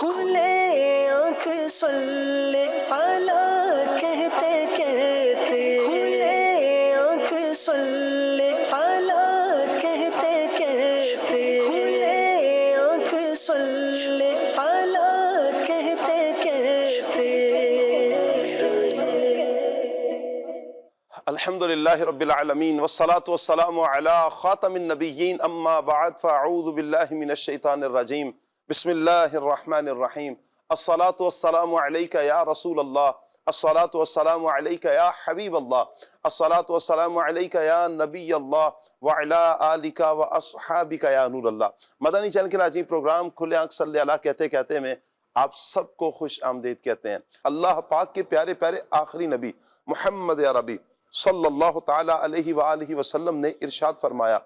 کھلے آنکھ صلی اللہ کہتے کہتے، کھلے آنکھ صلی اللہ کہتے کہتے، کھلے آنکھ صلی اللہ کہتے کہتے۔ الحمدللہ رب العالمین والصلاة والسلام علی خاتم النبیین اما بعد فاعوذ باللہ من الشیطان الرجیم بسم اللہ الرحمن الرحیم الصلاة والسلام علیک یا رسول اللہ الصلاة والسلام علیک یا حبیب اللہ الصلاة والسلام علیک یا نبی اللہ وعلی آلک واصحابک یا نور اللہ۔ مدنی چینل کے ناظرین، پروگرام کھلے آنکھ صلی اللہ کہتے کہتے میں آپ سب کو خوش آمدید کہتے ہیں۔ اللہ پاک کے پیارے پیارے آخری نبی محمد عربی صلی اللہ تعالی علیہ وآلہ وسلم نے ارشاد فرمایا،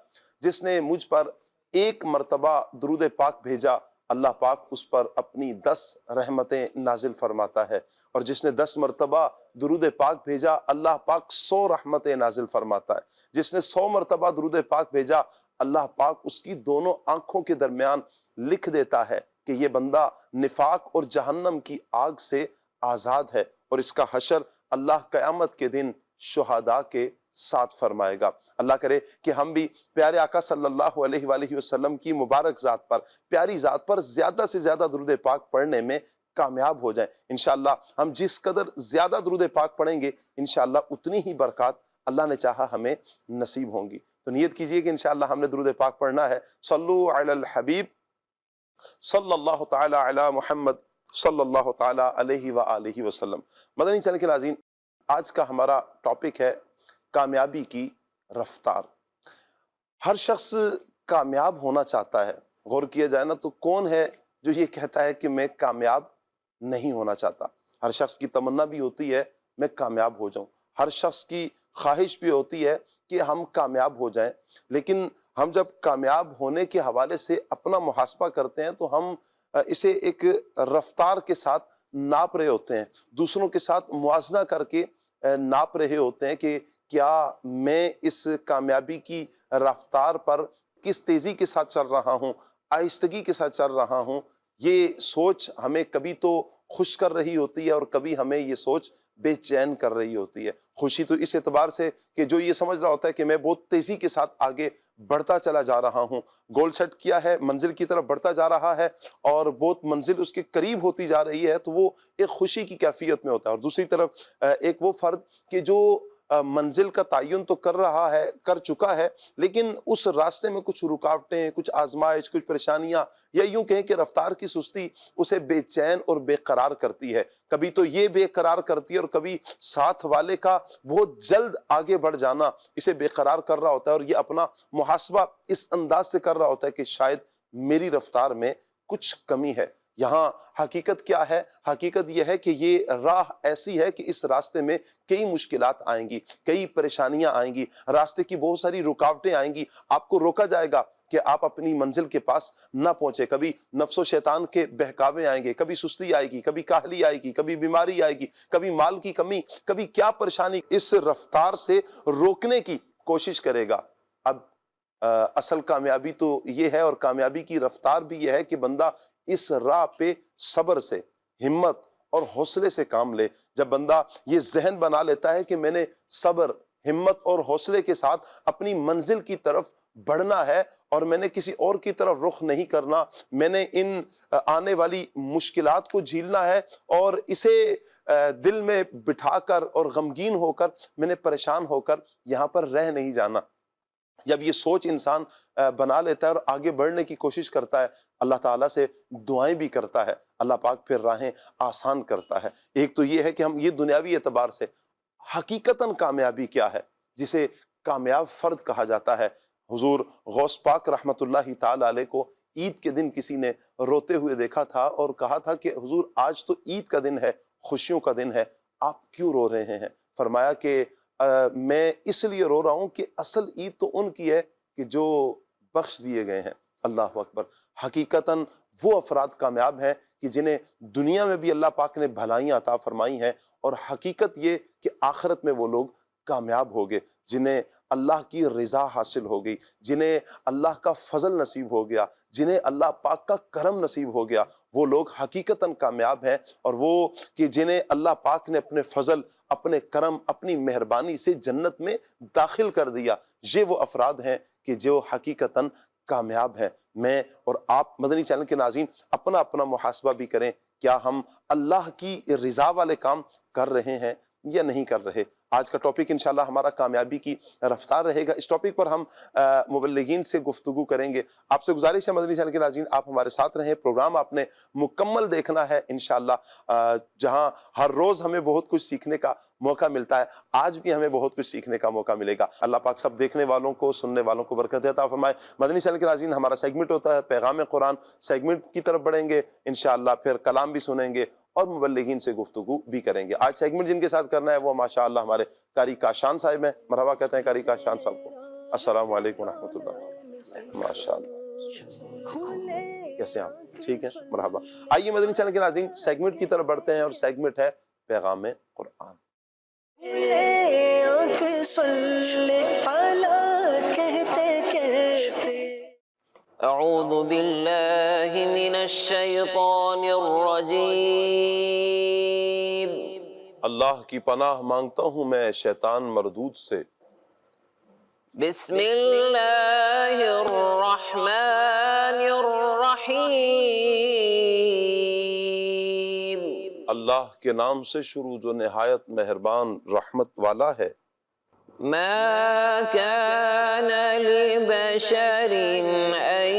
جس نے مجھ پر ایک مرتبہ درود پاک بھیجا اللہ پاک اس پر اپنی 10 رحمتیں نازل فرماتا ہے، اور جس نے 10 مرتبہ درود پاک بھیجا اللہ پاک 100 رحمتیں نازل فرماتا ہے، جس نے 100 مرتبہ درود پاک بھیجا اللہ پاک اس کی دونوں آنکھوں کے درمیان لکھ دیتا ہے کہ یہ بندہ نفاق اور جہنم کی آگ سے آزاد ہے، اور اس کا حشر اللہ قیامت کے دن شہداء کے ساتھ فرمائے گا۔ اللہ کرے کہ ہم بھی پیارے آقا صلی اللہ علیہ وآلہ وسلم کی مبارک ذات پر، پیاری ذات پر زیادہ سے زیادہ درود پاک پڑھنے میں کامیاب ہو جائیں۔ انشاءاللہ ہم جس قدر زیادہ درود پاک پڑھیں گے انشاءاللہ اتنی ہی برکات اللہ نے چاہا ہمیں نصیب ہوں گی۔ تو نیت کیجئے کہ انشاءاللہ ہم نے درود پاک پڑھنا ہے۔ صلو علی الحبیب صلی اللہ تعالی علی محمد صلی اللہ تعالی علیہ وآلہ وسلم۔ مدنی چینل کے ناظرین، آج کا ہمارا ٹاپک ہے کامیابی کی رفتار۔ ہر شخص کامیاب ہونا چاہتا ہے۔ غور کیا جائے نا تو کون ہے جو یہ کہتا ہے کہ میں کامیاب نہیں ہونا چاہتا؟ ہر شخص کی تمنا بھی ہوتی ہے میں کامیاب ہو جاؤں، ہر شخص کی خواہش بھی ہوتی ہے کہ ہم کامیاب ہو جائیں، لیکن ہم جب کامیاب ہونے کے حوالے سے اپنا محاسبہ کرتے ہیں تو ہم اسے ایک رفتار کے ساتھ ناپ رہے ہوتے ہیں، دوسروں کے ساتھ موازنہ کر کے ناپ رہے ہوتے ہیں کہ کیا میں اس کامیابی کی رفتار پر کس تیزی کے ساتھ چل رہا ہوں، آہستگی کے ساتھ چل رہا ہوں۔ یہ سوچ ہمیں کبھی تو خوش کر رہی ہوتی ہے اور کبھی ہمیں یہ سوچ بے چین کر رہی ہوتی ہے۔ خوشی تو اس اعتبار سے کہ جو یہ سمجھ رہا ہوتا ہے کہ میں بہت تیزی کے ساتھ آگے بڑھتا چلا جا رہا ہوں، گول سیٹ کیا ہے، منزل کی طرف بڑھتا جا رہا ہے اور بہت منزل اس کے قریب ہوتی جا رہی ہے، تو وہ ایک خوشی کی کیفیت میں ہوتا ہے۔ اور دوسری طرف ایک وہ فرد کہ جو منزل کا تعین تو کر چکا ہے، لیکن اس راستے میں کچھ رکاوٹیں، کچھ آزمائش، کچھ پریشانیاں، یا یوں کہیں کہ رفتار کی سستی اسے بے چین اور بے قرار کرتی ہے۔ کبھی تو یہ بے قرار کرتی ہے اور کبھی ساتھ والے کا بہت جلد آگے بڑھ جانا اسے بے قرار کر رہا ہوتا ہے، اور یہ اپنا محاسبہ اس انداز سے کر رہا ہوتا ہے کہ شاید میری رفتار میں کچھ کمی ہے۔ یہاں حقیقت کیا ہے؟ حقیقت یہ ہے کہ یہ راہ ایسی ہے کہ اس راستے میں کئی مشکلات آئیں گی، کئی پریشانیاں آئیں گی، راستے کی بہت ساری رکاوٹیں آئیں گی، آپ کو روکا جائے گا کہ آپ اپنی منزل کے پاس نہ پہنچے۔ کبھی نفس و شیطان کے بہکاوے آئیں گے، کبھی سستی آئے گی، کبھی کاہلی آئے گی، کبھی بیماری آئے گی، کبھی مال کی کمی، کبھی کیا پریشانی اس رفتار سے روکنے کی کوشش کرے گا۔ اب اصل کامیابی تو یہ ہے، اور کامیابی کی رفتار بھی یہ ہے کہ بندہ اس راہ پہ صبر سے، ہمت اور حوصلے سے کام لے۔ جب بندہ یہ ذہن بنا لیتا ہے کہ میں نے صبر، ہمت اور حوصلے کے ساتھ اپنی منزل کی طرف بڑھنا ہے اور میں نے کسی اور کی طرف رخ نہیں کرنا، میں نے ان آنے والی مشکلات کو جھیلنا ہے اور اسے دل میں بٹھا کر اور غمگین ہو کر میں نے پریشان ہو کر یہاں پر رہ نہیں جانا۔ جب یہ سوچ انسان بنا لیتا ہے اور آگے بڑھنے کی کوشش کرتا ہے، اللہ تعالیٰ سے دعائیں بھی کرتا ہے، اللہ پاک پھر راہیں آسان کرتا ہے۔ ایک تو یہ ہے کہ ہم یہ دنیاوی اعتبار سے حقیقتاً کامیابی کیا ہے، جسے کامیاب فرد کہا جاتا ہے۔ حضور غوث پاک رحمت اللہ تعالی علیہ کو عید کے دن کسی نے روتے ہوئے دیکھا تھا اور کہا تھا کہ حضور آج تو عید کا دن ہے، خوشیوں کا دن ہے، آپ کیوں رو رہے ہیں؟ فرمایا کہ میں اس لیے رو رہا ہوں کہ اصل عید تو ان کی ہے کہ جو بخش دیے گئے ہیں۔ اللہ اکبر۔ حقیقتاً وہ افراد کامیاب ہیں کہ جنہیں دنیا میں بھی اللہ پاک نے بھلائیاں عطا فرمائی ہیں، اور حقیقت یہ کہ آخرت میں وہ لوگ کامیاب ہو گئے، جنہیں اللہ کی رضا حاصل ہو گئی، جنہیں اللہ کا فضل نصیب ہو گیا، جنہیں اللہ پاک کا کرم نصیب ہو گیا، وہ لوگ حقیقتاً کامیاب ہیں۔ اور وہ کہ جنہیں اللہ پاک نے اپنے فضل، اپنے کرم، اپنی مہربانی سے جنت میں داخل کر دیا، یہ وہ افراد ہیں کہ جو حقیقتاً کامیاب ہیں۔ میں اور آپ مدنی چینل کے ناظرین اپنا اپنا محاسبہ بھی کریں، کیا ہم اللہ کی رضا والے کام کر رہے ہیں یا نہیں کر رہے؟ آج کا ٹاپک انشاءاللہ ہمارا کامیابی کی رفتار رہے گا۔ اس ٹاپک پر ہم مبلغین سے گفتگو کریں گے۔ آپ سے گزارش ہے مدنی چینل کے ناظرین، آپ ہمارے ساتھ رہیں، پروگرام آپ نے مکمل دیکھنا ہے انشاءاللہ، جہاں ہر روز ہمیں بہت کچھ سیکھنے کا موقع ملتا ہے، آج بھی ہمیں بہت کچھ سیکھنے کا موقع ملے گا۔ اللہ پاک سب دیکھنے والوں کو، سننے والوں کو برکت عطا فرمائے۔ مدنی چینل کے ناظرین ہمارا سیگمنٹ ہوتا ہے پیغام قرآن، سیگمنٹ کی طرف بڑھیں گے انشاءاللہ، پھر کلام بھی سنیں گے اور مبلغین سے گفتگو بھی کریں گے۔ آج سیگمنٹ جن کے ساتھ کرنا ہے وہ ماشاءاللہ ہمارے قاری کاشان صاحب ہیں۔ مرحبا کہتے ہیں قاری کاشان صاحب کو۔ السلام علیکم ورحمۃ اللہ۔ ماشاءاللہ، کیسے ہیں آپ؟ ٹھیک ہے، مرحبا۔ آئیے مدنی چینل کے ناظرین سیگمنٹ کی طرف بڑھتے ہیں، اور سیگمنٹ ہے پیغام قرآن۔ اعوذ باللہ من الشیطان الرجیم۔ اللہ کی پناہ مانگتا ہوں میں شیطان مردود سے۔ بسم اللہ الرحمن الرحیم۔ اللہ کے نام سے شروع جو نہایت مہربان رحمت والا ہے۔ ما كان لبشر أن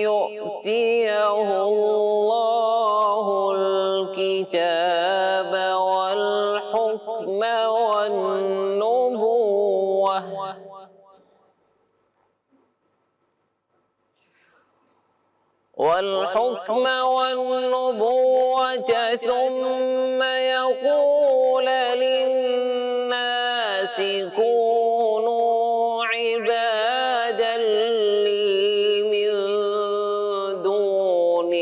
يؤتيه الله الكتاب والحكم والنبوة ثم يقول للناس كونوا عبادا لي من دون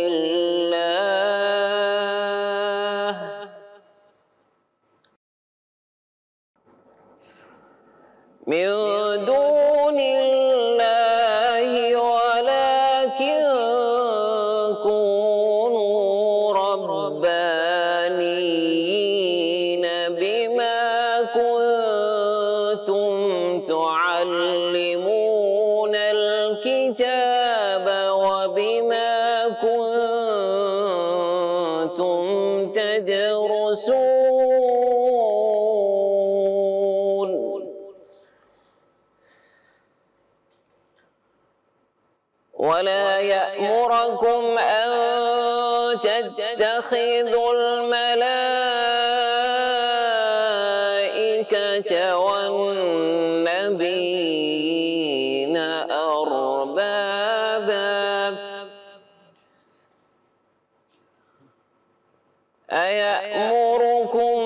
الله ولكن كونوا ربانيين بما كنتم تعلمون الكتاب وبما كنتم تدرسون ولا يأمركم أن تتخذوا الملائكة والنبيين أربابا أيأمركم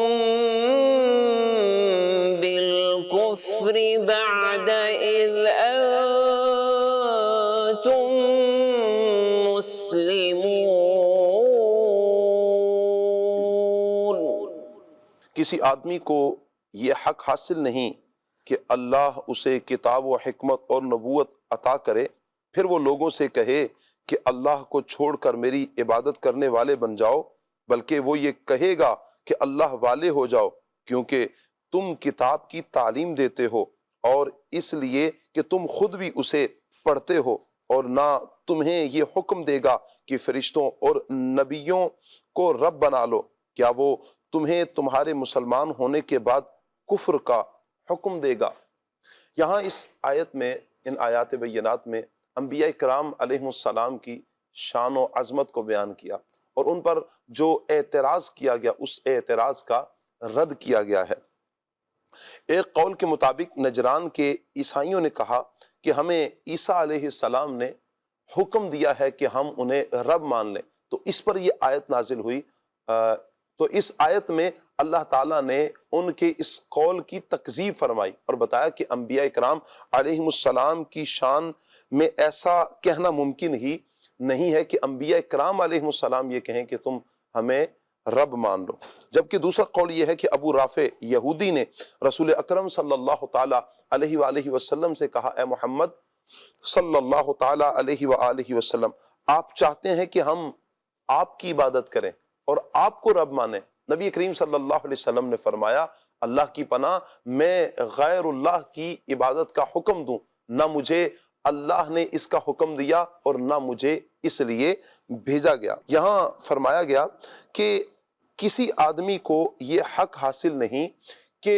بالكفر بعد إذ أنتم مسلمون۔ کسی آدمی کو یہ حق حاصل نہیں کہ اللہ اسے کتاب و حکمت اور نبوت عطا کرے، پھر وہ لوگوں سے کہے کہ اللہ کو چھوڑ کر میری عبادت کرنے والے بن جاؤ، بلکہ وہ یہ کہے گا کہ اللہ والے ہو جاؤ، کیونکہ تم کتاب کی تعلیم دیتے ہو اور اس لیے کہ تم خود بھی اسے پڑھتے ہو، اور نہ تمہیں یہ حکم دے گا کہ فرشتوں اور نبیوں کو رب بنا لو۔ کیا وہ تمہیں تمہارے مسلمان ہونے کے بعد کفر کا حکم دے گا؟ یہاں اس آیت میں، ان آیات بینات میں انبیاء کرام علیہ السلام کی شان و عظمت کو بیان کیا، اور ان پر جو اعتراض کیا گیا اس اعتراض کا رد کیا گیا ہے۔ ایک قول کے مطابق نجران کے عیسائیوں نے کہا کہ ہمیں عیسیٰ علیہ السلام نے حکم دیا ہے کہ ہم انہیں رب مان لیں، تو اس پر یہ آیت نازل ہوئی۔ تو اس آیت میں اللہ تعالیٰ نے ان کے اس قول کی تکذیب فرمائی اور بتایا کہ انبیاء کرام علیہ السلام کی شان میں ایسا کہنا ممکن ہی نہیں ہے کہ انبیاء کرام علیہ السلام یہ کہیں کہ تم ہمیں رب مان لو۔ جبکہ دوسرا قول یہ ہے کہ ابو رافع یہودی نے رسول اکرم صلی اللہ تعالی علیہ وآلہ وسلم سے کہا، اے محمد صلی اللہ تعالی علیہ وآلہ وسلم، آپ چاہتے ہیں کہ ہم آپ کی عبادت کریں اور آپ کو رب مانیں؟ نبی کریم صلی اللہ علیہ وسلم نے فرمایا، اللہ کی پناہ، میں غیر اللہ کی عبادت کا حکم دوں؟ نہ مجھے اللہ نے اس کا حکم دیا اور نہ مجھے اس لیے بھیجا گیا۔ یہاں فرمایا گیا کہ کسی آدمی کو یہ حق حاصل نہیں کہ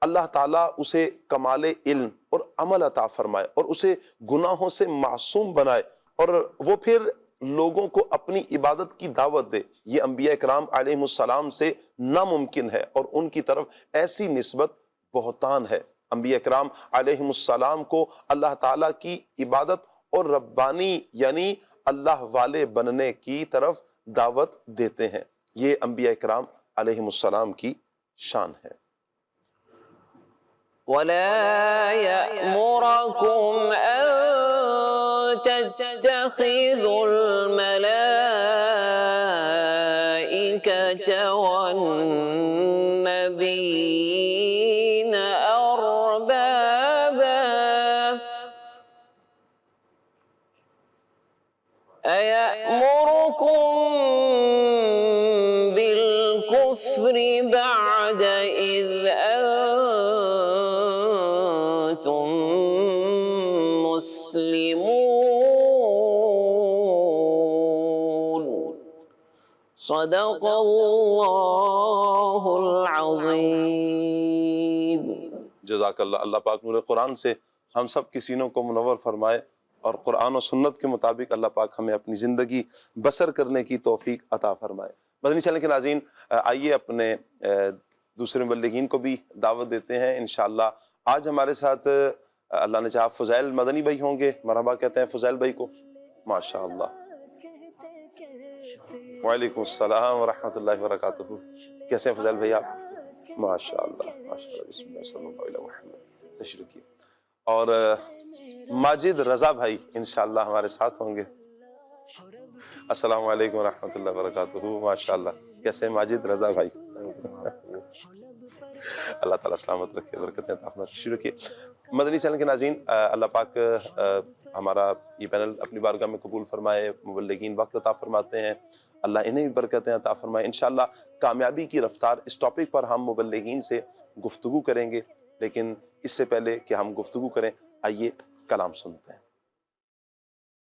اللہ تعالیٰ اسے کمال علم اور عمل عطا فرمائے اور اسے گناہوں سے معصوم بنائے اور وہ پھر لوگوں کو اپنی عبادت کی دعوت دے۔ یہ انبیاء اکرام علیہ السلام سے ناممکن ہے اور ان کی طرف ایسی نسبت بہتان ہے۔ انبیاء اکرام علیہ السلام کو اللہ تعالیٰ کی عبادت اور ربانی یعنی اللہ والے بننے کی طرف دعوت دیتے ہیں۔ یہ انبیاء اکرام علیہ السلام کی شان ہے۔ وَلَا يَأْمُرَكُمْ أَن تَتَّخِذُوا الْمَلَائِكَةَ وَالنَّبِيِّينَ أَرْبَابًا أَيَأْمُرُكُم بِالْكُفْرِ بَعْدَ إِذْ أَنْتُمْ مسلمون۔ صدق اللہ العظیم۔ جزاک اللہ۔ اللہ پاک نور قرآن سے ہم سب کی سینوں کو منور فرمائے اور قرآن و سنت کے مطابق اللہ پاک ہمیں اپنی زندگی بسر کرنے کی توفیق عطا فرمائے۔ مدنی چینل کے ناظرین، آئیے اپنے دوسرے مبلغین کو بھی دعوت دیتے ہیں انشاءاللہ۔ آج ہمارے ساتھ اللہ نے چاہا فضیل مدنی بھائی ہوں گے، مرحبا کہتے ہیں فضیل بھائی کو۔ ماشاءاللہ۔ وعلیکم السلام ورحمۃ اللہ وبرکاتہ۔ کیسے ہیں فضیل بھائی آپ؟ ماشاءاللہ ماشاءاللہ، بسم اللہ صلی اللہ علیہ وسلم۔ تشریف کی۔ اور ماجد رضا بھائی انشاءاللہ ہمارے ساتھ ہوں گے۔ السلام علیکم ورحمۃ اللہ وبرکاتہ۔ ماشاءاللہ، کیسے ہیں ماجد رضا بھائی؟ اللہ تعالیٰ سلامت رکھے، برکتیں عطا فرمائے۔ تشریف کی۔ مدنی چینل کے ناظرین، اللہ پاک ہمارا یہ پینل اپنی بارگاہ میں قبول فرمائے۔ مبلغین وقت عطا فرماتے ہیں، اللہ انہیں بھی برکتیں عطا فرمائے۔ انشاءاللہ کامیابی کی رفتار، اس ٹاپک پر ہم مبلغین سے گفتگو کریں گے، لیکن اس سے پہلے کہ ہم گفتگو کریں آئیے کلام سنتے ہیں۔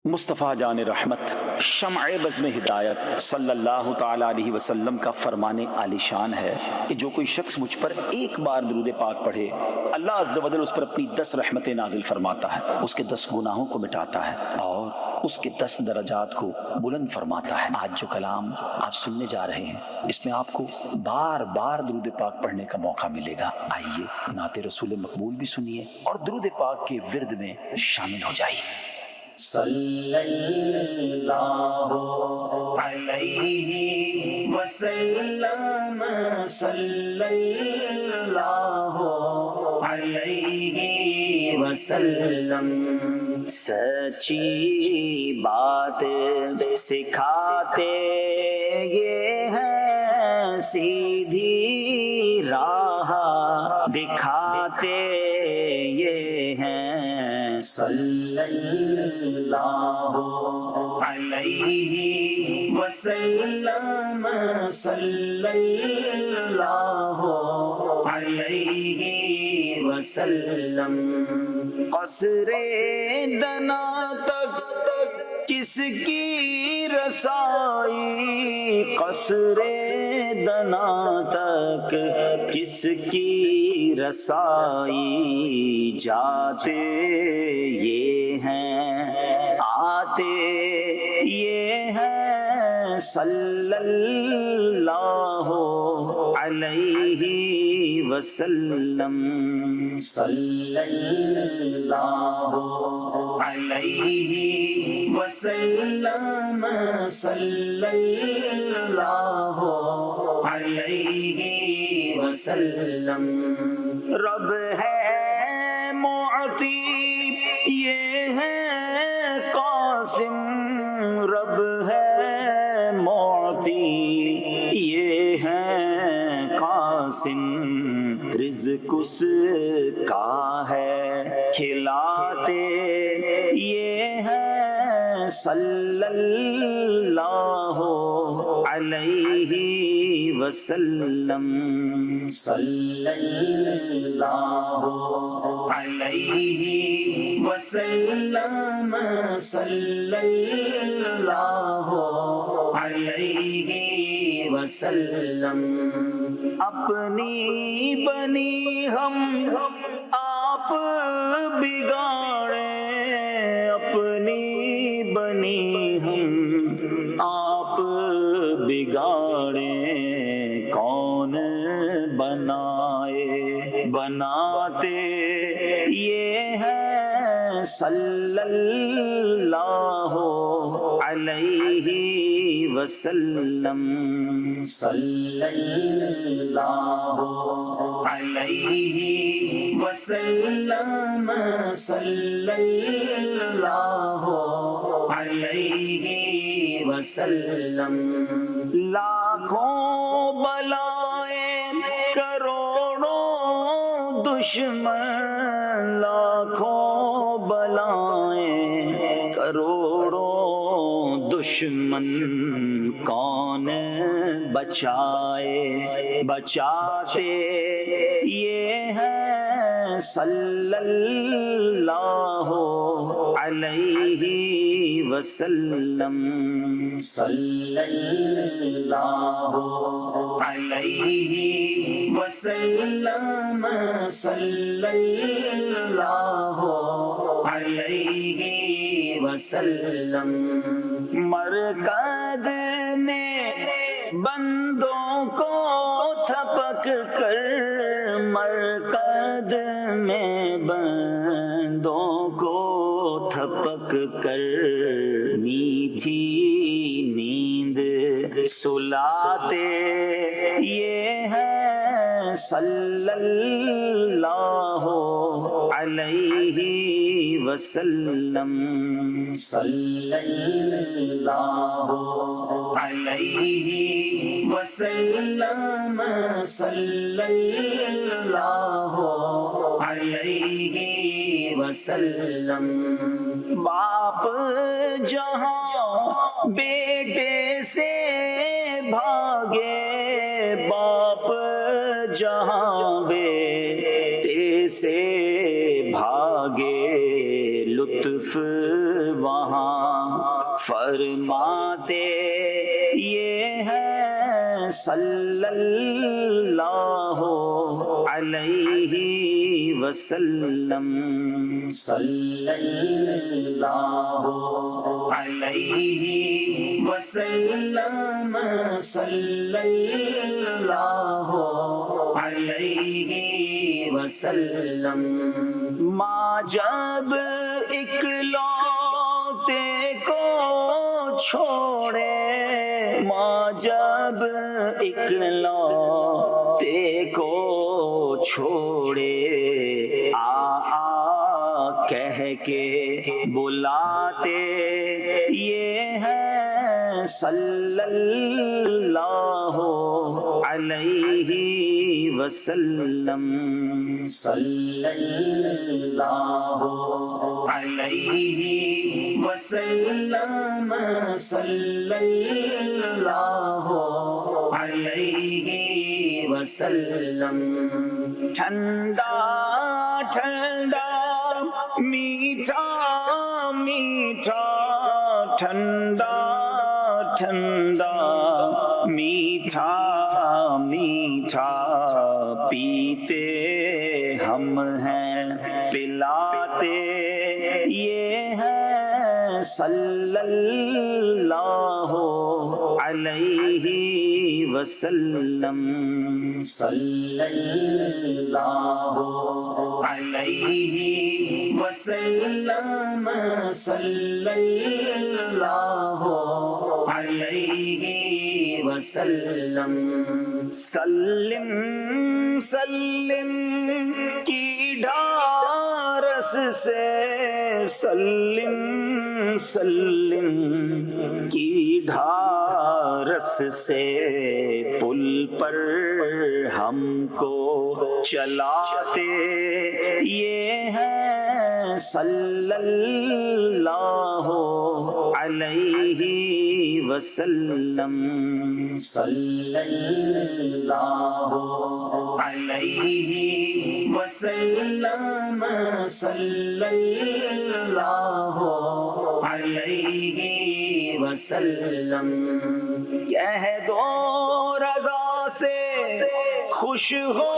مصطفیٰ جان رحمت شمع بزم ہدایت صلی اللہ تعالیٰ علیہ وسلم کا فرمان عالی شان ہے کہ جو کوئی شخص مجھ پر ایک بار درود پاک پڑھے، اللہ عز و جل اس پر اپنی 10 رحمتیں نازل فرماتا ہے، اس کے 10 گناہوں کو مٹاتا ہے اور اس کے 10 درجات کو بلند فرماتا ہے۔ آج جو کلام آپ سننے جا رہے ہیں، اس میں آپ کو بار بار درود پاک پڑھنے کا موقع ملے گا۔ آئیے نعت رسول مقبول بھی سنیے اور درود پاک کے ورد میں شامل ہو جائیے۔ صلی اللہ علیہ وسلم، صلی اللہ علیہ وسلم، سچی بات سکھاتے یہ ہیں، سیدھی راہ دکھاتے یہ ہیں، صلی اللہ علیہ وسلم، صلی اللہ علیہ وسلم۔ قصر دنا تک کس کی رسائی، قصر دنا تک کس کی رسائی، جاتے یہ ہیں آتے یہ ہیں، صلی اللہ علیہ وسلم، صلی اللہ علیہ وسلم، صلی اللہ علیہ وسلم۔ رب ہے معطی یہ ہے قاسم، رب ہے معطی محاسن رزق اس کا ہے، کھلاتے یہ ہے صلی اللہ علیہ وسلم، صلی اللہ علیہ وسلم، صلی اللہ علیہ وسلم۔ اپنی بنی ہم آپ بگاڑیں، اپنی بنی ہم آپ بگاڑیں، کون بنائے؟ بناتے یہ ہے صلی اللہ علیہ وسلم، صلی اللہ علیہ وسلم، صلی اللہ علیہ وسلم۔ لاکھوں بلائیں کروڑوں دشمن، لاکھوں بلائیں کروڑوں دشمن، کون بچائے؟ بچاتے یہ ہے صلی اللہ علیہ وسلم، صلی اللہ علیہ وسلم، صلی اللہ علیہ وسلم۔ مرکز میں بندوں کو تھپک کر، مرکز میں بندوں کو تھپک کر، میٹھی نیند سلاتے یہ ہے صلی اللہ علیہ وسلم، صلی اللہ علیہ وسلم، صلی اللہ علیہ وسلم۔ باپ جہاں بیٹے سے بھاگے، باپ جہاں بیٹے سے بھاگے، لطف وہاں فرماتے یہ ہے صلی اللہ علیہ وسلم، صلی اللہ علیہ وسلم، صلی اللہ علیہ وسلم۔ ماں جب اکلوتے کو چھوڑے، ماں جب اکلوتے کو چھوڑے، کہہ کے بلاتے یہ ہے صلی اللہ علیہ وسلم، صلی اللہ علیہ وسلم، صلی اللہ علیہ وسلم۔ ٹھنڈا ٹھنڈا میٹھا میٹھا، ٹھنڈا ٹھنڈا میٹھا میٹھا، پیتے ہم ہیں پلاتے یہ ہے صلی اللہ علیہ وسلم، صلی اللہ علیہ وسلم، صلی اللہ علیہ وسلم۔ سلم سلم کی ڈھارس سے، سلم سلم کی ڈھارس سے پل پر ہم کو چلاتے یہ ہیں صلی اللہ علیہ وسلم، صلی اللہ علیہ وسلم، صلی اللہ علیہ وسلم۔ کہہ دو رضا سے خوش ہو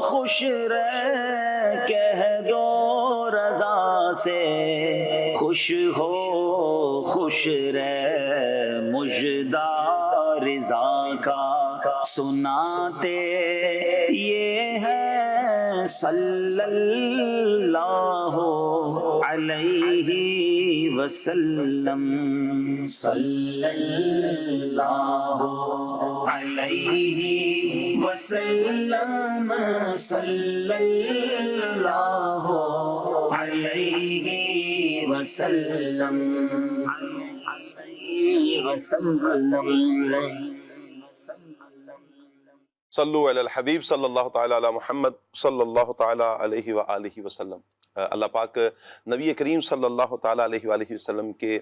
خوش رہ، کہہ دو رضا سے خوش ہو خوش رہ، مژدہ رضا کا سناتے یہ ہے صلی اللہ علیہ وسلم، صلی اللہ علیہ وسلم، صلی اللہ علیہ وسلم، صلو علی الحبیب صلی اللہ تعالی علی محمد صلی اللہ تعالی علیہ وآلہ وسلم۔ اللہ پاک نبی کریم صلی اللہ تعالی علیہ وآلہ وسلم کے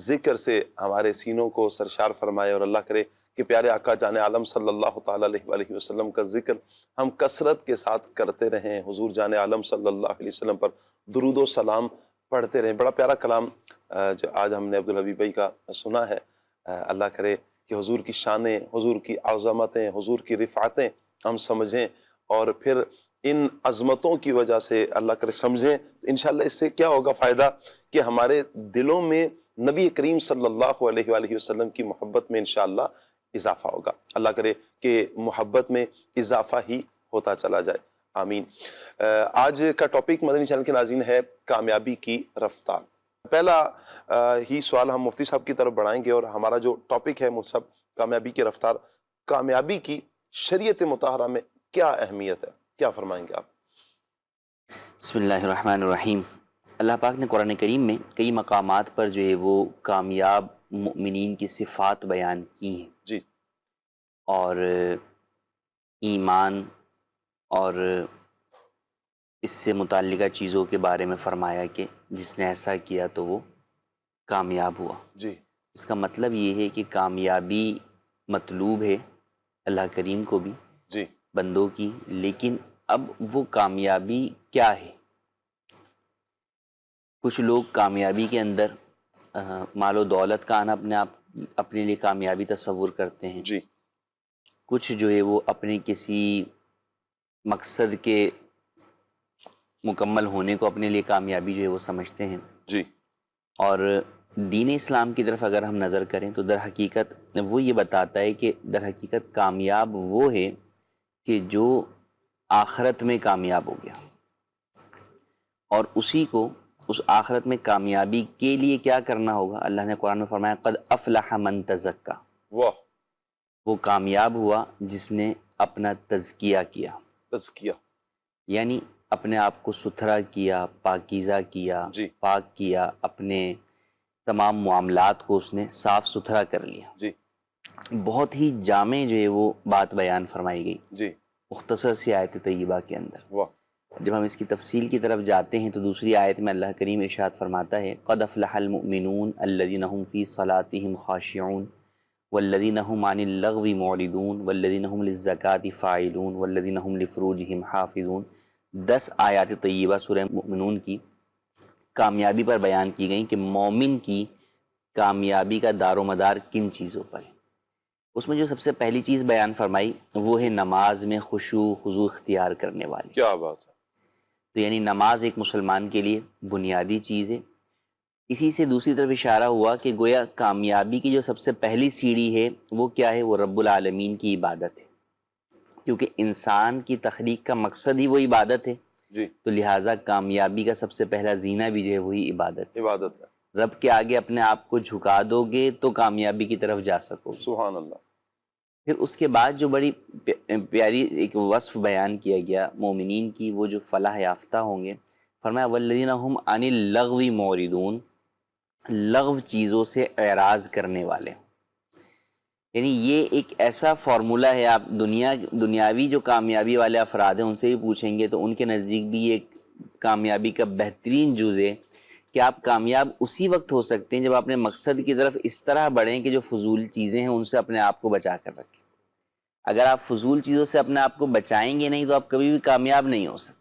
ذکر سے ہمارے سینوں کو سرشار فرمائے، اور اللہ کرے کہ پیارے آقا جان عالم صلی اللہ تعالی علیہ وآلہ وسلم کا ذکر ہم کثرت کے ساتھ کرتے رہیں، حضور جان عالم صلی اللہ علیہ وسلم پر درود و سلام پڑھتے رہیں۔ بڑا پیارا کلام جو آج ہم نے عبدالحبیب بھائی کا سنا ہے، اللہ کرے کہ حضور کی شانیں، حضور کی عظمتیں، حضور کی رفعتیں ہم سمجھیں، اور پھر ان عظمتوں کی وجہ سے اللہ کرے سمجھیں، تو انشاءاللہ اس سے کیا ہوگا فائدہ کہ ہمارے دلوں میں نبی کریم صلی اللہ علیہ وآلہ وسلم کی محبت میں انشاءاللہ اضافہ ہوگا۔ اللہ کرے کہ محبت میں اضافہ ہی ہوتا چلا جائے، آمین۔ آج کا ٹاپک مدنی چینل کے ناظرین ہے کامیابی کی رفتار۔ پہلا ہی سوال ہم مفتی صاحب کی طرف بڑھائیں گے، اور ہمارا جو ٹاپک ہے مفتی صاحب کامیابی کی رفتار، کامیابی کی شریعت مطہرہ میں کیا اہمیت ہے، کیا فرمائیں گے آپ؟ بسم اللہ الرحمن الرحیم۔ اللہ پاک نے قرآن کریم میں کئی مقامات پر جو ہے وہ کامیاب مؤمنین کی صفات بیان کی ہیں جی، اور ایمان اور اس سے متعلقہ چیزوں کے بارے میں فرمایا کہ جس نے ایسا کیا تو وہ کامیاب ہوا۔ جی، اس کا مطلب یہ ہے کہ کامیابی مطلوب ہے اللہ کریم کو بھی، جی، بندوں کی، لیکن اب وہ کامیابی کیا ہے؟ کچھ لوگ کامیابی کے اندر مال و دولت کا آنا اپنے لیے کامیابی تصور کرتے ہیں، جی، کچھ جو ہے وہ اپنے کسی مقصد کے مکمل ہونے کو اپنے لیے کامیابی جو ہے وہ سمجھتے ہیں، جی، اور دین اسلام کی طرف اگر ہم نظر کریں تو در حقیقت وہ یہ بتاتا ہے کہ در حقیقت کامیاب وہ ہے کہ جو آخرت میں کامیاب ہو گیا، اور اسی کو اس آخرت میں کامیابی کے لیے کیا کرنا ہوگا؟ اللہ نے قرآن میں فرمایا قد افلح من تزکا، واہ، وہ کامیاب ہوا جس نے اپنا تزکیہ کیا، تزکیہ، یعنی اپنے آپ کو ستھرا کیا، پاکیزہ کیا، جی، پاک کیا، اپنے تمام معاملات کو اس نے صاف ستھرا کر لیا۔ جی، بہت ہی جامع جو ہے وہ بات بیان فرمائی گئی جی، مختصر سی آیت طیبہ کے اندر۔ واہ، جب ہم اس کی تفصیل کی طرف جاتے ہیں تو دوسری آیت میں اللہ کریم ارشاد فرماتا ہے قد افلح المؤمنون الذین هم فی صلاتهم خاشعون والذین هم عن اللغو معرضون والذین هم للزکاة فاعلون والذین هم لفروجهم حافظون۔ 10 آیات طیبہ سورہ مؤمنون کی کامیابی پر بیان کی گئیں کہ مومن کی کامیابی کا دار و مدار کن چیزوں پر ہے۔ اس میں جو سب سے پہلی چیز بیان فرمائی وہ ہے نماز میں خشوع خضوع اختیار کرنے والی۔ کیا بات ہے! تو یعنی نماز ایک مسلمان کے لیے بنیادی چیز ہے۔ اسی سے دوسری طرف اشارہ ہوا کہ گویا کامیابی کی جو سب سے پہلی سیڑھی ہے وہ کیا ہے؟ وہ رب العالمین کی عبادت ہے، کیونکہ انسان کی تخلیق کا مقصد ہی وہ عبادت ہے، جی، تو لہٰذا کامیابی کا سب سے پہلا زینہ بھی جو ہے وہی عبادت ہے۔ عبادت ہے، رب کے آگے اپنے آپ کو جھکا دو گے تو کامیابی کی طرف جا سکو گے۔ سبحان اللہ۔ پھر اس کے بعد جو بڑی پیاری ایک وصف بیان کیا گیا مومنین کی، وہ جو فلاح یافتہ ہوں گے، فرمایا والذین هم عن اللغو معرضون، لغو چیزوں سے اعراض کرنے والے. یعنی یہ ایک ایسا فارمولہ ہے، آپ دنیاوی جو کامیابی والے افراد ہیں ان سے بھی پوچھیں گے تو ان کے نزدیک بھی یہ کامیابی کا بہترین جز ہے کہ آپ کامیاب اسی وقت ہو سکتے ہیں جب آپ اپنے مقصد کی طرف اس طرح بڑھیں کہ جو فضول چیزیں ہیں ان سے اپنے آپ کو بچا کر رکھیں. اگر آپ فضول چیزوں سے اپنے آپ کو بچائیں گے نہیں تو آپ کبھی بھی کامیاب نہیں ہو سکتے.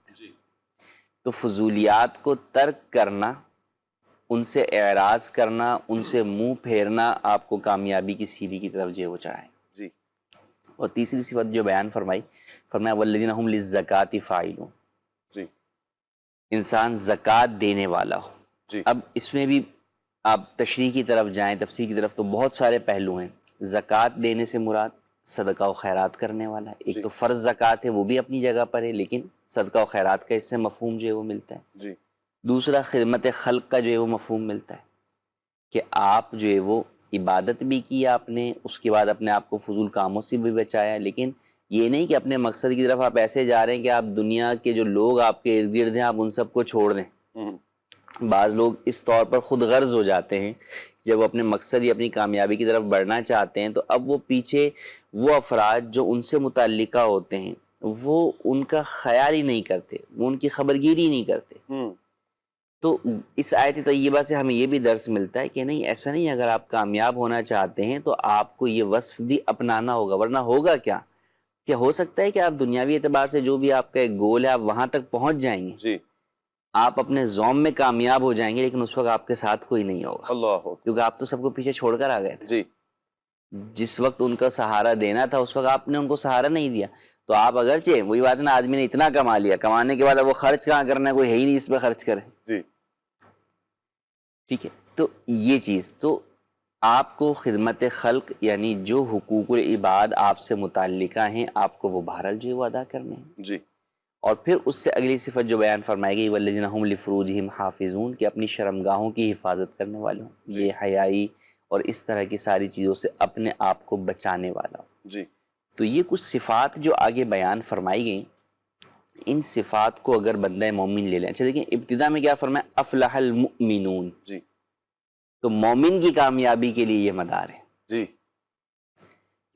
تو فضولیات کو ترک کرنا، ان سے اعراض کرنا، ان سے منہ پھیرنا آپ کو کامیابی کی سیڑھی کی طرف جو وہ چڑھائے. جی. اور تیسری صفت جو بیان فرمایا والذین هم للزکاۃ فاعلون. جی. انسان زکوٰۃ دینے والا ہو. جی. اب اس میں بھی آپ تشریح کی طرف جائیں، تفسیر کی طرف، تو بہت سارے پہلو ہیں. زکوٰۃ دینے سے مراد صدقہ و خیرات کرنے والا ہے. ایک تو فرض زکوٰۃ ہے وہ بھی اپنی جگہ پر ہے، لیکن صدقہ و خیرات کا اس سے مفہوم جو ہے وہ ملتا ہے. جی. دوسرا خدمت خلق کا جو ہے وہ مفہوم ملتا ہے کہ آپ جو ہے وہ عبادت بھی کی آپ نے، اس کے بعد اپنے آپ کو فضول کاموں سے بھی بچایا. لیکن یہ نہیں کہ اپنے مقصد کی طرف آپ ایسے جا رہے ہیں کہ آپ دنیا کے جو لوگ آپ کے ارد گرد ہیں آپ ان سب کو چھوڑ دیں. بعض لوگ اس طور پر خود غرض ہو جاتے ہیں جب وہ اپنے مقصد یا اپنی کامیابی کی طرف بڑھنا چاہتے ہیں تو اب وہ پیچھے وہ افراد جو ان سے متعلقہ ہوتے ہیں وہ ان کا خیال ہی نہیں کرتے، وہ ان کی خبرگیری نہیں کرتے. تو اس آیت طیبہ سے ہمیں یہ بھی درس ملتا ہے کہ نہیں، ایسا نہیں، اگر آپ کامیاب ہونا چاہتے ہیں تو آپ کو یہ وصف بھی اپنانا ہوگا، ورنہ ہوگا کیا کہ ہو سکتا ہے کہ آپ دنیاوی اعتبار سے جو بھی آپ کا ایک گول ہے آپ وہاں تک پہنچ جائیں گے. جی. آپ اپنے زوم میں کامیاب ہو جائیں گے لیکن اس وقت آپ کے ساتھ کوئی نہیں ہوگا. اللہ. کیونکہ آپ تو سب کو پیچھے چھوڑ کر آ گئے تھے. جی. جس وقت ان کا سہارا دینا تھا اس وقت آپ نے ان کو سہارا نہیں دیا. تو آپ اگرچہ وہی بات ہے نا، آدمی نے اتنا کما لیا، کمانے کے بعد اب وہ خرچ کہاں کرنا ہے، کوئی ہے ہی نہیں اس پہ خرچ کرے. جی. ٹھیک ہے. تو یہ چیز تو آپ کو خدمت خلق یعنی جو حقوق العباد آپ سے متعلقہ ہیں آپ کو وہ بہرحال جو ہے وہ ادا کرنے ہیں. جی. اور پھر اس سے اگلی صفت جو بیان فرمائی گئی والذین هم لفروجہم حافظون، کہ اپنی شرمگاہوں کی حفاظت کرنے والے ہوں، بے حیائی اور اس طرح کی ساری چیزوں سے اپنے آپ کو بچانے والا ہوں. جی. تو یہ کچھ صفات جو آگے بیان فرمائی گئیں، ان صفات کو اگر بندہ مومن لے لیں. اچھا دیکھیں ابتدا میں کیا فرمایا، افلح المؤمنون. جی. تو مومن کی کامیابی کے لیے یہ مدار ہے. جی.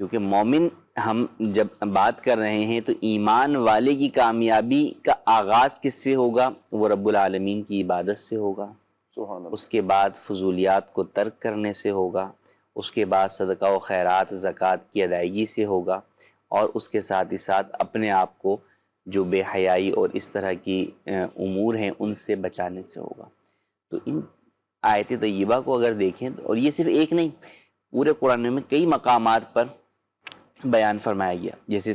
کیونکہ مومن ہم جب بات کر رہے ہیں تو ایمان والے کی کامیابی کا آغاز کس سے ہوگا، وہ رب العالمین کی عبادت سے ہوگا. سبحان اللہ. اس کے بعد فضولیات کو ترک کرنے سے ہوگا، اس کے بعد صدقہ و خیرات زکوٰۃ کی ادائیگی سے ہوگا، اور اس کے ساتھ ہی ساتھ اپنے آپ کو جو بے حیائی اور اس طرح کی امور ہیں ان سے بچانے سے ہوگا. تو ان آیت طیبہ کو اگر دیکھیں اور یہ صرف ایک نہیں، پورے قرآن میں کئی مقامات پر بیان فرمایا گیا. جیسے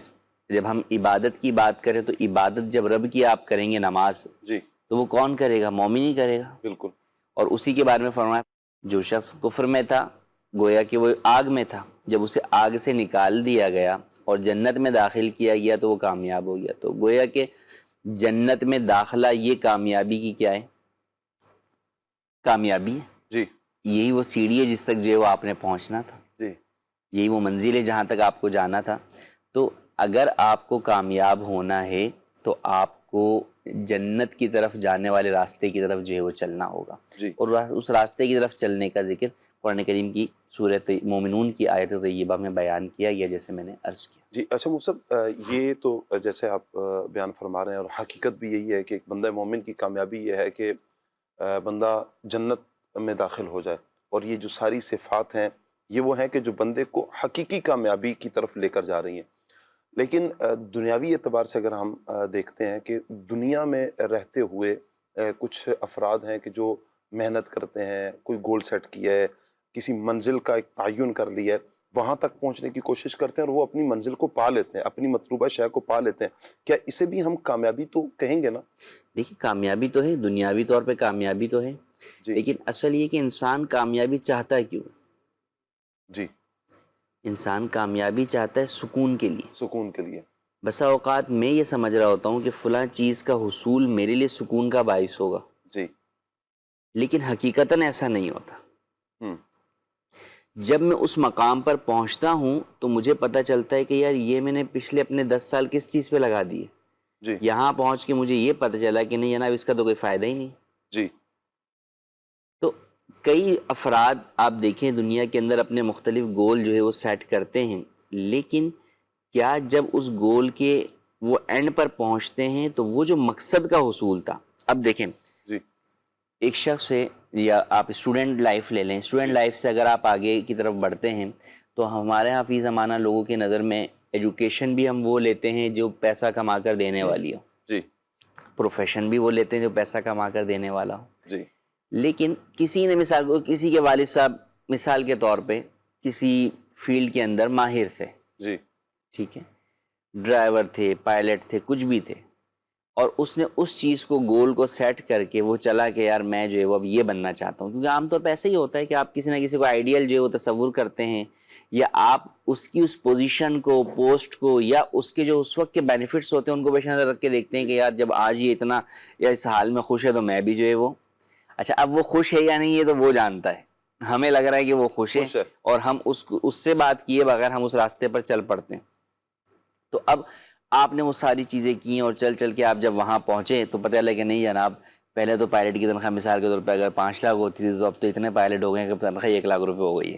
جب ہم عبادت کی بات کریں تو عبادت جب رب کی آپ کریں گے نماز، جی. تو وہ کون کرے گا، مومن ہی کرے گا. بالکل. اور اسی کے بارے میں فرمایا جو شخص کفر میں تھا گویا کہ وہ آگ میں تھا، جب اسے آگ سے نکال دیا گیا اور جنت میں داخل کیا گیا تو وہ کامیاب ہو گیا. تو گویا کہ جنت میں داخلہ یہ کامیابی کی کیا ہے، کامیابی ہے. جی. یہی وہ سیڑھی ہے جس تک جو ہے وہ آپ نے پہنچنا تھا. جی. یہی وہ منزل ہے جہاں تک آپ کو جانا تھا. تو اگر آپ کو کامیاب ہونا ہے تو آپ کو جنت کی طرف جانے والے راستے کی طرف جو ہے وہ چلنا ہوگا. جی. اور اس راستے کی طرف چلنے کا ذکر قرآن کریم کی سورۃ مومنون کی آیت طیبہ میں بیان کیا گیا جیسے میں نے عرض کیا. جی. اچھا مفتی صاحب، یہ تو جیسے آپ بیان فرما رہے ہیں اور حقیقت بھی یہی ہے کہ ایک بندہ مومن کی کامیابی یہ ہے کہ بندہ جنت میں داخل ہو جائے، اور یہ جو ساری صفات ہیں یہ وہ ہیں کہ جو بندے کو حقیقی کامیابی کی طرف لے کر جا رہی ہیں. لیکن دنیاوی اعتبار سے اگر ہم دیکھتے ہیں کہ دنیا میں رہتے ہوئے کچھ افراد ہیں کہ جو محنت کرتے ہیں، کوئی گول سیٹ کیا ہے، کسی منزل کا ایک تعین کر لیا ہے، وہاں تک پہنچنے کی کوشش کرتے ہیں اور وہ اپنی منزل کو پا لیتے ہیں، اپنی مطلوبہ شے کو پا لیتے ہیں. کیا اسے بھی ہم کامیابی تو کہیں گے نا؟ دیکھیے کامیابی تو ہے، دنیاوی طور پہ کامیابی تو ہے. جی. لیکن اصل یہ کہ انسان کامیابی چاہتا ہے کیوں؟ جی. انسان کامیابی چاہتا ہے سکون کے لیے. سکون کے لیے. بسا اوقات میں یہ سمجھ رہا ہوتا ہوں کہ فلاں چیز کا حصول میرے لیے سکون کا باعث ہوگا. جی. لیکن حقیقتاً ایسا نہیں ہوتا. ہم. جب میں اس مقام پر پہنچتا ہوں تو مجھے پتہ چلتا ہے کہ یار یہ میں نے پچھلے اپنے 10 سال کس چیز پہ لگا دیے. جی. یہاں پہنچ کے مجھے یہ پتہ چلا کہ نہیں جناب اس کا تو کوئی فائدہ ہی نہیں. جی. تو کئی افراد آپ دیکھیں دنیا کے اندر اپنے مختلف گول جو ہے وہ سیٹ کرتے ہیں، لیکن کیا جب اس گول کے وہ اینڈ پر پہنچتے ہیں تو وہ جو مقصد کا حصول تھا، اب دیکھیں جی ایک شخص ہے، یا آپ اسٹوڈنٹ لائف لے لیں، اسٹوڈنٹ لائف سے اگر آپ آگے کی طرف بڑھتے ہیں تو ہمارے یہاں فی زمانہ لوگوں کی نظر میں ایجوکیشن بھی ہم وہ لیتے ہیں جو پیسہ کما کر دینے والی ہو، جی پروفیشن بھی وہ لیتے ہیں جو پیسہ کما کر دینے والا ہو. جی لیکن کسی نے کسی کے والد صاحب مثال کے طور پہ کسی فیلڈ کے اندر ماہر تھے، جی ٹھیک ہے، ڈرائیور تھے، پائلٹ تھے، کچھ بھی تھے، اور اس نے اس چیز کو گول کو سیٹ کر کے وہ چلا کہ یار میں جو ہے وہ اب یہ بننا چاہتا ہوں. کیونکہ عام طور پہ ایسا ہی ہوتا ہے کہ آپ کسی نہ کسی کو آئیڈیل جو ہے وہ تصور کرتے ہیں، یا آپ اس کی اس پوزیشن کو، پوسٹ کو، یا اس کے جو اس وقت کے بینیفٹس ہوتے ہیں ان کو پیش نظر رکھ کے دیکھتے ہیں کہ یار جب آج یہ اتنا یا اس حال میں خوش ہے تو میں بھی جو ہے وہ. اچھا اب وہ خوش ہے یا نہیں یہ تو وہ جانتا ہے، ہمیں لگ رہا ہے کہ وہ خوش ہے اور ہم اس سے بات کیے بغیر ہم اس راستے پر چل پڑتے ہیں. تو اب آپ نے وہ ساری چیزیں کی ہیں اور چل کے آپ جب وہاں پہنچے تو پتہ لگا کہ نہیں جناب، پہلے تو پائلٹ کی تنخواہ مثال کے طور پہ اگر 5 لاکھ ہوتی تھی تو اب تو اتنے پائلٹ ہو گئے ہیں کہ تنخواہ 1 لاکھ روپے ہو گئی ہے.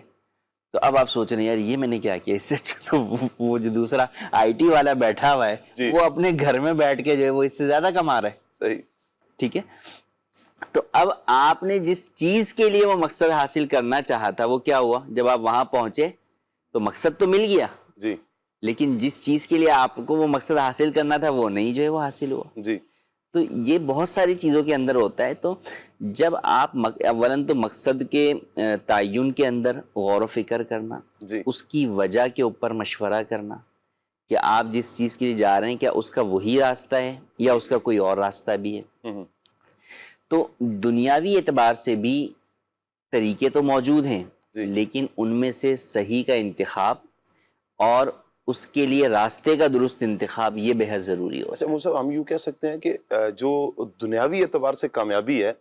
تو اب آپ سوچ رہے ہیں یار یہ میں نے کیا کیا، اس سے اچھا تو وہ جو دوسرا آئی ٹی والا بیٹھا ہوا ہے وہ اپنے گھر میں بیٹھ کے جو ہے وہ اس سے زیادہ کما رہا ہے. صحیح، ٹھیک ہے. تو اب آپ نے جس چیز کے لیے وہ مقصد حاصل کرنا چاہا تھا وہ کیا ہوا، جب آپ وہاں پہنچے تو مقصد تو مل گیا، جی لیکن جس چیز کے لیے آپ کو وہ مقصد حاصل کرنا تھا وہ نہیں جو ہے وہ حاصل ہوا. جی تو یہ بہت ساری چیزوں کے اندر ہوتا ہے. تو جب آپ اولاً تو مقصد کے تعین کے اندر غور و فکر کرنا، جی اس کی وجہ کے اوپر مشورہ کرنا کہ آپ جس چیز کے لیے جا رہے ہیں کیا اس کا وہی راستہ ہے یا اس کا کوئی اور راستہ بھی ہے. تو دنیاوی اعتبار سے بھی طریقے تو موجود ہیں، لیکن ان میں سے صحیح کا انتخاب اور اس کے لیے راستے کا درست انتخاب یہ بے حد ضروری ہو. اچھا موسیٰ، ہم یوں کہہ سکتے ہیں کہ جو دنیاوی اعتبار سے کامیابی ہے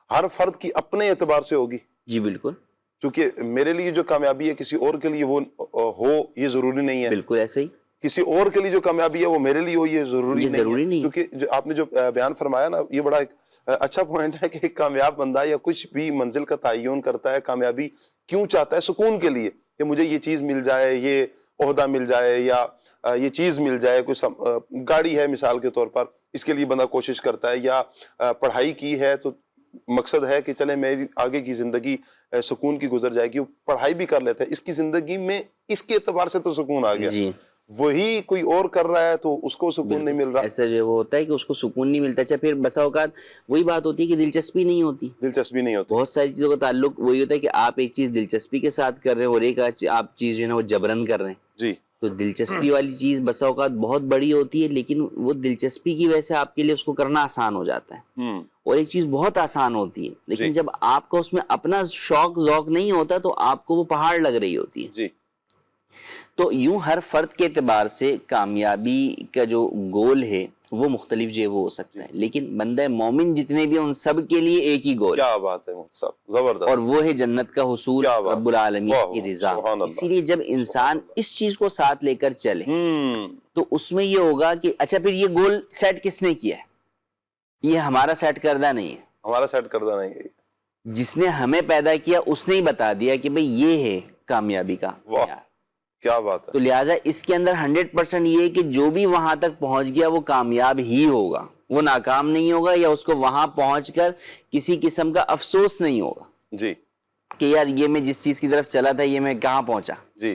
ہر فرد کی اپنے اعتبار سے ہوگی. جی بالکل، چونکہ میرے لیے جو کامیابی ہے کسی اور کے لیے وہ ہو یہ ضروری نہیں ہے. بالکل ایسے ہی کسی اور کے لیے جو کامیابی ہے وہ میرے لیے ہو یہ ضروری نہیں. کیونکہ جو آپ نے جو بیان فرمایا نا یہ بڑا ایک اچھا پوائنٹ ہے کہ ایک کامیاب بندہ یا کچھ بھی منزل کا تعین کرتا ہے کامیابی کیوں چاہتا ہے؟ سکون کے لیے کہ مجھے یہ چیز مل جائے، یہ عہدہ مل جائے، یا یہ چیز مل جائے، کوئی گاڑی ہے مثال کے طور پر، اس کے لیے بندہ کوشش کرتا ہے. یا پڑھائی کی ہے تو مقصد ہے کہ چلے میری آگے کی زندگی سکون کی گزر جائے گی، وہ پڑھائی بھی کر لیتا ہے، اس کی زندگی میں اس کے اعتبار سے تو سکون آ گیا. جی وہی کوئی اور کر رہا ہے تو اس کو سکون نہیں مل رہا. ایسا جو وہ ہوتا ہے کہ اس کو سکون نہیں ملتا. اچھا پھر بسا اوقات وہی بات ہوتی ہے کہ دلچسپی نہیں ہوتی. دلچسپی نہیں ہوتی. بہت ساری چیزوں کا تعلق وہی ہوتا ہے کہ آپ ایک چیز دلچسپی کے ساتھ کر رہے ہیں اور ایک آپ چیز جو ہے نا وہ جبرن کر رہے ہیں. جی تو دلچسپی والی چیز بسا اوقات بہت بڑی ہوتی ہے، لیکن وہ دلچسپی کی وجہ سے آپ کے لیے اس کو کرنا آسان ہو جاتا ہے. اور ایک چیز بہت آسان ہوتی ہے، لیکن جب آپ کا اس میں اپنا شوق ذوق نہیں ہوتا تو آپ کو وہ پہاڑ لگ رہی ہوتی ہے. جی تو یوں ہر فرد کے اعتبار سے کامیابی کا جو گول ہے وہ مختلف جو ہے وہ ہو سکتا ہے، لیکن بندہ مومن جتنے بھی ان سب کے لیے ایک ہی گول. کیا بات ہے صاحب، زبردست. اور وہ ہے جنت کا حصول، رب العالمین کی رضا. اسی لیے جب انسان اس چیز کو ساتھ لے کر چلے تو اس میں یہ ہوگا کہ اچھا پھر یہ گول سیٹ کس نے کیا ہے؟ یہ ہمارا سیٹ کردہ نہیں ہے، ہمارا سیٹ کردہ نہیں ہے. جس نے ہمیں پیدا کیا اس نے ہی بتا دیا کہ بھئی یہ ہے کامیابی کا معیار. کیا بات ہے. تو لہٰذا اس کے اندر 100% یہ ہے کہ جو بھی وہاں تک پہنچ گیا وہ کامیاب ہی ہوگا، وہ ناکام نہیں ہوگا، یا اس کو وہاں پہنچ کر کسی قسم کا افسوس نہیں ہوگا جی کہ یار یہ میں جس چیز کی طرف چلا تھا یہ میں کہاں پہنچا. جی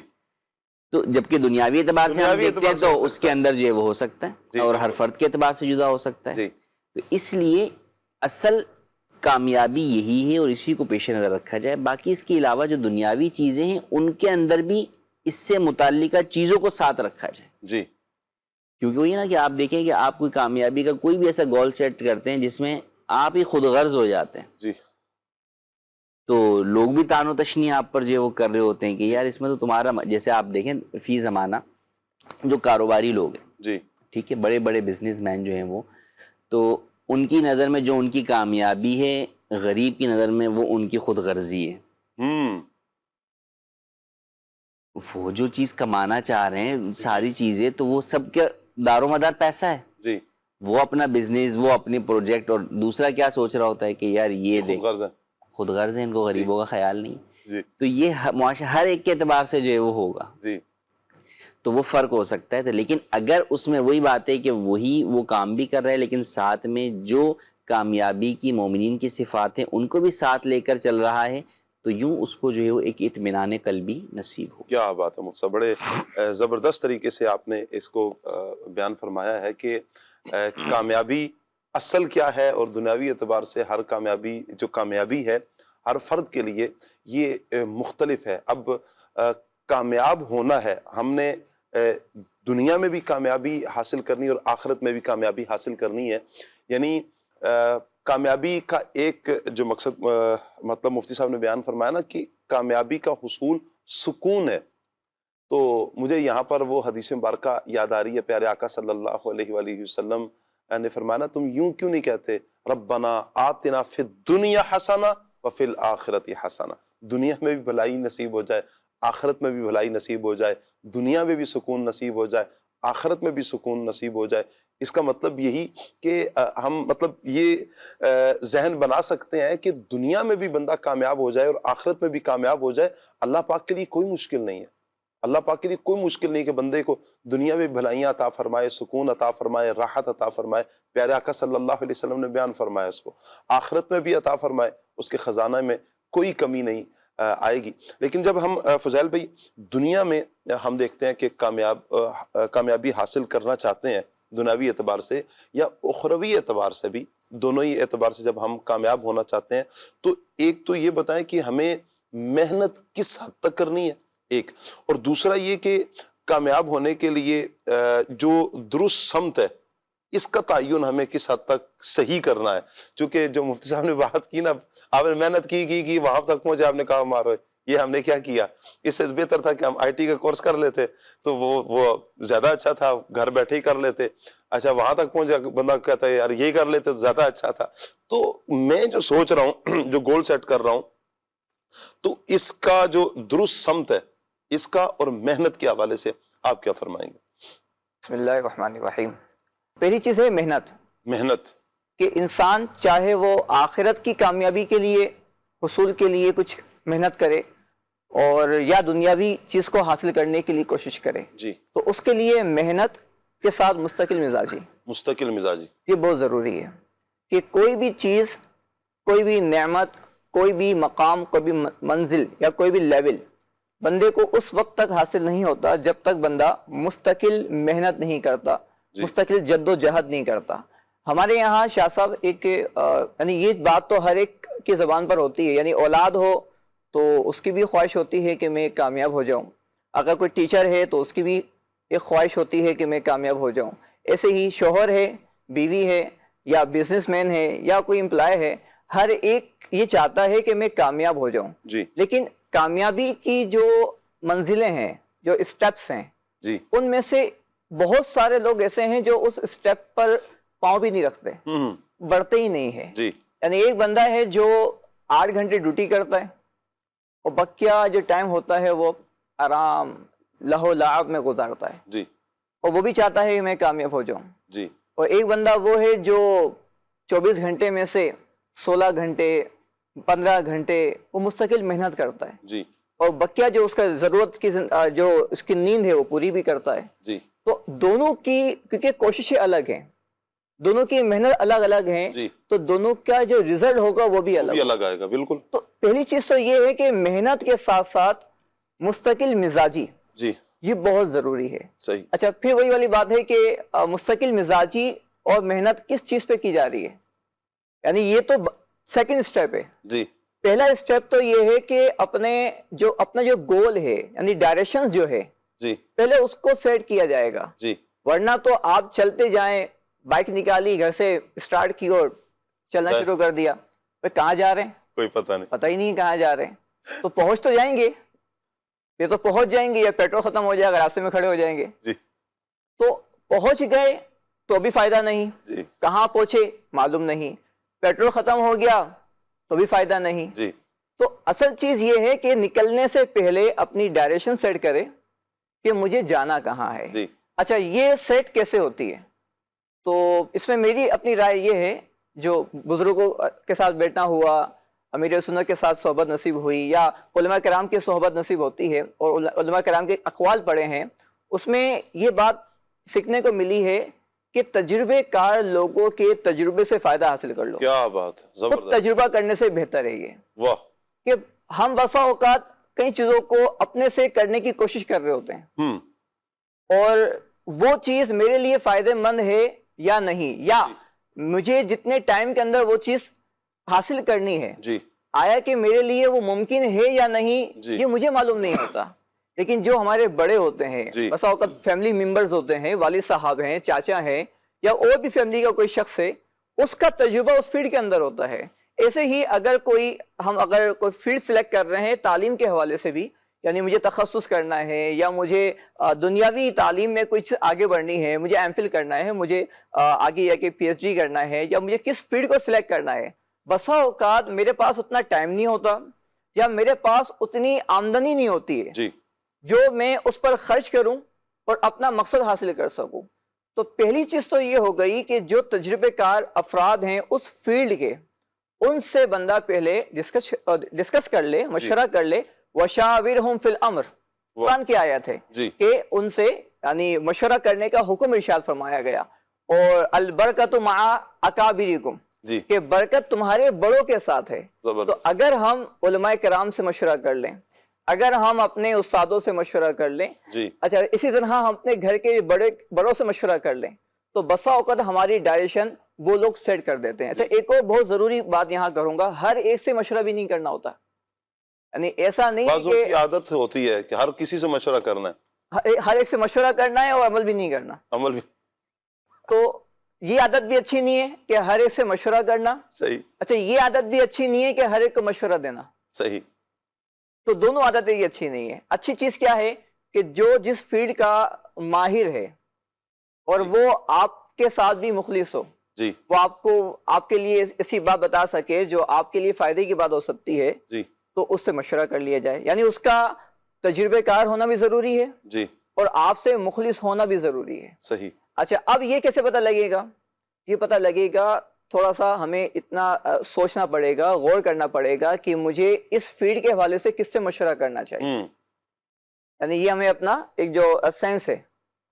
تو جبکہ دنیاوی اعتبار سے ہم دیکھتے ہیں تو اس کے اندر جو ہے وہ ہو سکتا ہے اور ہر فرد کے اعتبار سے جدا ہو سکتا ہے. تو اس لیے اصل کامیابی یہی ہے اور اسی کو پیش نظر رکھا جائے. باقی اس کے علاوہ جو دنیاوی چیزیں ہیں ان کے اندر بھی اس سے متعلقہ چیزوں کو ساتھ رکھا جائے. جی کیونکہ وہی نا کہ آپ دیکھیں کہ آپ کوئی کامیابی کا کوئی بھی ایسا گول سیٹ کرتے ہیں جس میں آپ ہی خود غرض ہو جاتے ہیں. جی تو لوگ بھی تان و تشنی آپ پر جو وہ کر رہے ہوتے ہیں کہ یار اس میں تو تمہارا، جیسے آپ دیکھیں فی زمانہ جو کاروباری لوگ ہیں، جی ٹھیک ہے، بڑے بڑے بزنس مین جو ہیں وہ، تو ان کی نظر میں جو ان کی کامیابی ہے غریب کی نظر میں وہ ان کی خود غرضی ہے. وہ جو چیز کمانا چاہ رہے ہیں ساری چیزیں تو وہ سب کا دار و مدار پیسہ ہے. جی وہ اپنا بزنس، وہ اپنی پروجیکٹ، اور دوسرا کیا سوچ رہا ہوتا ہے کہ یار یہ دیکھ خود غرض ہیں، ان کو غریبوں کا خیال نہیں. جی تو یہ معاشرہ ہر ایک کے اعتبار سے جو ہے وہ ہوگا، جی تو وہ فرق ہو سکتا ہے. لیکن اگر اس میں وہی بات ہے کہ وہ کام بھی کر رہا ہے لیکن ساتھ میں جو کامیابی کی مومنین کی صفات ہیں ان کو بھی ساتھ لے کر چل رہا ہے، تو یوں اس کو جو ہے وہ ایک اطمینان قلبی نصیب ہو. کیا بات ہے مفتی صاحب، بڑے زبردست طریقے سے آپ نے اس کو بیان فرمایا ہے کہ کامیابی اصل کیا ہے، اور دنیاوی اعتبار سے ہر کامیابی ہے ہر فرد کے لیے یہ مختلف ہے. اب کامیاب ہونا ہے، ہم نے دنیا میں بھی کامیابی حاصل کرنی اور آخرت میں بھی کامیابی حاصل کرنی ہے. یعنی کامیابی کا ایک جو مقصد مطلب مفتی صاحب نے بیان فرمایا نا کہ کامیابی کا حصول سکون ہے، تو مجھے یہاں پر وہ حدیث مبارکہ یاد آ رہی ہے. پیارے آقا صلی اللہ علیہ وآلہ وسلم نے فرمایا نا، تم یوں کیوں نہیں کہتے ربنا آتنا فی الدنیا حسنہ وفی الآخرت حسنہ، دنیا میں بھی بھلائی نصیب ہو جائے، آخرت میں بھی بھلائی نصیب ہو جائے، دنیا میں بھی سکون نصیب ہو جائے، آخرت میں بھی سکون نصیب ہو جائے. اس کا مطلب یہی کہ ہم مطلب یہ ذہن بنا سکتے ہیں کہ دنیا میں بھی بندہ کامیاب ہو جائے اور آخرت میں بھی کامیاب ہو جائے، اللہ پاک کے لیے کوئی مشکل نہیں ہے. اللہ پاک کے لیے کوئی مشکل نہیں کہ بندے کو دنیا میں بھلائیاں عطا فرمائے، سکون عطا فرمائے، راحت عطا فرمائے. پیارے آقا صلی اللہ علیہ وسلم نے بیان فرمایا اس کو آخرت میں بھی عطا فرمائے، اس کے خزانہ میں کوئی کمی نہیں آئے گی. لیکن جب ہم فضیل بھائی دنیا میں ہم دیکھتے ہیں کہ کامیابی حاصل کرنا چاہتے ہیں دنیاوی اعتبار سے یا اخروی اعتبار سے بھی، دونوں ہی اعتبار سے جب ہم کامیاب ہونا چاہتے ہیں، تو ایک تو یہ بتائیں کہ ہمیں محنت کس حد تک کرنی ہے ایک، اور دوسرا یہ کہ کامیاب ہونے کے لیے جو درست سمت ہے اس کا تعین ہمیں کس حد تک صحیح کرنا ہے. چونکہ جو مفتی صاحب نے بات کی نا، آپ نے محنت کی وہاں تک پہنچے، آپ نے کہا مارو یہ ہم نے کیا کیا. اس سے بہتر تھا کہ ہم آئی ٹی کا کورس کر لیتے تو وہ زیادہ اچھا تھا، گھر بیٹھے ہی کر لیتے. اچھا وہاں تک پہنچا بندہ کہتا ہے یار یہی کر لیتے تو زیادہ اچھا تھا. تو میں جو سوچ رہا ہوں، جو گول سیٹ کر رہا ہوں، تو اس کا جو درست سمت ہے اس کا اور محنت کے حوالے سے آپ کیا فرمائیں گے؟ بسم اللہ الرحمن الرحیم. پہلی چیز ہے محنت، کہ انسان چاہے وہ آخرت کی کامیابی کے لیے حصول کے لیے کچھ محنت کرے اور یا دنیاوی چیز کو حاصل کرنے کے لیے کوشش کرے، جی تو اس کے لیے محنت کے ساتھ مستقل مزاجی یہ بہت ضروری ہے. کہ کوئی بھی چیز، کوئی بھی نعمت، کوئی بھی مقام، کوئی بھی منزل یا کوئی بھی لیول بندے کو اس وقت تک حاصل نہیں ہوتا جب تک بندہ مستقل محنت نہیں کرتا، مستقل جد و جہد نہیں کرتا. ہمارے یہاں شاہ صاحب ایک یعنی یہ بات تو ہر ایک کی زبان پر ہوتی ہے، یعنی اولاد ہو تو اس کی بھی خواہش ہوتی ہے کہ میں کامیاب ہو جاؤں، اگر کوئی ٹیچر ہے تو اس کی بھی ایک خواہش ہوتی ہے کہ میں کامیاب ہو جاؤں. ایسے ہی شوہر ہے، بیوی ہے، یا بزنس مین ہے، یا کوئی امپلائی ہے، ہر ایک یہ چاہتا ہے کہ میں کامیاب ہو جاؤں. لیکن کامیابی کی جو منزلیں ہیں، جو اسٹیپس ہیں، ان میں سے بہت سارے لوگ ایسے ہیں جو اس اسٹیپ پر پاؤں بھی نہیں رکھتے، بڑھتے ہی نہیں ہے. یعنی ایک بندہ ہے جو 8 گھنٹے ڈیوٹی کرتا ہے اور بقیہ جو ٹائم ہوتا ہے وہ آرام لہو لعب میں گزارتا ہے، اور وہ بھی چاہتا ہے کہ میں کامیاب ہو جاؤں. اور ایک بندہ وہ ہے جو 24 گھنٹے میں سے 16 گھنٹے 15 گھنٹے وہ مستقل محنت کرتا ہے، اور بقیہ جو اس کا ضرورت کی جو اس کی نیند ہے وہ پوری بھی کرتا ہے. تو دونوں کی کیونکہ کوششیں الگ ہیں، دونوں کی محنت الگ الگ ہیں، تو دونوں کا جو رزلٹ ہوگا وہ بھی الگ آئے گا. بالکل. تو پہلی چیز تو یہ ہے کہ محنت کے ساتھ ساتھ مستقل مزاجی یہ بہت ضروری ہے. اچھا پھر وہی والی بات ہے کہ مستقل مزاجی اور محنت کس چیز پہ کی جا رہی ہے، یعنی یہ تو سیکنڈ اسٹیپ ہے. پہلا اسٹیپ تو یہ ہے کہ اپنا جو گول ہے، یعنی ڈائریکشن جو ہے، پہلے اس کو سیٹ کیا جائے گا. ورنہ تو آپ چلتے جائیں، بائک نکالی، گھر سے اسٹارٹ کی اور چلنا شروع کر دیا، کہاں جا رہے ہیں کوئی پتہ ہی نہیں کہاں جا رہے ہیں. تو پہنچ تو جائیں گے، یہ تو پہنچ جائیں گے، یا پیٹرول ختم ہو جائے گا راستے میں کھڑے ہو جائیں گے. تو پہنچ گئے تو بھی فائدہ نہیں، کہاں پہنچے معلوم نہیں، پیٹرول ختم ہو گیا تو بھی فائدہ نہیں. تو اصل چیز یہ ہے کہ نکلنے سے پہلے اپنی ڈائریکشن سیٹ کرے کہ مجھے جانا کہاں ہے. اچھا یہ سیٹ کیسے ہوتی ہے؟ تو اس میں میری اپنی رائے یہ ہے، جو بزرگوں کے ساتھ بیٹھنا ہوا، امیر سنت کے ساتھ صحبت نصیب ہوئی یا علماء کرام کی صحبت نصیب ہوتی ہے اور علماء کرام کے اقوال پڑھے ہیں، اس میں یہ بات سیکھنے کو ملی ہے کہ تجربے کار لوگوں کے تجربے سے فائدہ حاصل کر لو. کیا بات ہے، خود زبردست. تجربہ کرنے سے بہتر ہے یہ. واہ. کہ ہم بسا اوقات کئی چیزوں کو اپنے سے کرنے کی کوشش کر رہے ہوتے ہیں اور وہ چیز میرے لیے فائدہ مند ہے یا نہیں، یا مجھے جتنے ٹائم کے اندر وہ چیز حاصل کرنی ہے، جی آیا کہ میرے لیے وہ ممکن ہے یا نہیں، جی. یہ مجھے معلوم نہیں ہوتا. لیکن جو ہمارے بڑے ہوتے ہیں، جی. بسا اوقات فیملی ممبرز ہوتے ہیں، والد صاحب ہیں، چاچا ہیں یا اور بھی فیملی کا کوئی شخص ہے، اس کا تجربہ اس فیلڈ کے اندر ہوتا ہے. ایسے ہی اگر کوئی فیلڈ سلیکٹ کر رہے ہیں تعلیم کے حوالے سے بھی، یعنی مجھے تخصص کرنا ہے یا مجھے دنیاوی تعلیم میں کچھ آگے بڑھنی ہے، مجھے ایم فل کرنا ہے، مجھے آگے جا کے پی ایچ ڈی کرنا ہے، یا مجھے کس فیلڈ کو سلیکٹ کرنا ہے، بسا اوقات میرے پاس اتنا ٹائم نہیں ہوتا یا میرے پاس اتنی آمدنی نہیں ہوتی ہے جی جو میں اس پر خرچ کروں اور اپنا مقصد حاصل کر سکوں. تو پہلی چیز تو یہ ہو گئی کہ جو تجربے کار افراد ہیں اس فیلڈ کے، ان سے بندہ پہلے ڈسکس کر لے، مشورہ کر لے. وَشَاوِرْهُمْ فِي الْأَمْرِ، قرآن کی آیت ہے کہ ان سے یعنی مشورہ کرنے کا حکم ارشاد فرمایا گیا. اور البرکۃ مع اکابرکم، کہ برکت تمہارے بڑوں کے ساتھ ہے. تو اگر ہم علماء کرام سے مشورہ کر لیں، اگر ہم اپنے استادوں سے مشورہ کر لیں، اچھا اسی طرح ہم اپنے گھر کے بڑوں سے مشورہ کر لیں، تو بسا اوقات ہماری ڈائریکشن وہ لوگ سیٹ کر دیتے ہیں. اچھا ایک اور بہت ضروری بات یہاں کروں گا، ہر ایک سے مشورہ بھی نہیں کرنا ہوتا. یعنی ایسا نہیں بعضوں کی عادت ہوتی ہے کہ ہر کسی سے مشورہ کرنا ہے، ہر ایک سے مشورہ کرنا ہے اور عمل بھی نہیں کرنا. عمل بھی. تو یہ عادت بھی اچھی نہیں ہے کہ ہر ایک سے مشورہ کرنا. صحیح. اچھا یہ عادت بھی اچھی نہیں ہے کہ ہر ایک کو مشورہ دینا. صحیح. تو دونوں عادتیں یہ اچھی نہیں ہے. اچھی چیز کیا ہے کہ جو جس فیلڈ کا ماہر ہے اور وہ آپ کے ساتھ بھی مخلص ہو، جی وہ آپ کے لیے ایسی بات بتا سکے جو آپ کے لیے فائدے کی بات ہو سکتی ہے، جی تو اس سے مشورہ کر لیا جائے. یعنی اس کا تجربے کار ہونا بھی ضروری ہے جی اور آپ سے مخلص ہونا بھی ضروری ہے. صحیح. اچھا اب یہ کیسے پتہ لگے گا؟ یہ پتہ لگے گا، تھوڑا سا ہمیں اتنا سوچنا پڑے گا، غور کرنا پڑے گا کہ مجھے اس فیلڈ کے حوالے سے کس سے مشورہ کرنا چاہیے. یعنی یہ ہمیں اپنا ایک جو سینس ہے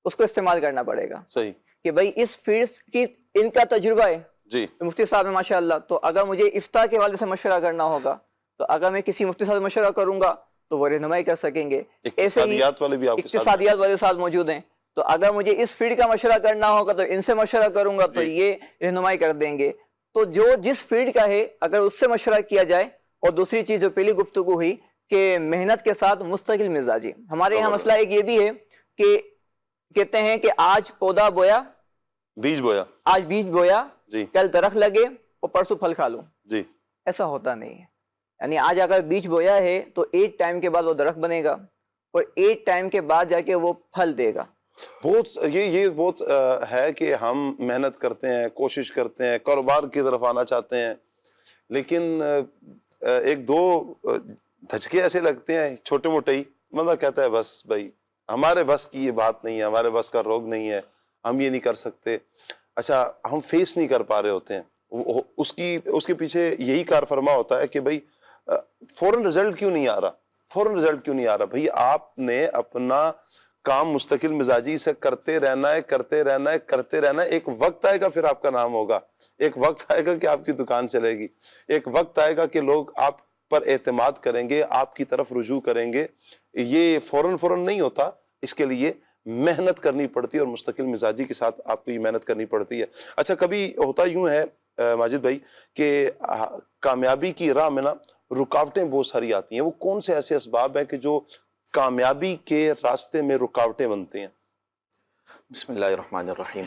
اس کو استعمال کرنا پڑے گا. صحیح. کہ بھائی اس فیلڈ کی ان کا تجربہ ہے، جی مفتی صاحب ہے ماشاءاللہ، تو اگر مجھے افتاء کے حوالے سے مشورہ کرنا ہوگا تو اگر میں کسی مفتی صاحب سے مشورہ کروں گا تو وہ رہنمائی کر سکیں گے. اقتصادیات والے بھی آپ کے ساتھ، اقتصادیات والے ساتھ موجود ہیں، تو اگر مجھے اس فیلڈ کا مشورہ کرنا ہوگا تو ان سے مشورہ کروں گا تو یہ رہنمائی کر دیں گے. تو جو جس فیلڈ کا ہے اگر اس سے مشورہ کیا جائے. اور دوسری چیز جو پہلی گفتگو ہوئی کہ محنت کے ساتھ مستقل مزاجی. ہمارے یہاں مسئلہ ایک یہ بھی ہے کہ کہتے ہیں کہ آج پودا بویا، بیج بویا، آج بیج بویا، کل درخت لگے اور پرسوں پھل کھا لوں. جی ایسا ہوتا نہیں ہے. یعنی آج اگر بیج بویا ہے تو 8 ٹائم کے بعد وہ درخت بنے گا اور 8 ٹائم کے بعد جا کے وہ پھل دے گا. یہ بہت ہے کہ ہم محنت کرتے ہیں، کوشش کرتے ہیں، کاروبار کی طرف آنا چاہتے ہیں، لیکن ایک دو دھچکے ایسے لگتے ہیں چھوٹے موٹے ہی، بندہ کہتا ہے بس بھائی ہمارے بس کی یہ بات نہیں ہے، ہمارے بس کا روگ نہیں ہے، ہم یہ نہیں کر سکتے. اچھا ہم فیس نہیں کر پا رہے ہوتے ہیں، اس کے پیچھے یہی کار فرما ہوتا ہے کہ بھائی فوراً رزلٹ کیوں نہیں آ رہا، فوراً رزلٹ کیوں نہیں آ رہا. بھائی آپ نے اپنا کام مستقل مزاجی سے کرتے رہنا ہے، کرتے رہنا ہے، کرتے رہنا ہے. ایک وقت آئے گا پھر آپ کا نام ہوگا، ایک وقت آئے گا کہ آپ کی دکان چلے گی، ایک وقت آئے گا کہ لوگ آپ پر اعتماد کریں گے، آپ کی طرف رجوع کریں گے. یہ فوراً نہیں ہوتا، اس کے لیے محنت کرنی پڑتی ہے اور مستقل مزاجی کے ساتھ آپ کو یہ محنت کرنی پڑتی ہے. اچھا کبھی ہوتا یوں ہے ماجد بھائی کہ کامیابی کی راہ میں نا رکاوٹیں بہت ساری آتی ہیں. وہ کون سے ایسے اسباب ہیں کہ جو کامیابی کے راستے میں رکاوٹیں بنتے ہیں؟ بسم اللہ الرحمن الرحیم.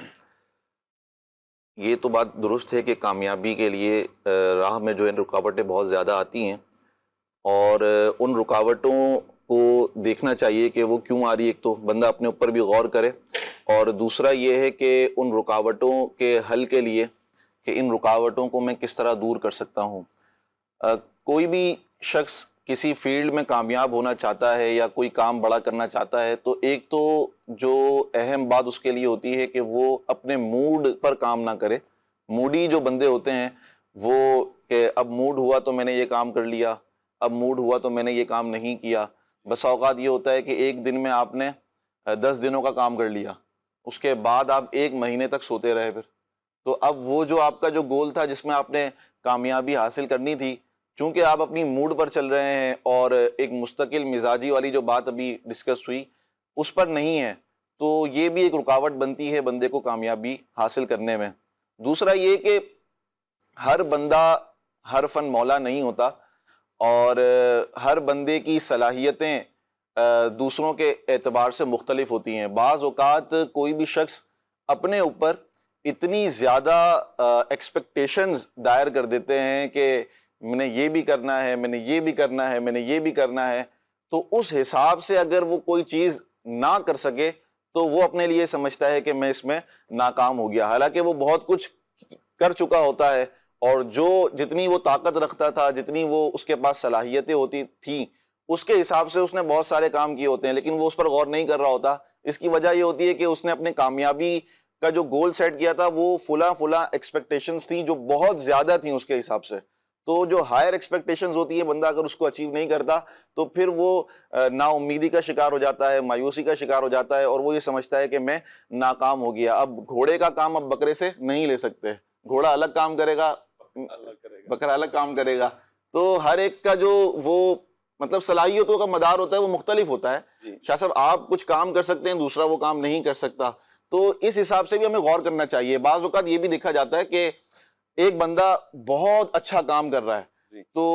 یہ تو بات درست ہے کہ کامیابی کے لیے راہ میں جو ہے رکاوٹیں بہت زیادہ آتی ہیں، اور ان رکاوٹوں کو دیکھنا چاہیے کہ وہ کیوں آ رہی ہے. ایک تو بندہ اپنے اوپر بھی غور کرے، اور دوسرا یہ ہے کہ ان رکاوٹوں کے حل کے لیے کہ ان رکاوٹوں کو میں کس طرح دور کر سکتا ہوں. کوئی بھی شخص کسی فیلڈ میں کامیاب ہونا چاہتا ہے یا کوئی کام بڑا کرنا چاہتا ہے، تو ایک تو جو اہم بات اس کے لیے ہوتی ہے کہ وہ اپنے موڈ پر کام نہ کرے. موڈی جو بندے ہوتے ہیں وہ کہ اب موڈ ہوا تو میں نے یہ کام کر لیا، اب موڈ ہوا تو میں نے یہ کام نہیں کیا. بس اوقات یہ ہوتا ہے کہ ایک دن میں آپ نے 10 دنوں کا کام کر لیا، اس کے بعد آپ 1 مہینے تک سوتے رہے پھر. تو اب وہ جو آپ کا جو گول تھا جس میں آپ نے کامیابی حاصل کرنی تھی، چونکہ آپ اپنی موڈ پر چل رہے ہیں اور ایک مستقل مزاجی والی جو بات ابھی ڈسکس ہوئی اس پر نہیں ہے، تو یہ بھی ایک رکاوٹ بنتی ہے بندے کو کامیابی حاصل کرنے میں. دوسرا یہ کہ ہر بندہ ہر فن مولا نہیں ہوتا، اور ہر بندے کی صلاحیتیں دوسروں کے اعتبار سے مختلف ہوتی ہیں. بعض اوقات کوئی بھی شخص اپنے اوپر اتنی زیادہ ایکسپیکٹیشنز دائر کر دیتے ہیں کہ میں نے یہ بھی کرنا ہے، میں نے یہ بھی کرنا ہے، میں نے یہ بھی کرنا ہے، تو اس حساب سے اگر وہ کوئی چیز نہ کر سکے تو وہ اپنے لیے سمجھتا ہے کہ میں اس میں ناکام ہو گیا، حالانکہ وہ بہت کچھ کر چکا ہوتا ہے، اور جو جتنی وہ طاقت رکھتا تھا، جتنی وہ اس کے پاس صلاحیتیں ہوتی تھیں، اس کے حساب سے اس نے بہت سارے کام کیے ہوتے ہیں، لیکن وہ اس پر غور نہیں کر رہا ہوتا. اس کی وجہ یہ ہوتی ہے کہ اس نے اپنے کامیابی کا جو گول سیٹ کیا تھا وہ فلاں ایکسپیکٹیشنز تھیں جو بہت زیادہ تھیں اس کے حساب سے. تو جو ہائر ایکسپیکٹیشنز ہوتی ہے بندہ اگر اس کو اچیو نہیں کرتا تو پھر وہ نا امیدی کا شکار ہو جاتا ہے، مایوسی کا شکار ہو جاتا ہے، اور وہ یہ سمجھتا ہے کہ میں ناکام ہو گیا. اب گھوڑے کا کام اب بکرے سے نہیں لے سکتے، گھوڑا الگ کام کرے گا، بکرا الگ کام کرے گا. تو ہر ایک کا جو وہ مطلب صلاحیتوں کا مدار ہوتا ہے وہ مختلف ہوتا ہے. شاہ صاحب آپ کچھ کام کر سکتے ہیں، دوسرا وہ کام نہیں کر سکتا، تو اس حساب سے بھی ہمیں غور کرنا چاہیے. بعض اوقات یہ بھی دیکھا جاتا ہے کہ ایک بندہ بہت اچھا کام کر رہا ہے، تو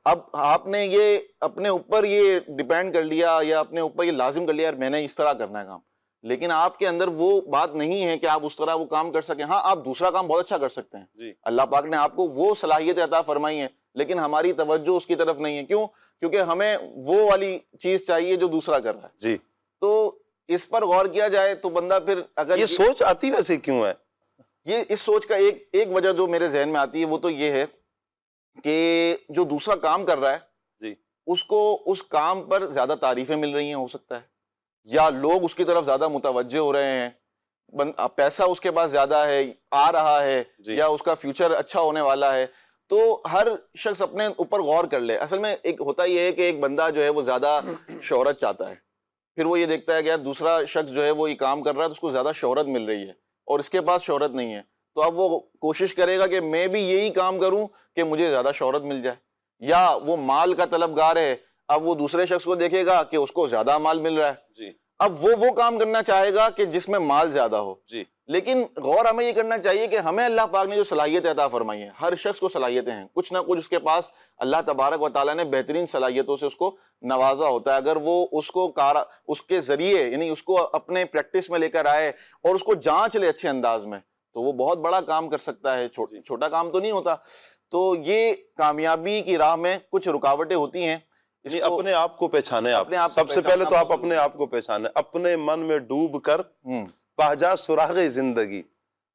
اب آپ نے یہ اپنے اوپر یہ ڈیپینڈ کر لیا یا اپنے اوپر یہ لازم کر لیا یار میں نے اس طرح کرنا ہے کام، لیکن آپ کے اندر وہ بات نہیں ہے کہ آپ اس طرح وہ کام کر سکیں. ہاں آپ دوسرا کام بہت اچھا کر سکتے ہیں، اللہ پاک نے آپ کو وہ صلاحیت عطا فرمائی ہے، لیکن ہماری توجہ اس کی طرف نہیں ہے. کیوں؟ کیونکہ ہمیں وہ والی چیز چاہیے جو دوسرا کر رہا ہے. جی تو اس پر غور کیا جائے تو بندہ پھر اگر یہ سوچ آتی ویسے کیوں ہے؟ یہ اس سوچ کا ایک وجہ جو میرے ذہن میں آتی ہے وہ تو یہ ہے کہ جو دوسرا کام کر رہا ہے اس کو اس کام پر زیادہ تعریفیں مل رہی ہیں، ہو سکتا ہے، یا لوگ اس کی طرف زیادہ متوجہ ہو رہے ہیں، پیسہ اس کے پاس زیادہ ہے، آ رہا ہے، یا اس کا فیوچر اچھا ہونے والا ہے. تو ہر شخص اپنے اوپر غور کر لے. اصل میں ایک ہوتا یہ ہے کہ ایک بندہ جو ہے وہ زیادہ شہرت چاہتا ہے، پھر وہ یہ دیکھتا ہے کہ یار دوسرا شخص جو ہے وہ یہ کام کر رہا ہے تو اس کو زیادہ شہرت مل رہی ہے اور اس کے پاس شہرت نہیں ہے، تو اب وہ کوشش کرے گا کہ میں بھی یہی کام کروں کہ مجھے زیادہ شہرت مل جائے. یا وہ مال کا طلبگار ہے، اب وہ دوسرے شخص کو دیکھے گا کہ اس کو زیادہ مال مل رہا ہے، اب وہ کام کرنا چاہے گا کہ جس میں مال زیادہ ہو. لیکن غور ہمیں یہ کرنا چاہیے کہ ہمیں اللہ پاک نے جو صلاحیت عطا فرمائی ہے، ہر شخص کو صلاحیتیں ہیں، کچھ نہ کچھ اس کے پاس اللہ تبارک و تعالیٰ نے بہترین صلاحیتوں سے اس کو نوازا ہوتا ہے. اگر وہ اس کے ذریعے یعنی اس کو اپنے پریکٹس میں لے کر آئے اور اس کو جانچ لے اچھے انداز میں تو وہ بہت بڑا کام کر سکتا ہے، چھوٹا کام تو نہیں ہوتا. تو یہ کامیابی کی راہ میں کچھ رکاوٹیں ہوتی ہیں. اپنے آپ کو پہچانے. آپ سب سے پہلے تو آپ اپنے آپ کو پہچانے، اپنے من میں ڈوب کر پاجا سراغ زندگی،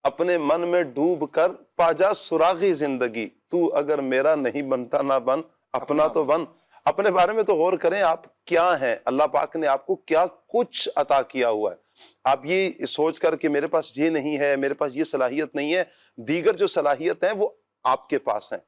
اپنے من میں ڈوب کر پاجا سراغ زندگی، تو اگر میرا نہیں بنتا نہ بن، اپنا تو بن. اپنے بارے میں تو غور کریں، آپ کیا ہیں، اللہ پاک نے آپ کو کیا کچھ عطا کیا ہوا ہے. آپ یہ سوچ کر کہ میرے پاس یہ نہیں ہے، میرے پاس یہ صلاحیت نہیں ہے، دیگر جو صلاحیت ہیں وہ آپ کے پاس ہیں،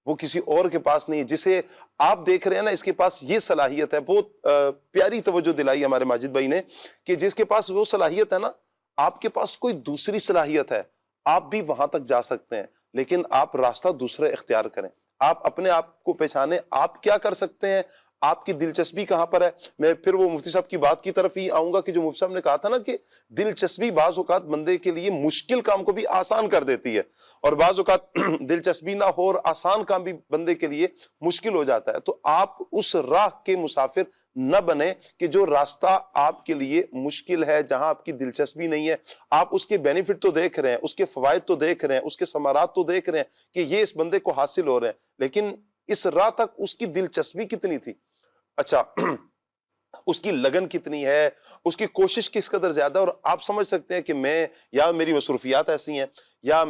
وہ کسی اور کے پاس نہیں. جسے آپ دیکھ رہے ہیں نا اس کے پاس یہ صلاحیت ہے. بہت پیاری توجہ دلائی ہمارے ماجد بھائی نے کہ جس کے پاس وہ صلاحیت ہے نا، آپ کے پاس کوئی دوسری صلاحیت ہے، آپ بھی وہاں تک جا سکتے ہیں، لیکن آپ راستہ دوسرا اختیار کریں. آپ اپنے آپ کو پہچانیں، آپ کیا کر سکتے ہیں، آپ کی دلچسپی کہاں پر ہے. میں پھر وہ مفتی صاحب کی بات کی طرف ہی آؤں گا کہ جو مفتی صاحب نے کہا تھا نا کہ دلچسپی بعض اوقات بندے کے لیے مشکل کام کو بھی آسان کر دیتی ہے، اور بعض اوقات دلچسپی نہ ہو اور آسان کام بھی بندے کے لیے مشکل ہو جاتا ہے. تو آپ اس راہ کے مسافر نہ بنے کہ جو راستہ آپ کے لیے مشکل ہے، جہاں آپ کی دلچسپی نہیں ہے. آپ اس کے بینیفٹ تو دیکھ رہے ہیں، اس کے فوائد تو دیکھ رہے ہیں، اس کے ثمرات تو دیکھ رہے ہیں کہ یہ اس بندے کو حاصل ہو رہے ہیں، لیکن اس راہ تک اس کی دلچسپی کتنی تھی، اچھا اس کی لگن کتنی ہے، اس کی کوشش کس قدر زیادہ. اور آپ سمجھ سکتے ہیں کہ میں یا میری مصروفیات ایسی ہیں یا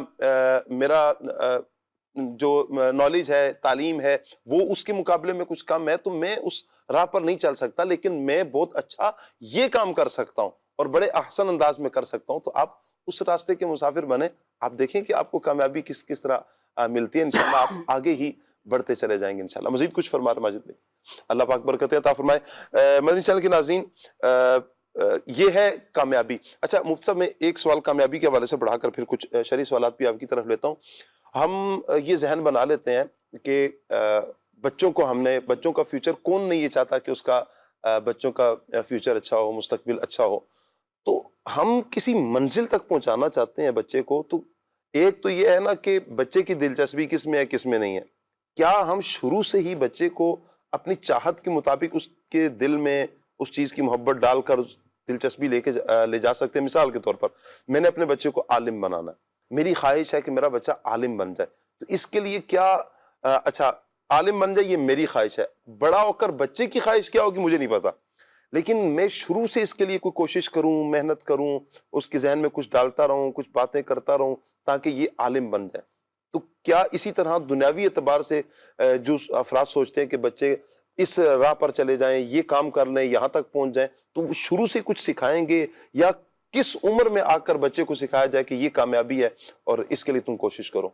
میرا جو نالج ہے، تعلیم ہے، وہ اس کے مقابلے میں کچھ کم ہے، تو میں اس راہ پر نہیں چل سکتا، لیکن میں بہت اچھا یہ کام کر سکتا ہوں اور بڑے احسن انداز میں کر سکتا ہوں. تو آپ اس راستے کے مسافر بنے، آپ دیکھیں کہ آپ کو کامیابی کس طرح ملتی ہے. انشاءاللہ آپ آگے ہی بڑھتے چلے جائیں گے انشاءاللہ. مزید کچھ فرما رہے ماجد بھائی؟ اللہ پاک برکتیں عطا فرمائے. مدنی چینل کے ناظرین، یہ ہے کامیابی. اچھا مفتی صاحب، میں ایک سوال کامیابی کے حوالے سے بڑھا کر پھر کچھ شرعی سوالات بھی آپ کی طرف لیتا ہوں. ہم یہ ذہن بنا لیتے ہیں کہ بچوں کا فیوچر کون نہیں یہ چاہتا کہ اس کا بچوں کا فیوچر اچھا ہو، مستقبل اچھا ہو. تو ہم کسی منزل تک پہنچانا چاہتے ہیں بچے کو، تو ایک تو یہ ہے نا کہ بچے کی دلچسپی کس میں ہے کس میں نہیں ہے. کیا ہم شروع سے ہی بچے کو اپنی چاہت کے مطابق اس کے دل میں اس چیز کی محبت ڈال کر دلچسپی لے جا سکتے ہیں؟ مثال کے طور پر میں نے اپنے بچے کو عالم بنانا ہے، میری خواہش ہے کہ میرا بچہ عالم بن جائے، تو اس کے لیے کیا اچھا عالم بن جائے یہ میری خواہش ہے، بڑا ہو کر بچے کی خواہش کیا ہوگی مجھے نہیں پتا، لیکن میں شروع سے اس کے لیے کوئی کوشش کروں، محنت کروں، اس کے ذہن میں کچھ ڈالتا رہوں، کچھ باتیں کرتا رہوں تاکہ یہ عالم بن جائے. تو کیا اسی طرح دنیاوی اعتبار سے جو افراد سوچتے ہیں کہ بچے اس راہ پر چلے جائیں، یہ کام کر لیں، یہاں تک پہنچ جائیں، تو وہ شروع سے کچھ سکھائیں گے، یا کس عمر میں آ کر بچے کو سکھایا جائے کہ یہ کامیابی ہے اور اس کے لیے تم کوشش کرو؟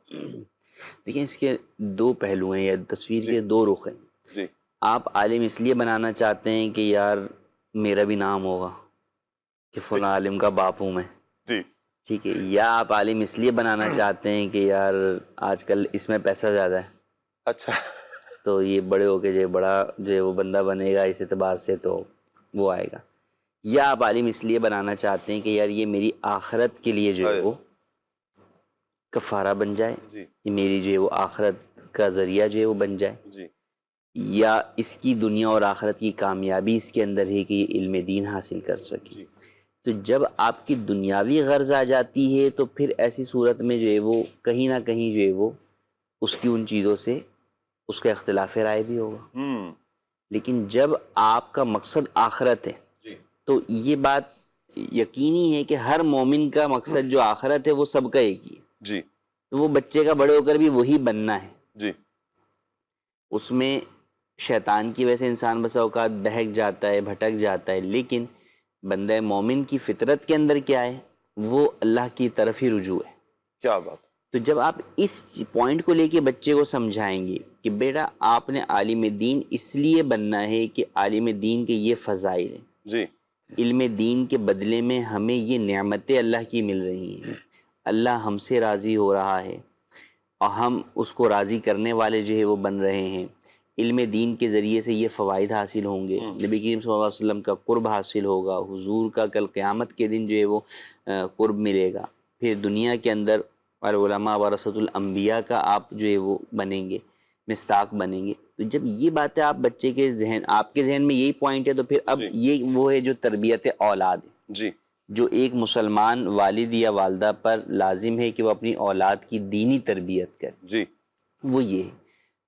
دیکھیں اس کے دو پہلو ہیں، یا تصویر کے دو رخ ہیں. جی. آپ عالم اس لیے بنانا چاہتے ہیں کہ یار میرا بھی نام ہوگا کہ فلاں عالم کا باپ ہوں میں، جی ٹھیک ہے، یا آپ عالم اس لیے بنانا چاہتے ہیں کہ یار آج کل اس میں پیسہ زیادہ ہے، اچھا تو یہ بڑے ہو کے جو بڑا جو وہ بندہ بنے گا اس اعتبار سے تو وہ آئے گا. یا آپ عالم اس لیے بنانا چاہتے ہیں کہ یار یہ میری آخرت کے لیے جو ہے وہ کفارہ بن جائے، جی یہ میری جو ہے وہ آخرت کا ذریعہ جو ہے وہ بن جائے، جی یا اس کی دنیا اور آخرت کی کامیابی اس کے اندر ہے کہ یہ علم دین حاصل کر سکے. جی. تو جب آپ کی دنیاوی غرض آ جاتی ہے تو پھر ایسی صورت میں جو ہے وہ کہیں نہ کہیں جو ہے وہ اس کی ان چیزوں سے اس کا اختلاف رائے بھی ہوگا. لیکن جب آپ کا مقصد آخرت ہے تو یہ بات یقینی ہے کہ ہر مومن کا مقصد جو آخرت ہے وہ سب کا ایک ہی ہے. جی. تو وہ بچے کا بڑے ہو کر بھی وہی بننا ہے. جی. اس میں شیطان کی وجہ سے انسان بسا اوقات بہک جاتا ہے، بھٹک جاتا ہے، لیکن بندہ مومن کی فطرت کے اندر کیا ہے، وہ اللہ کی طرف ہی رجوع ہے. کیا بات. تو جب آپ اس پوائنٹ کو لے کے بچے کو سمجھائیں گے کہ بیٹا آپ نے عالم دین اس لیے بننا ہے کہ عالم دین کے یہ فضائل ہیں، جی. علم دین کے بدلے میں ہمیں یہ نعمتیں اللہ کی مل رہی ہیں، اللہ ہم سے راضی ہو رہا ہے اور ہم اس کو راضی کرنے والے جو ہے وہ بن رہے ہیں. علم دین کے ذریعے سے یہ فوائد حاصل ہوں گے، نبی کریم صلی اللہ علیہ وسلم کا قرب حاصل ہوگا، حضور کا کل قیامت کے دن جو ہے وہ قرب ملے گا. پھر دنیا کے اندر علماء ورثۃ الانبیاء کا آپ جو ہے وہ بنیں گے، مصداق بنیں گے. تو جب یہ باتیں آپ بچے کے ذہن، آپ کے ذہن میں یہی پوائنٹ ہے، تو پھر اب یہ وہ ہے جو تربیت اولاد ہے، جی. جو ایک مسلمان والد یا والدہ پر لازم ہے کہ وہ اپنی اولاد کی دینی تربیت کرے. جی. وہ یہ ہے.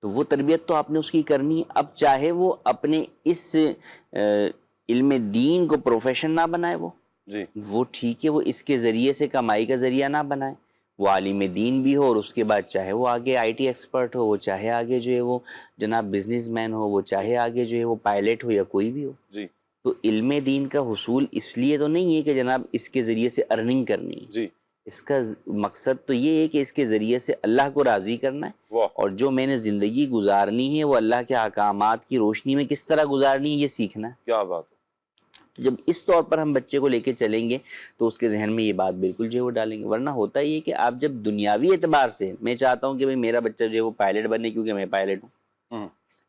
تو وہ تربیت تو آپ نے اس کی کرنی ہے. اب چاہے وہ اپنے اس علم دین کو پروفیشن نہ بنائے، وہ ٹھیک ہے، وہ اس کے ذریعے سے کمائی کا ذریعہ نہ بنائے، وہ عالم دین بھی ہو اور اس کے بعد چاہے وہ آگے آئی ٹی ایکسپرٹ ہو، وہ چاہے آگے جو ہے وہ جناب بزنس مین ہو، وہ چاہے آگے جو ہے وہ پائلٹ ہو یا کوئی بھی ہو. جی. تو علم دین کا حصول اس لیے تو نہیں ہے کہ جناب اس کے ذریعے سے ارننگ کرنی ہے. جی. اس کا مقصد تو یہ ہے کہ اس کے ذریعے سے اللہ کو راضی کرنا ہے، اور جو میں نے زندگی گزارنی ہے وہ اللہ کے احکامات کی روشنی میں کس طرح گزارنی ہے یہ سیکھنا ہے. کیا بات ہے. جب اس طور پر ہم بچے کو لے کے چلیں گے تو اس کے ذہن میں یہ بات بالکل جو ہے وہ ڈالیں گے. ورنہ ہوتا ہی ہے کہ آپ جب دنیاوی اعتبار سے میں چاہتا ہوں کہ بھئی میرا بچہ جو ہے وہ پائلٹ بنے کیونکہ میں پائلٹ ہوں،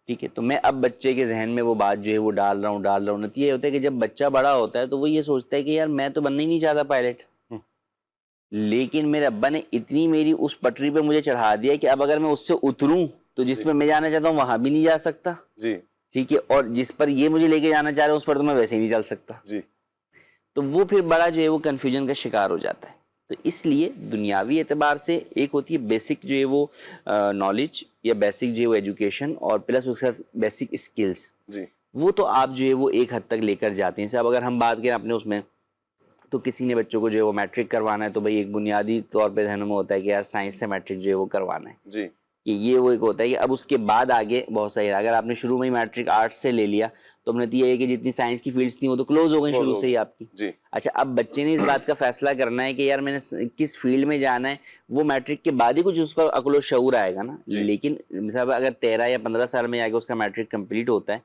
ٹھیک ہے، تو میں اب بچے کے ذہن میں وہ بات جو ہے وہ ڈال رہا ہوں. نتیجہ یہ ہوتا ہے کہ جب بچہ بڑا ہوتا ہے تو وہ یہ سوچتا ہے کہ یار میں تو بننا ہی نہیں چاہتا پائلٹ، لیکن میرے ابا نے اتنی میری اس پٹری پہ مجھے چڑھا دیا کہ اب اگر میں اس سے اتروں تو جس میں میں جانا چاہتا ہوں وہاں بھی نہیں جا سکتا. جی. ٹھیک ہے، اور جس پر یہ مجھے لے کے جانا چاہ رہے ہیں اس پر تو میں ویسے ہی نہیں چل سکتا. جی. تو وہ پھر بڑا جو ہے وہ کنفیوژن کا شکار ہو جاتا ہے. تو اس لیے دنیاوی اعتبار سے ایک ہوتی ہے بیسک جو ہے وہ نالج یا بیسک جو ہے وہ ایجوکیشن، اور پلس اس کے ساتھ بیسک اسکلز. جی. وہ تو آپ جو ہے وہ ایک حد تک لے کر جاتے ہیں. صاحب اگر ہم بات کریں اپنے اس میں، تو کسی نے بچوں کو جو ہے وہ میٹرک کروانا ہے تو بھائی ایک بنیادی طور پہ ذہنوں میں ہوتا ہے کہ یار سائنس سے میٹرک جو ہے وہ کروانا ہے. جی. کہ یہ وہ ایک ہوتا ہے کہ اب اس کے بعد آگے بہت ساری، اگر آپ نے شروع میں ہی میٹرک آرٹس سے لے لیا تو اب نتیجہ یہ کہ جتنی سائنس کی فیلڈس تھیں وہ تو کلوز ہو گئی شروع سے ہی آپ کی. جی. اچھا اب بچے نے اس بات کا فیصلہ کرنا ہے کہ یار میں نے کس فیلڈ میں جانا ہے, وہ میٹرک کے بعد ہی کچھ اس کا عقل و شعور آئے گا نا. لیکن مثلا اگر 13 یا 15 سال میں جا کے اس کا میٹرک کمپلیٹ ہوتا ہے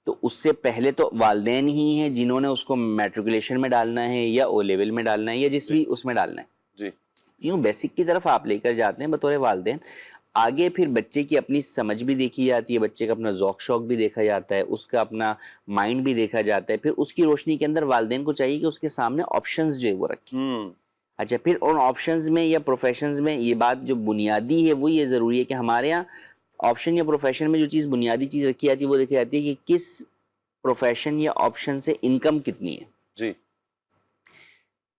تو اس سے پہلے تو والدین ہی ہیں جنہوں نے اس کو میٹریکولیشن میں ڈالنا ہے یا او لیول میں ڈالنا ہے یا جس بھی اس میں ڈالنا ہے. جی. یوں بیسک کی طرف آپ لے کر جاتے ہیں بطور والدین. آگے پھر بچے کی اپنی سمجھ بھی دیکھی جاتی ہے, بچے کا اپنا ذوق شوق بھی دیکھا جاتا ہے, اس کا اپنا مائنڈ بھی دیکھا جاتا ہے. پھر اس کی روشنی کے اندر والدین کو چاہیے کہ اس کے سامنے آپشنز جو ہے وہ رکھیں. اچھا پھر ان آپشنز میں یا پروفیشنز میں یہ بات جو بنیادی ہے وہ یہ ضروری ہے کہ ہمارے یہاں آپشن یا پروفیشن میں جو چیز بنیادی چیز رکھی جاتی ہے وہ دیکھی جاتی ہے کہ کس پروفیشن یا آپشن سے انکم کتنی ہے. جی.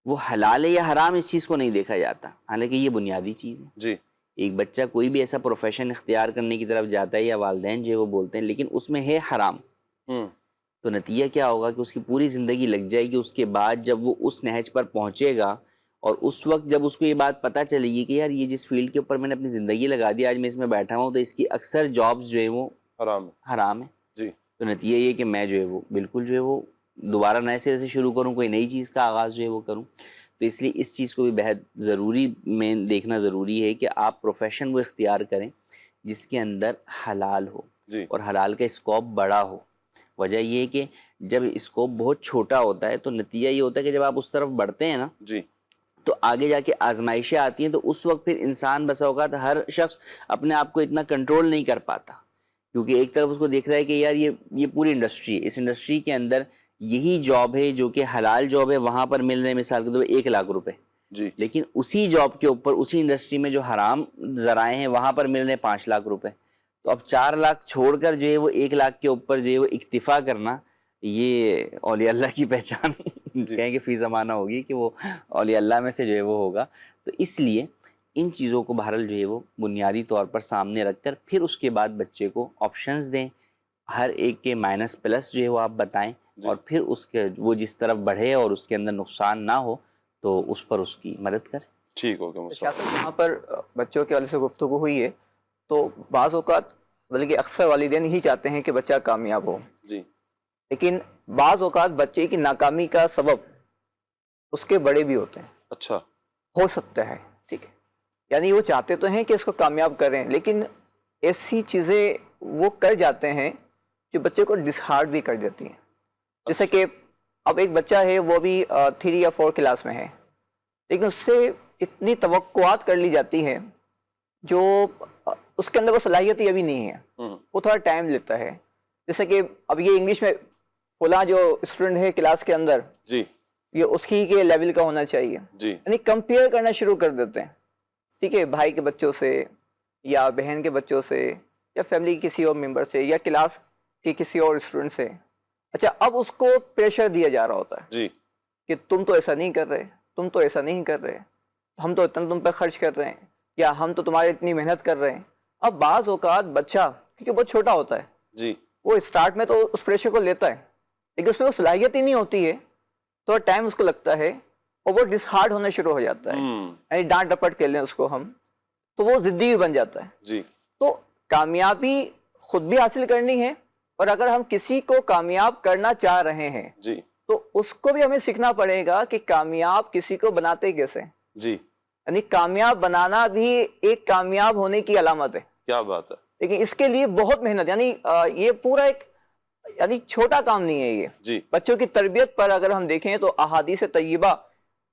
وہ حلال ہے یا حرام اس چیز کو نہیں دیکھا جاتا, حالانکہ یہ بنیادی چیز ہے. جی. ایک بچہ کوئی بھی ایسا پروفیشن اختیار کرنے کی طرف جاتا ہے یا والدین جو ہے وہ بولتے ہیں لیکن اس میں ہے حرام, تو نتیجہ کیا ہوگا کہ اس کی پوری زندگی لگ جائے گی. اس کے بعد جب وہ اس نہج پر پہنچے گا اور اس وقت جب اس کو یہ بات پتہ چلے گی کہ یار یہ جس فیلڈ کے اوپر میں نے اپنی زندگی لگا دی, آج میں اس میں بیٹھا ہوں, تو اس کی اکثر جابز جو ہے وہ حرام ہے. جی. تو نتیجہ یہ کہ میں جو ہے وہ بالکل جو ہے وہ دوبارہ نئے سرے سے شروع کروں, کوئی نئی چیز کا آغاز جو ہے وہ کروں. تو اس لیے اس چیز کو بھی بہت ضروری میں دیکھنا ضروری ہے کہ آپ پروفیشن وہ اختیار کریں جس کے اندر حلال ہو. جی. اور حلال کا اسکوپ بڑا ہو. وجہ یہ ہے کہ جب اسکوپ بہت چھوٹا ہوتا ہے تو نتیجہ یہ ہوتا ہے کہ جب آپ اس طرف بڑھتے ہیں نا جی تو آگے جا کے آزمائشیں آتی ہیں, تو اس وقت پھر انسان بسا اوقات ہر شخص اپنے آپ کو اتنا کنٹرول نہیں کر پاتا, کیونکہ ایک طرف اس کو دیکھ رہا ہے کہ یار یہ پوری انڈسٹری ہے, اس انڈسٹری کے اندر یہی جاب ہے جو کہ حلال جاب ہے, وہاں پر مل رہے ہیں مثال کے طور پر 1 لاکھ روپے. جی. لیکن اسی جاب کے اوپر اسی انڈسٹری میں جو حرام ذرائع ہیں وہاں پر مل رہے ہیں 5 لاکھ روپے. تو اب 4 لاکھ چھوڑ کر جو ہے وہ 1 لاکھ کے اوپر جو ہے وہ اکتفا کرنا, یہ اولیاء اللہ کی پہچان کہیں کہ فی زمانہ ہوگی کہ وہ اولیاء اللہ میں سے جو ہے وہ ہوگا. تو اس لیے ان چیزوں کو بہرحال جو ہے وہ بنیادی طور پر سامنے رکھ کر پھر اس کے بعد بچے کو آپشنز دیں, ہر ایک کے مائنس پلس جو ہے وہ آپ بتائیں, اور پھر اس کے وہ جس طرف بڑھے اور اس کے اندر نقصان نہ ہو تو اس پر اس کی مدد کریں. ٹھیک ہو گیا. یہاں پر بچوں کے حوالے سے گفتگو ہوئی ہے تو بعض اوقات بلکہ اکثر والدین ہی چاہتے ہیں کہ بچہ کامیاب ہو. جی. لیکن بعض اوقات بچے کی ناکامی کا سبب اس کے بڑے بھی ہوتے ہیں. اچھا. ہو سکتا ہے, ٹھیک ہے, یعنی وہ چاہتے تو ہیں کہ اس کو کامیاب کریں لیکن ایسی چیزیں وہ کر جاتے ہیں جو بچے کو ڈس ہارٹ بھی کر دیتی ہیں. جیسے کہ اب ایک بچہ ہے وہ بھی 3 یا 4 کلاس میں ہے, لیکن اس سے اتنی توقعات کر لی جاتی ہیں جو اس کے اندر وہ صلاحیت ہی ابھی نہیں ہے, وہ تھوڑا ٹائم لیتا ہے. جیسے کہ اب یہ انگلش میں فلاں جو اسٹوڈنٹ ہے کلاس کے اندر, جی, یہ اس کی کے لیول کا ہونا چاہیے, جی, یعنی کمپیئر کرنا شروع کر دیتے ہیں, ٹھیک ہے, بھائی کے بچوں سے یا بہن کے بچوں سے یا فیملی کے کسی اور ممبر سے یا کلاس کے کسی اور اسٹوڈنٹ سے. اچھا, اب اس کو پریشر دیا جا رہا ہوتا ہے, جی, کہ تم تو ایسا نہیں کر رہے, تم تو ایسا نہیں کر رہے, ہم تو اتنا تم پہ خرچ کر رہے ہیں, یا ہم تو تمہارے اتنی محنت کر رہے ہیں. اب بعض اوقات بچہ کیونکہ بہت چھوٹا ہوتا ہے, جی, وہ اسٹارٹ میں تو اس پریشر کو لیتا ہے لیکن اس میں وہ صلاحیت ہی نہیں ہوتی ہے, تو ٹائم اس کو لگتا ہے اور وہ ڈس ہارڈ ہونا شروع ہو جاتا ہے, یعنی ڈانٹ ڈپٹ کہہ لیں اس کو ہم, تو وہ ضدی بھی بن جاتا ہے. جی. تو کامیابی خود بھی حاصل کرنی ہے, اور اگر ہم کسی کو کامیاب کرنا چاہ رہے ہیں, جی, تو اس کو بھی ہمیں سیکھنا پڑے گا کہ کامیاب کسی کو بناتے کیسے. جی, یعنی کامیاب بنانا بھی ایک کامیاب ہونے کی علامت ہے. کیا بات ہے. لیکن اس کے لیے بہت محنت, یعنی یہ پورا ایک یعنی چھوٹا کام نہیں ہے یہ. جی. بچوں کی تربیت پر اگر ہم دیکھیں تو احادیث طیبہ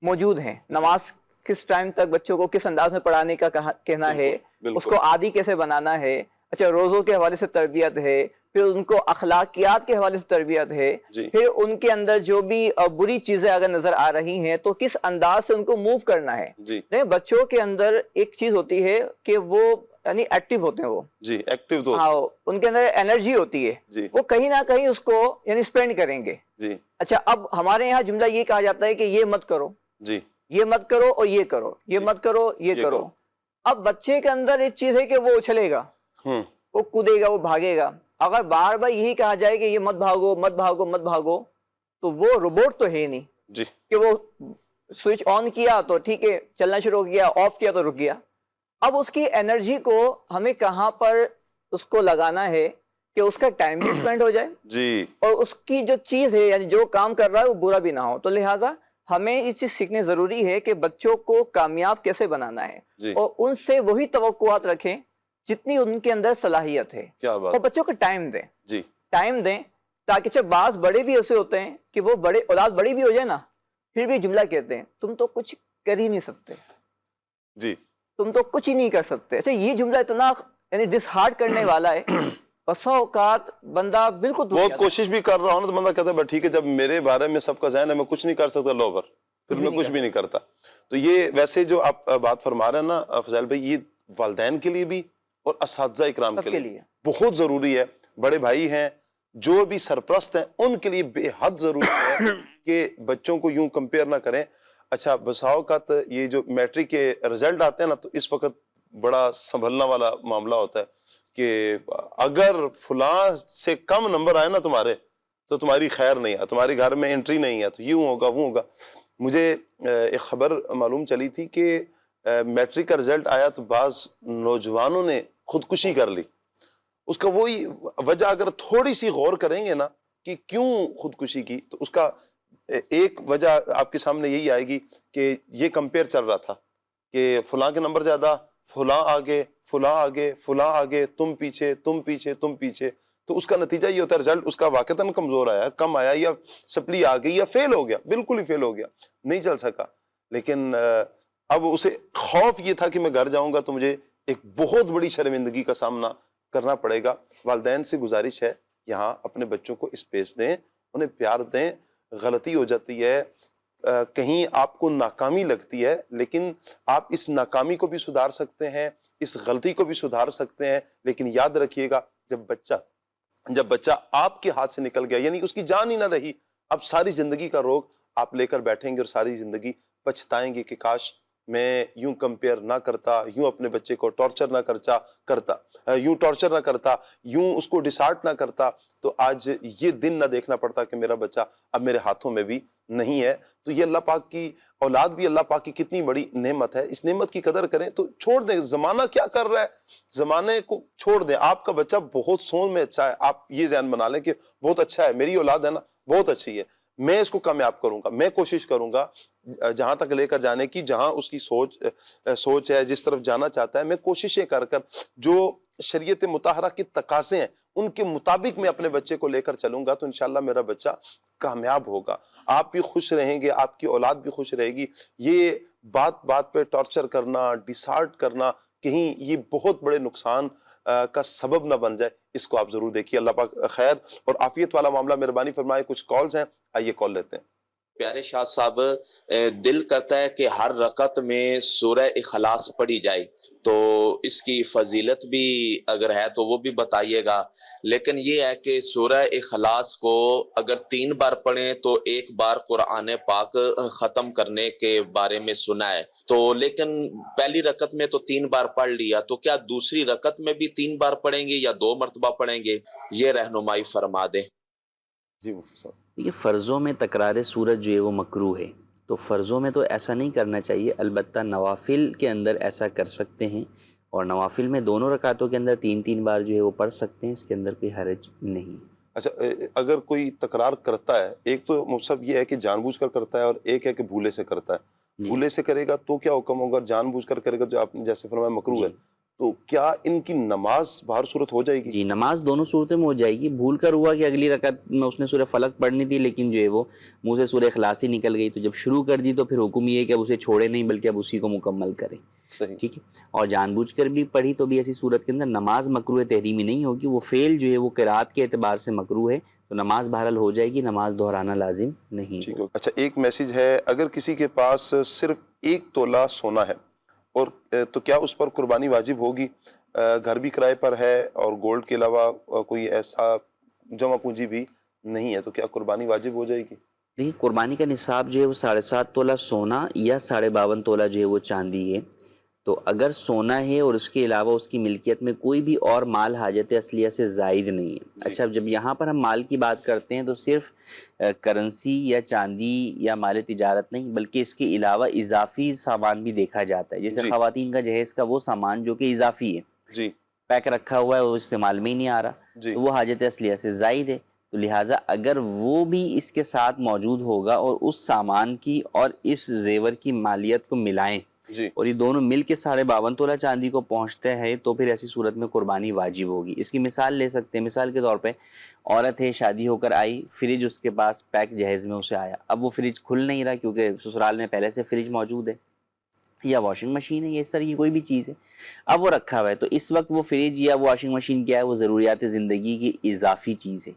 موجود ہیں. نماز کس ٹائم تک بچوں کو کس انداز میں پڑھانے کا کہنا ہے, اس کو عادی کیسے بنانا ہے. اچھا, روزوں کے حوالے سے تربیت ہے, پھر ان کو اخلاقیات کے حوالے سے تربیت ہے, پھر ان کے اندر جو بھی بری چیزیں اگر نظر آ رہی ہیں تو کس انداز سے ان کو موو کرنا ہے. بچوں کے اندر ایک چیز ہوتی ہے کہ وہ یعنی ایکٹیو ہوتے ہیں, وہ جی ایکٹیو تو ہاں, ان کے اندر انرجی ہوتی ہے, وہ کہیں نہ کہیں اس کو یعنی اسپینڈ کریں گے. جی. اچھا, اب ہمارے یہاں جملہ یہ کہا جاتا ہے کہ یہ مت کرو, جی, یہ مت کرو اور یہ کرو, یہ مت کرو یہ کرو. اب بچے کے اندر ایک چیز ہے کہ وہ اچھلے گا, وہ کودے گا, وہ بھاگے گا. اگر بار بار یہی کہا جائے کہ یہ مت بھاگو مت بھاگو مت بھاگو, تو وہ روبوٹ تو ہے نہیں. جی. کہ وہ سوئچ آن کیا تو ٹھیک ہے چلنا شروع ہو گیا, آف کیا تو رک گیا. اب اس کی انرجی کو ہمیں کہاں پر اس کو لگانا ہے کہ اس کا ٹائم بھی اسپینڈ ہو جائے جی اور اس کی جو چیز ہے یعنی جو کام کر رہا ہے وہ برا بھی نہ ہو. تو لہٰذا ہمیں یہ چیز سیکھنے ضروری ہے کہ بچوں کو کامیاب کیسے بنانا ہے جی اور ان سے وہی توقعات رکھیں جتنی ان کے اندر صلاحیت ہے, کیا بات. اور بچوں کو ٹائم دیں, جی ٹائم دیں تاکہ جب بعض بڑے بھی ایسے ہوتے ہیں کہ وہ بڑے اولاد بڑی بھی ہو جائے نا پھر بھی جملہ کہتے ہیں تم تو کچھ کر ہی نہیں سکتے, جی تم تو کچھ ہی نہیں کر سکتے. اچھا یہ جملہ اتنا یعنی ڈس ہارٹ کرنے والا ہے. بسا اوقات بندہ بالکل بہت کوشش بھی کر رہا ہوں نا تو بندہ کہتا ہے ٹھیک ہے جب میرے بارے میں سب کا ذہن ہے میں کچھ نہیں کر سکتا لو پر پھر میں کچھ بھی نہیں کرتا. تو یہ ویسے جو آپ بات فرما رہے ہیں نا فضائل بھائی, یہ والدین کے لیے بھی اور اساتذہ اکرام کے لیے بہت ضروری ہے. بڑے بھائی ہیں جو بھی سرپرست ہیں ان کے لیے بے حد ضروری ہے کہ بچوں کو یوں کمپیئر نہ کریں. اچھا بسا اوقات یہ جو میٹرک کے رزلٹ آتے ہیں نا تو اس وقت بڑا سنبھلنا والا معاملہ ہوتا ہے کہ اگر فلاں سے کم نمبر آئے نا تمہارے تو تمہاری خیر نہیں ہے, تمہارے گھر میں انٹری نہیں ہے, تو یوں ہوگا وہ ہوگا. مجھے ایک خبر معلوم چلی تھی کہ میٹرک کا رزلٹ آیا تو بعض نوجوانوں نے خودکشی کر لی. اس کا وہی وجہ اگر تھوڑی سی غور کریں گے نا کہ کیوں خودکشی کی تو اس کا ایک وجہ آپ کے سامنے یہی آئے گی کہ یہ کمپیئر چل رہا تھا کہ فلاں کے نمبر زیادہ, فلاں آگے, فلاں آگے, فلاں آگے, تم پیچھے, تم پیچھے, تم پیچھے. تو اس کا نتیجہ یہ ہوتا ہے رزلٹ اس کا واقعتاً کمزور آیا, کم آیا, یا سپلی آ گئی, یا فیل ہو گیا, بالکل ہی فیل ہو گیا, نہیں چل سکا. لیکن اب اسے خوف یہ تھا کہ میں گھر جاؤں گا تو مجھے ایک بہت بڑی شرمندگی کا سامنا کرنا پڑے گا. والدین سے گزارش ہے یہاں اپنے بچوں کو اسپیس دیں, انہیں پیار دیں. غلطی ہو جاتی ہے, کہیں آپ کو ناکامی لگتی ہے, لیکن آپ اس ناکامی کو بھی سدھار سکتے ہیں, اس غلطی کو بھی سدھار سکتے ہیں. لیکن یاد رکھیے گا جب بچہ آپ کے ہاتھ سے نکل گیا یعنی اس کی جان ہی نہ رہی, اب ساری زندگی کا روگ آپ لے کر بیٹھیں گے اور ساری زندگی پچھتائیں گے کہ کاش میں یوں کمپیئر نہ کرتا, یوں اپنے بچے کو ٹارچر نہ کرتا, یوں اس کو ڈسارٹ نہ کرتا, تو آج یہ دن نہ دیکھنا پڑتا کہ میرا بچہ اب میرے ہاتھوں میں بھی نہیں ہے. تو یہ اللہ پاک کی اولاد بھی اللہ پاک کی کتنی بڑی نعمت ہے, اس نعمت کی قدر کریں. تو چھوڑ دیں زمانہ کیا کر رہا ہے, زمانے کو چھوڑ دیں. آپ کا بچہ بہت سون میں اچھا ہے, آپ یہ ذہن بنا لیں کہ بہت اچھا ہے, میری اولاد ہے نا بہت اچھی ہے, میں اس کو کامیاب کروں گا, میں کوشش کروں گا جہاں تک لے کر جانے کی, جہاں اس کی سوچ ہے, جس طرف جانا چاہتا ہے, میں کوششیں کر جو شریعت مطہرہ کی تقاضے ہیں ان کے مطابق میں اپنے بچے کو لے کر چلوں گا تو انشاءاللہ میرا بچہ کامیاب ہوگا. آپ بھی خوش رہیں گے, آپ کی اولاد بھی خوش رہے گی. یہ بات پہ ٹارچر کرنا, ڈسارٹ کرنا, کہیں یہ بہت بڑے نقصان کا سبب نہ بن جائے, اس کو آپ ضرور دیکھیے. اللہ پاک خیر اور عافیت والا معاملہ مہربانی فرمائے. کچھ کالز ہیں, آئیے کال لیتے ہیں. پیارے شاہ صاحب, دل کرتا ہے کہ ہر رکعت میں سورہ اخلاص پڑھی جائے, تو اس کی فضیلت بھی اگر ہے تو وہ بھی بتائیے گا. لیکن یہ ہے کہ سورہ اخلاص کو اگر 3 بار پڑھیں تو 1 بار قرآن پاک ختم کرنے کے بارے میں سنا ہے, تو لیکن پہلی رکعت میں تو 3 بار پڑھ لیا, تو کیا دوسری رکعت میں بھی 3 بار پڑھیں گے یا 2 مرتبہ پڑھیں گے, یہ رہنمائی فرما دیں. جی مفتی صاحب. یہ فرضوں میں تکرار سورت جو ہے وہ مکروہ ہے, تو فرضوں میں تو ایسا نہیں کرنا چاہیے. البتہ نوافل کے اندر ایسا کر سکتے ہیں, اور نوافل میں دونوں رکعتوں کے اندر 3 بار جو ہے وہ پڑھ سکتے ہیں, اس کے اندر کوئی حرج نہیں. اچھا اگر کوئی تکرار کرتا ہے, ایک تو مصحف یہ ہے کہ جان بوجھ کر کرتا ہے اور ایک ہے کہ بھولے سے کرتا ہے. بھولے سے کرے گا تو کیا حکم ہوگا, جان بوجھ کر کرے گا جو آپ نے جیسے فرمایا مکروہ ہے, تو کیا ان کی نماز بہر صورت ہو جائے گی؟ جی نماز دونوں صورتوں میں ہو جائے گی. بھول کر ہوا کہ اگلی رکعت میں اس نے سورہ فلق پڑھنی تھی لیکن جو ہے وہ منہ سے سورہ اخلاص ہی نکل گئی, تو جب شروع کر دی تو پھر حکم یہ ہے کہ اب اسے چھوڑے نہیں بلکہ اب اسی کو مکمل کرے. صحیح. ٹھیک ہے. اور جان بوجھ کر بھی پڑھی تو بھی ایسی صورت کے اندر نماز مکروہ تحریمی نہیں ہوگی, وہ فعل جو ہے وہ قرات کے اعتبار سے مکروہ ہے, تو نماز بہرحال ہو جائے گی, نماز دہرانا لازم نہیں. ٹھیک ہے. اچھا ایک میسیج ہے, اگر کسی کے پاس صرف 1 تولہ سونا ہے اور تو کیا اس پر قربانی واجب ہوگی؟ گھر بھی کرائے پر ہے اور گولڈ کے علاوہ کوئی ایسا جمع پونجی بھی نہیں ہے, تو کیا قربانی واجب ہو جائے گی؟ دیکھیے قربانی کا نصاب جو ہے وہ 7.5 تولہ سونا یا 52.5 تولہ جو ہے وہ چاندی ہے. تو اگر سونا ہے اور اس کے علاوہ اس کی ملکیت میں کوئی بھی اور مال حاجت اصلیہ سے زائد نہیں ہے. اچھا جب یہاں پر ہم مال کی بات کرتے ہیں تو صرف کرنسی یا چاندی یا مال تجارت نہیں بلکہ اس کے علاوہ اضافی سامان بھی دیکھا جاتا ہے, جیسے خواتین کا جہیز کا وہ سامان جو کہ اضافی ہے. جی پیک رکھا ہوا ہے وہ استعمال میں ہی نہیں آ رہا، جی تو وہ حاجت اصلیہ سے زائد ہے. تو لہٰذا اگر وہ بھی اس کے ساتھ موجود ہوگا اور اس سامان کی اور اس زیور کی مالیت کو ملائیں جی اور یہ دونوں مل کے 52.5 تولہ چاندی کو پہنچتے ہیں تو پھر ایسی صورت میں قربانی واجب ہوگی. اس کی مثال لے سکتے ہیں. مثال کے طور پہ عورت ہے، شادی ہو کر آئی، فریج اس کے پاس پیک جہیز میں اسے آیا. اب وہ فریج کھل نہیں رہا کیونکہ سسرال میں پہلے سے فریج موجود ہے، یا واشنگ مشین ہے، یا اس طرح کی کوئی بھی چیز ہے، اب وہ رکھا ہوا ہے. تو اس وقت وہ فریج یا وہ واشنگ مشین کیا ہے؟ وہ ضروریات زندگی کی اضافی چیز ہے.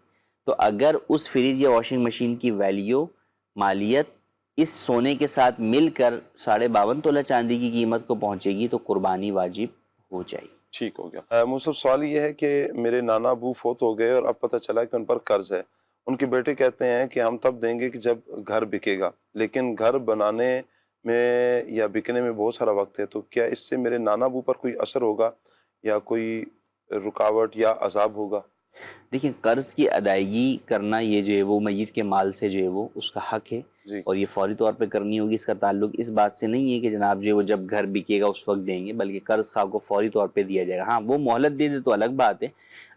تو اگر اس فریج یا واشنگ مشین کی ویلیو، مالیت اس سونے کے ساتھ مل کر 52.5 تولہ چاندی کی قیمت کو پہنچے گی تو قربانی واجب ہو جائے گی. ٹھیک ہو گیا. مصعب سوال یہ ہے کہ میرے نانا ابو فوت ہو گئے اور اب پتہ چلا کہ ان پر قرض ہے. ان کے بیٹے کہتے ہیں کہ ہم تب دیں گے کہ جب گھر بکے گا، لیکن گھر بنانے میں یا بکنے میں بہت سارا وقت ہے. تو کیا اس سے میرے نانا ابو پر کوئی اثر ہوگا یا کوئی رکاوٹ یا عذاب ہوگا؟ دیکھیں، قرض کی ادائیگی کرنا یہ جو ہے وہ میت کے مال سے جو ہے وہ اس کا حق ہے، جی اور یہ فوری طور پہ کرنی ہوگی. اس کا تعلق اس بات سے نہیں ہے کہ جناب جو ہے وہ جب گھر بکے گا اس وقت دیں گے، بلکہ قرض خواہ کو فوری طور پہ دیا جائے گا. ہاں وہ مہلت دے دے تو الگ بات ہے.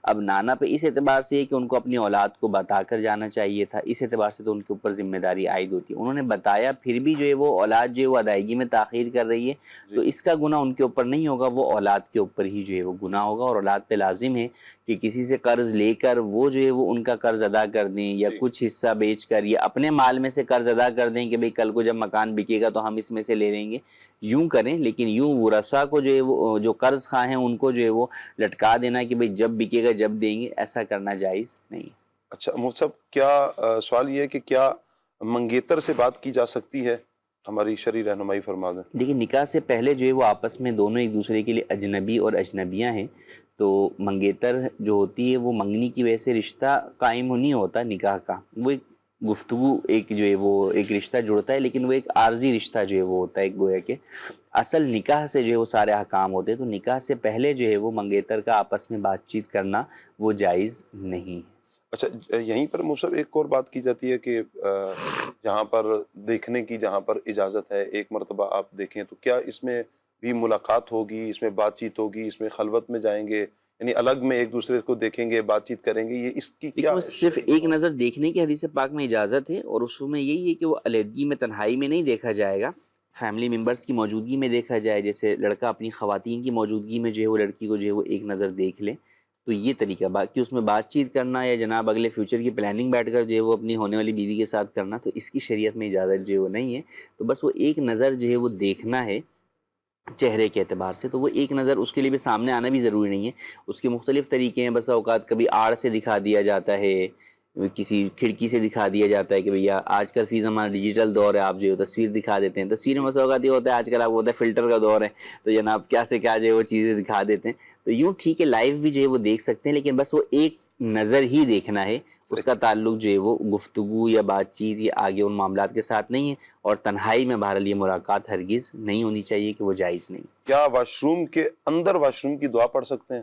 اب نانا پہ اس اعتبار سے ہے کہ ان کو اپنی اولاد کو بتا کر جانا چاہیے تھا، اس اعتبار سے تو ان کے اوپر ذمہ داری عائد ہوتی ہے. انہوں نے بتایا پھر بھی جو ہے وہ اولاد جو ہے وہ ادائیگی میں تاخیر کر رہی ہے، تو اس کا گناہ ان کے اوپر نہیں ہوگا، وہ اولاد کے اوپر ہی جو ہے وہ گناہ ہوگا. اور اولاد پہ لازم ہے کہ کسی سے قرض لے کر وہ جو ہے وہ ان کا قرض ادا کر دیں، یا کچھ حصہ بیچ کر یا اپنے مال میں سے قرض ادا کر دیں کہ بھئی کل کو جب مکان بکے گا تو ہم اس میں سے لے لیں گے. یوں کریں، لیکن یوں ورثاء کو جو ہے وہ جو قرض خواہ ہیں ان کو جو ہے وہ لٹکا دینا کہ بھئی جب بکے گا جب دیں گے، ایسا کرنا جائز نہیں. اچھا مفتی صاحب، کیا سوال یہ ہے کہ کیا منگیتر سے بات کی جا سکتی ہے؟ ہماری شرعی رہنمائی فرما دیں. دیکھیں، نکاح سے پہلے جو ہے وہ آپس میں دونوں ایک دوسرے کے لیے اجنبی اور اجنبیاں ہیں. تو منگیتر جو ہوتی ہے وہ منگنی کی وجہ سے رشتہ قائم نہیں ہوتا نکاح کا، وہ ایک گفتگو ایک جو ہے وہ ایک رشتہ جڑتا ہے، لیکن وہ ایک عارضی رشتہ جو ہے وہ ہوتا ہے. ایک گویا کہ اصل نکاح سے جو ہے وہ سارے احکام ہوتے ہیں. تو نکاح سے پہلے جو ہے وہ منگیتر کا آپس میں بات چیت کرنا وہ جائز نہیں ہے. اچھا، یہیں پر مصعب ایک اور بات کی جاتی ہے کہ جہاں پر دیکھنے کی جہاں پر اجازت ہے، ایک مرتبہ آپ دیکھیں، تو کیا اس میں بھی ملاقات ہوگی، اس میں بات چیت ہوگی، اس میں خلوت میں جائیں گے، یعنی الگ میں ایک دوسرے کو دیکھیں گے، بات چیت کریں گے، یہ اس کی کیا؟ دیکھو، صرف ایک نظر دیکھنے کی حدیث پاک میں اجازت ہے، اور اس میں یہی ہے کہ وہ علیحدگی میں تنہائی میں نہیں دیکھا جائے گا، فیملی ممبرز کی موجودگی میں دیکھا جائے. جیسے لڑکا اپنی خواتین کی موجودگی میں جو ہے وہ لڑکی کو جو ہے وہ ایک نظر دیکھ لے. تو یہ طریقہ، باقی اس میں بات چیت کرنا یا جناب اگلے فیوچر کی پلاننگ بیٹھ کر جو ہے وہ اپنی ہونے والی بیوی کے ساتھ کرنا، تو اس کی شریعت میں اجازت جو ہے وہ نہیں ہے. تو بس وہ ایک نظر جو ہے وہ دیکھنا ہے چہرے کے اعتبار سے. تو وہ ایک نظر اس کے لیے بھی سامنے آنا بھی ضروری نہیں ہے. اس کے مختلف طریقے ہیں. بس اوقات کبھی آڑ سے دکھا دیا جاتا ہے، کسی کھڑکی سے دکھا دیا جاتا ہے کہ بھیا آج کل فی زمانہ ڈیجیٹل دور ہے، آپ جو ہے تصویر دکھا دیتے ہیں. تصویر میں بس اوقات یہ ہوتا ہے آج کل آپ کو ہوتا ہے فلٹر کا دور ہے، تو جناب کیا سے کیا جو ہے وہ چیزیں دکھا دیتے ہیں. تو یوں ٹھیک ہے، لائیو بھی جو ہے وہ دیکھ سکتے ہیں، لیکن بس وہ ایک نظر ہی دیکھنا ہے. اس کا تعلق جو ہے وہ گفتگو یا بات چیت یا آگے ان معاملات کے ساتھ نہیں ہے. اور تنہائی میں بہرحال یہ ملاقات ہرگز نہیں ہونی چاہیے کہ وہ جائز نہیں. کیا واش روم کے اندر واش روم کی دعا پڑھ سکتے ہیں؟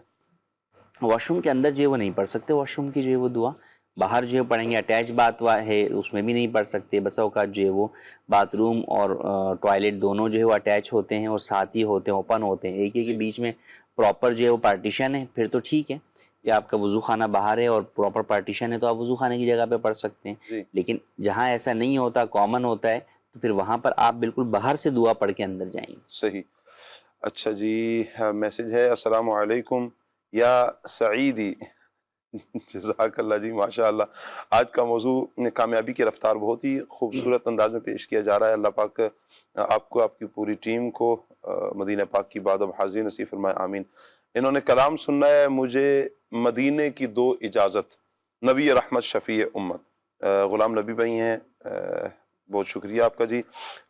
واش روم کے اندر جو ہے وہ نہیں پڑھ سکتے. واش روم کی جو ہے وہ دعا باہر جو ہے پڑھیں گے. اٹیچ بات ہے اس میں بھی نہیں پڑھ سکتے. بس اوقات جو ہے وہ باتھ روم اور ٹوائلٹ دونوں جو ہے وہ اٹیچ ہوتے ہیں اور ساتھ ہی ہوتے ہیں، اوپن ہوتے ہیں. ایک کے بیچ میں پراپر جو ہے وہ پارٹیشن ہے، پھر تو ٹھیک ہے. یا آپ کا وضو خانہ باہر ہے اور پراپر پارٹیشن ہے تو آپ وضو خانے کی جگہ پہ پڑھ سکتے ہیں. لیکن جہاں ایسا نہیں ہوتا، کامن ہوتا ہے، تو پھر وہاں پر آپ بالکل باہر سے دعا پڑھ کے اندر جائیں. صحیح. اچھا جی، میسج ہے: السلام علیکم یا سعیدی. جزاک اللہ جی، ماشاء اللہ. آج کا موضوع کامیابی کی رفتار بہت ہی خوبصورت انداز میں پیش کیا جا رہا ہے. اللہ پاک آپ کو، آپ کی پوری ٹیم کو مدینہ پاک کی بادب حاضری نصیب فرمائے، آمین. انہوں نے کلام سننا ہے: مجھے مدینے کی دو اجازت. نبی رحمت شفیع امت. غلام نبی بھائی ہیں، بہت شکریہ آپ کا جی.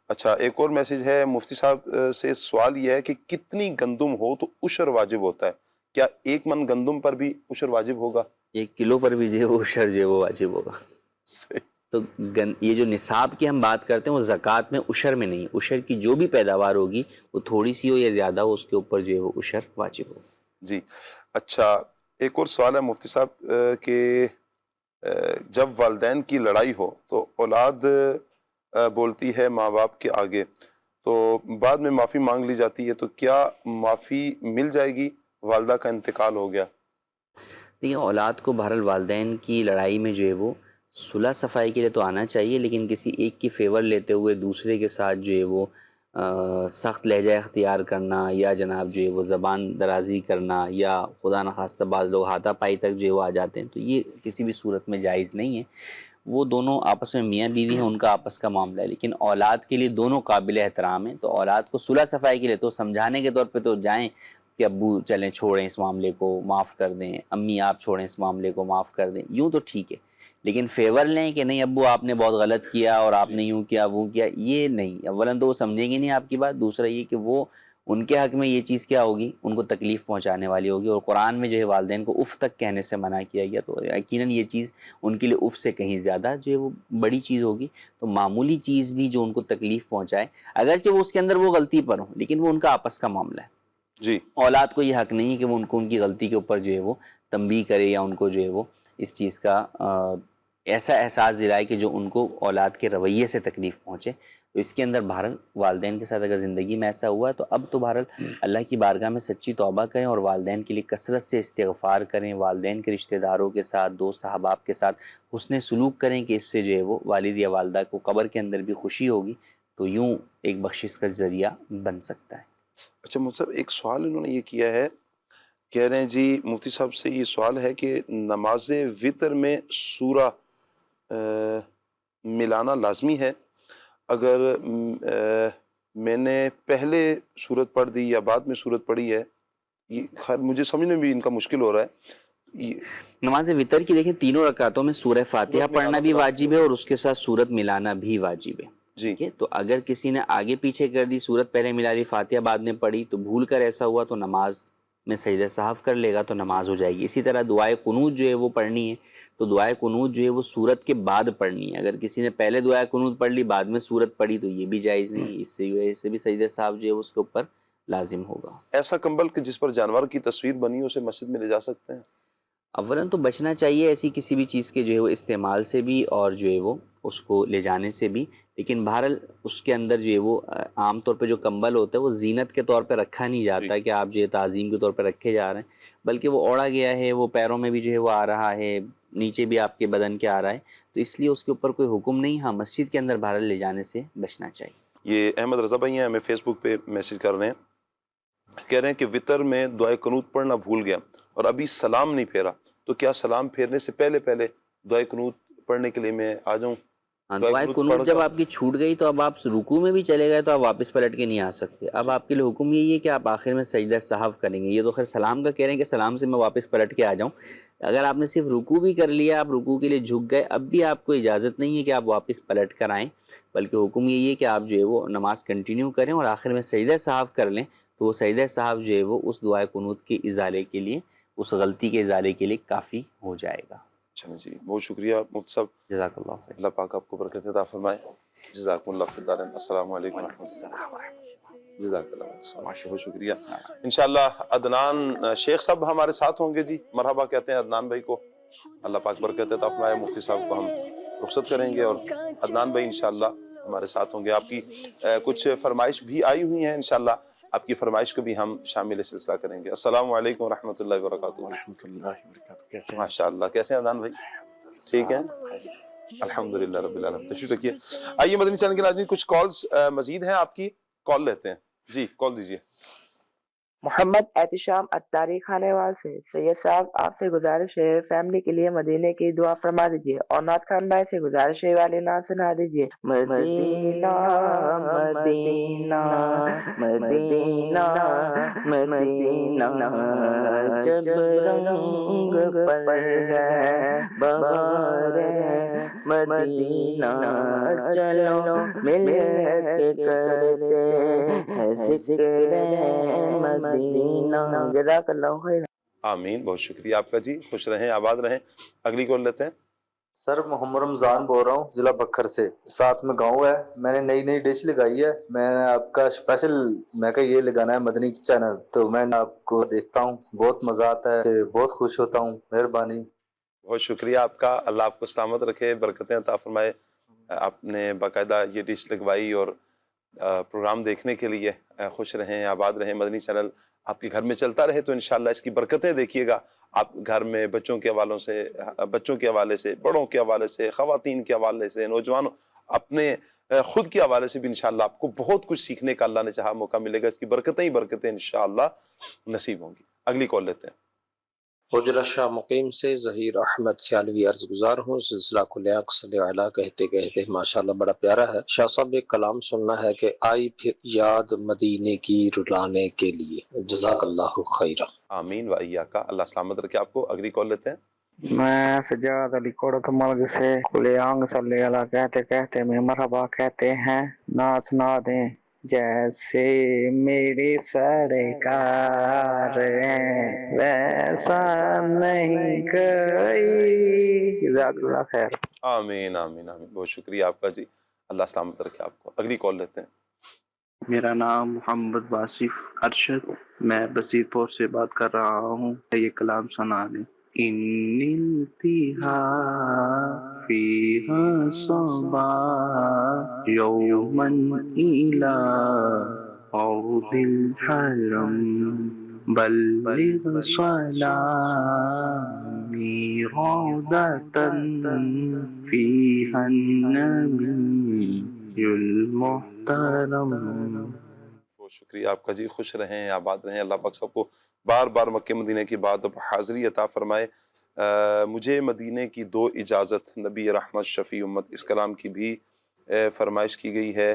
اچھا، ایک اور میسج ہے مفتی صاحب سے. سوال یہ ہے کہ کتنی گندم ہو تو عشر واجب ہوتا ہے؟ کیا 1 من گندم پر بھی عشر واجب ہوگا؟ 1 کلو پر بھی جو ہے وہ عشر جو ہے وہ واجب ہوگا. تو یہ جو نصاب کی ہم بات کرتے ہیں وہ زکوٰۃ میں، عشر میں نہیں. عشر کی جو بھی پیداوار ہوگی وہ تھوڑی سی ہو یا زیادہ ہو، اس کے اوپر جو ہے وہ عشر واجب ہوگا. جی. اچھا، ایک اور سوال ہے مفتی صاحب کہ جب والدین کی لڑائی ہو تو اولاد بولتی ہے ماں باپ کے آگے، تو بعد میں معافی مانگ لی جاتی ہے، تو کیا معافی مل جائے گی والدہ کا انتقال ہو گیا؟ دیکھیے اولاد کو بہرحال والدین کی لڑائی میں جو ہے وہ صلح صفائی کے لیے تو آنا چاہیے، لیکن کسی ایک کی فیور لیتے ہوئے دوسرے کے ساتھ جو ہے وہ سخت لہجہ اختیار کرنا یا جناب جو ہے وہ زبان درازی کرنا یا خدا نخواستہ بعض لوگ ہاتھا پائی تک جو ہے وہ آ جاتے ہیں، تو یہ کسی بھی صورت میں جائز نہیں ہے۔ وہ دونوں آپس میں میاں بیوی ہیں، ان کا آپس کا معاملہ ہے، لیکن اولاد کے لیے دونوں قابل احترام ہیں، تو اولاد کو صلح صفائی کے لیے تو سمجھانے کے طور پہ تو جائیں کہ ابو چلیں چھوڑیں اس معاملے کو، معاف کر دیں، امی آپ چھوڑیں اس معاملے کو، معاف کر دیں، یوں تو ٹھیک ہے، لیکن فیور لیں کہ نہیں ابو آپ نے بہت غلط کیا اور آپ نے یوں کیا وہ کیا، یہ نہیں۔ اولاً تو وہ سمجھیں گے نہیں آپ کی بات، دوسرا یہ کہ وہ ان کے حق میں یہ چیز کیا ہوگی، ان کو تکلیف پہنچانے والی ہوگی، اور قرآن میں جو ہے والدین کو اف تک کہنے سے منع کیا گیا، تو یقیناً یہ چیز ان کے لیے اف سے کہیں زیادہ جو ہے وہ بڑی چیز ہوگی۔ تو معمولی چیز بھی جو ان کو تکلیف پہنچائے، اگرچہ وہ اس کے اندر وہ غلطی پر ہوں، لیکن وہ ان کا آپس کا معاملہ ہے۔ جی، اولاد کو یہ حق نہیں ہے کہ وہ ان کی غلطی کے اوپر جو ہے وہ تنبیہ کرے یا ان کو جو ہے وہ اس چیز کا ایسا احساس دلائے کہ جو ان کو اولاد کے رویے سے تکلیف پہنچے۔ تو اس کے اندر بہرحال والدین کے ساتھ اگر زندگی میں ایسا ہوا ہے تو اب تو بہرحال اللہ کی بارگاہ میں سچی توبہ کریں اور والدین کے لیے کثرت سے استغفار کریں، والدین کے رشتہ داروں کے ساتھ، دوست احباب کے ساتھ حسن سلوک کریں کہ اس سے جو ہے وہ والد یا والدہ کو قبر کے اندر بھی خوشی ہوگی، تو یوں ایک بخشش کا ذریعہ بن سکتا ہے۔ اچھا مفتی صاحب، ایک سوال انہوں نے یہ کیا ہے، کہہ رہے ہیں جی مفتی صاحب سے یہ سوال ہے کہ نماز وطر میں سورہ ملانا لازمی ہے؟ اگر میں نے پہلے سورت پڑھ دی یا بعد میں سورت پڑھی ہے، یہ خیر مجھے سمجھنے بھی ان کا مشکل ہو رہا ہے۔ نماز وطر کی دیکھیں تینوں رکعتوں میں سورہ فاتحہ پڑھنا بھی واجب ہے اور اس کے ساتھ سورت ملانا بھی واجب ہے۔ جی، تو اگر کسی نے آگے پیچھے کر دی، سورت پہلے ملا لی فاتحہ بعد میں پڑھی، تو بھول کر ایسا ہوا تو نماز میں سجدہ سہو کر لے گا تو نماز ہو جائے گی۔ اسی طرح دعائے قنوت جو ہے وہ پڑھنی ہے، تو دعائے قنوت جو ہے وہ سورت کے بعد پڑھنی ہے۔ اگر کسی نے پہلے دعائے قنوت پڑھ لی بعد میں سورت پڑھی تو یہ بھی جائز نہیں ہے، اس سے وجہ سے بھی سجدہ سہو جو ہے اس کے اوپر لازم ہوگا۔ ایسا کمبل کہ جس پر جانور کی تصویر بنی ہو اسے مسجد میں لے جا سکتے ہیں؟ اولاً تو بچنا چاہیے ایسی کسی بھی چیز کے جو ہے وہ استعمال سے بھی اور جو ہے وہ اس کو لے جانے سے بھی، لیکن بہرحال اس کے اندر جو ہے وہ عام طور پہ جو کمبل ہوتا ہے وہ زینت کے طور پہ رکھا نہیں جاتا ہے کہ آپ جو ہے تعظیم کے طور پہ رکھے جا رہے ہیں، بلکہ وہ اوڑھا گیا ہے، وہ پیروں میں بھی جو ہے وہ آ رہا ہے، نیچے بھی آپ کے بدن کے آ رہا ہے، تو اس لیے اس کے اوپر کوئی حکم نہیں، ہاں مسجد کے اندر بہرحال لے جانے سے بچنا چاہیے۔ یہ احمد رضا بھائی ہیں، ہمیں فیس بک پہ میسج کر رہے ہیں، کہہ رہے ہیں کہ وطر میں دعائے قنوت پڑھنا بھول گیا اور ابھی سلام نہیں پھیرا، تو کیا سلام پھیرنے سے پہلے دعائے قنوت پڑھنے کے لیے میں آ جاؤں؟ دعائے قنوت جب آپ کی چھوٹ گئی تو اب آپ رکوع میں بھی چلے گئے تو آپ واپس پلٹ کے نہیں آ سکتے، اب آپ کے لیے حکم یہی ہے کہ آپ آخر میں سجدہ سہو کریں گے۔ یہ تو خیر سلام کا کہہ رہے ہیں کہ سلام سے میں واپس پلٹ کے آ جاؤں، اگر آپ نے صرف رکوع بھی کر لیا، آپ رکوع کے لیے جھک گئے، اب بھی آپ کو اجازت نہیں ہے کہ آپ واپس پلٹ کر آئیں، بلکہ حکم یہی ہے کہ آپ جو ہے وہ نماز کنٹینیو کریں اور آخر میں سجدہ سہو کر لیں، تو وہ سجدہ سہو جو ہے وہ اس دعائے قنوت کے ازالے کے لیے، اس غلطی کے ازالے کے لیے کافی ہو جائے گا۔ اچھا جی، بہت شکریہ مفتی صاحب، جزاک اللہ خیر۔ اللہ پاک آپ کو برکت عطا فرمائے، جزاکم اللہ فی الدارین۔ السلام علیکم ورحمۃ اللہ، جزاک اللہ، بہت شکریہ۔ انشاءاللہ عدنان شیخ صاحب ہمارے ساتھ ہوں گے جی، مرحبا کہتے ہیں عدنان بھائی کو، اللہ پاک برکت عطا فرمائے۔ مفتی صاحب کو ہم رخصت کریں گے اور عدنان بھائی انشاءاللہ ہمارے ساتھ ہوں گے۔ آپ کی کچھ فرمائش بھی آئی ہوئی ہیں، انشاءاللہ آپ کی فرمائش کو بھی ہم شامل سلسلہ کریں گے۔ السلام علیکم ورحمۃ اللہ وبرکاتہ۔ ماشاء اللہ، کیسے ہیں عدنان بھائی؟ ٹھیک ہیں، الحمدللہ رب العالمین۔ تشریف رکھیے۔ آئیے مدنی چینل کے ناظرین، کچھ کالز مزید ہیں، آپ کی کال لیتے ہیں جی، کال دیجیے۔ محمد احتشام اتاری خانے وال سے، سید صاحب آپ سے گزارش ہے فیملی کے لیے مدینے کی دعا فرما دیجیے، اور نعت خان بھائی سے گزارش ہے والی نعت سنا دیجیے۔ مدینہ مدینہ مدینہ مدینہ جب رنگ پر ہے بہار مدینہ، چلو مل کے کرتے ہیں ذکر مدینہ۔ جزاک اللہ خیر۔ آمین، بہت شکریہ آپ کا جی، خوش رہیں، آباد رہیں۔ اگلی کال لیتے ہیں۔ سر محمد رمضان بول رہا ہوں، ضلع بکھر سے، ساتھ میں گاؤں ہے، میں نے نئی ڈش لگائی ہے، میں نے آپ کا اسپیشل میں کہ یہ لگانا ہے مدنی چینل، تو میں آپ کو دیکھتا ہوں، بہت مزہ آتا ہے، بہت خوش ہوتا ہوں، مہربانی۔ بہت شکریہ آپ کا، اللہ آپ کو سلامت رکھے، برکتیں عطا فرمائے۔ آپ نے باقاعدہ یہ ڈش لگوائی اور پروگرام دیکھنے کے لیے خوش رہیں، آباد رہیں۔ مدنی چینل آپ کے گھر میں چلتا رہے تو انشاءاللہ اس کی برکتیں دیکھیے گا. آپ گھر میں بچوں کے حوالے سے بڑوں کے حوالے سے خواتین کے حوالے سے نوجوانوں اپنے خود کے حوالے سے بھی انشاءاللہ آپ کو بہت کچھ سیکھنے کا اللہ نے چاہا موقع ملے گا. اس کی برکتیں ہی برکتیں انشاءاللہ نصیب ہوں گی. اگلی کال لیتے ہیں. حجرہ شاہ مقیم سے ظہیر احمد سیالوی عرض گزار ہوں. سلسلہ کلیہ صلی علیہ کہتے کہتے ماشاءاللہ بڑا پیارا ہے. شاہ صاحب ایک کلام سننا ہے کہ آئی پھر یاد مدینے کی رلانے کے لیے. جزاک اللہ خیرہ. آمین و ایاکا. اللہ سلامت رکھے آپ کو. اگلی کال لیتے ہیں. میں سجاد علی کوڑک ملگ سے کھلے آنگ صلی اللہ کہتے کہتے میں مرحبا کہتے ہیں. نعت سنا دیں. جیسے میری سرکار ہیں ویسا نہیں کوئی. جزاک اللہ خیر. آمین آمین آمین. بہت شکریہ آپ کا جی. اللہ سلامت رکھے آپ کو. اگلی کال لیتے ہیں. میرا نام محمد واصف ارشد، میں بصیر پور سے بات کر رہا ہوں. یہ کلام سنا دیں. ان انتہا فیہا صبا یومن الى عود الحرم بلغ صلامی عودتا فیہا النبی المحترم. بہت شکریہ آپ کا جی. خوش رہیں، آباد رہیں. اللہ پاک سب کو بار بار مکہ مدینہ کی بات حاضری عطا فرمائے. مجھے مدینے کی 2 اجازت نبی رحمت شفیع امت، اس کلام کی بھی فرمائش کی گئی ہے.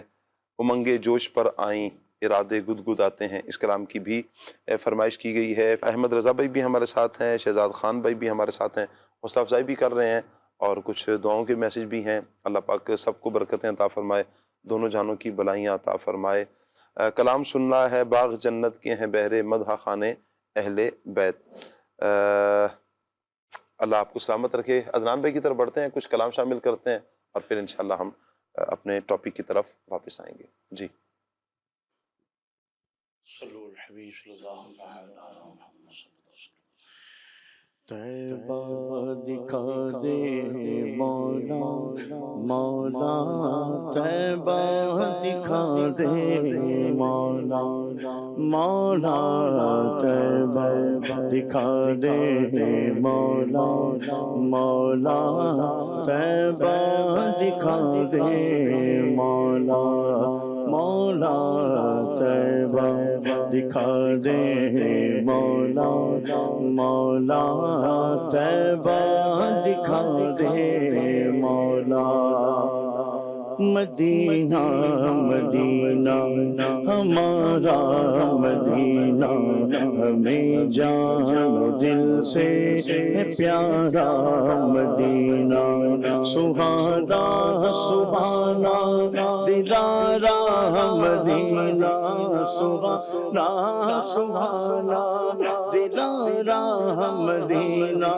امنگے جوش پر آئیں ارادے گد آتے ہیں، اس کلام کی بھی فرمائش کی گئی ہے. احمد رضا بھائی بھی ہمارے ساتھ ہیں، شہزاد خان بھائی بھی ہمارے ساتھ ہیں، حوصلہ افزائی بھی کر رہے ہیں اور کچھ دعاؤں کے میسج بھی ہیں. اللہ پاک سب کو برکتیں عطا فرمائے، دونوں جہانوں کی بلائیاں عطا فرمائے. کلام سننا ہے. باغ جنت کے ہیں بہرے مدح خانے اہل بیت. اللہ آپ کو سلامت رکھے. عدنان بھائی کی طرف بڑھتے ہیں، کچھ کلام شامل کرتے ہیں اور پھر انشاءاللہ ہم اپنے ٹاپک کی طرف واپس آئیں گے. جی. صلو الحبیب صلی اللہ علیہ طیبہ دکھا دے مولا مولا، طیبہ دکھا دے مولا مولا، طیبہ دکھا دے مولا مولا، طیبہ دکھا دے مولا مولا، طیبہ دکھا دے مولا مولا، طیبہ دکھا دے مولا. مدینہ مدینہ ہمارا مدینہ، ہمیں جان دل سے پیارا مدینہ، سہانا سہانا دلارا مدینہ، سہانا سہانا دلارا مدینہ،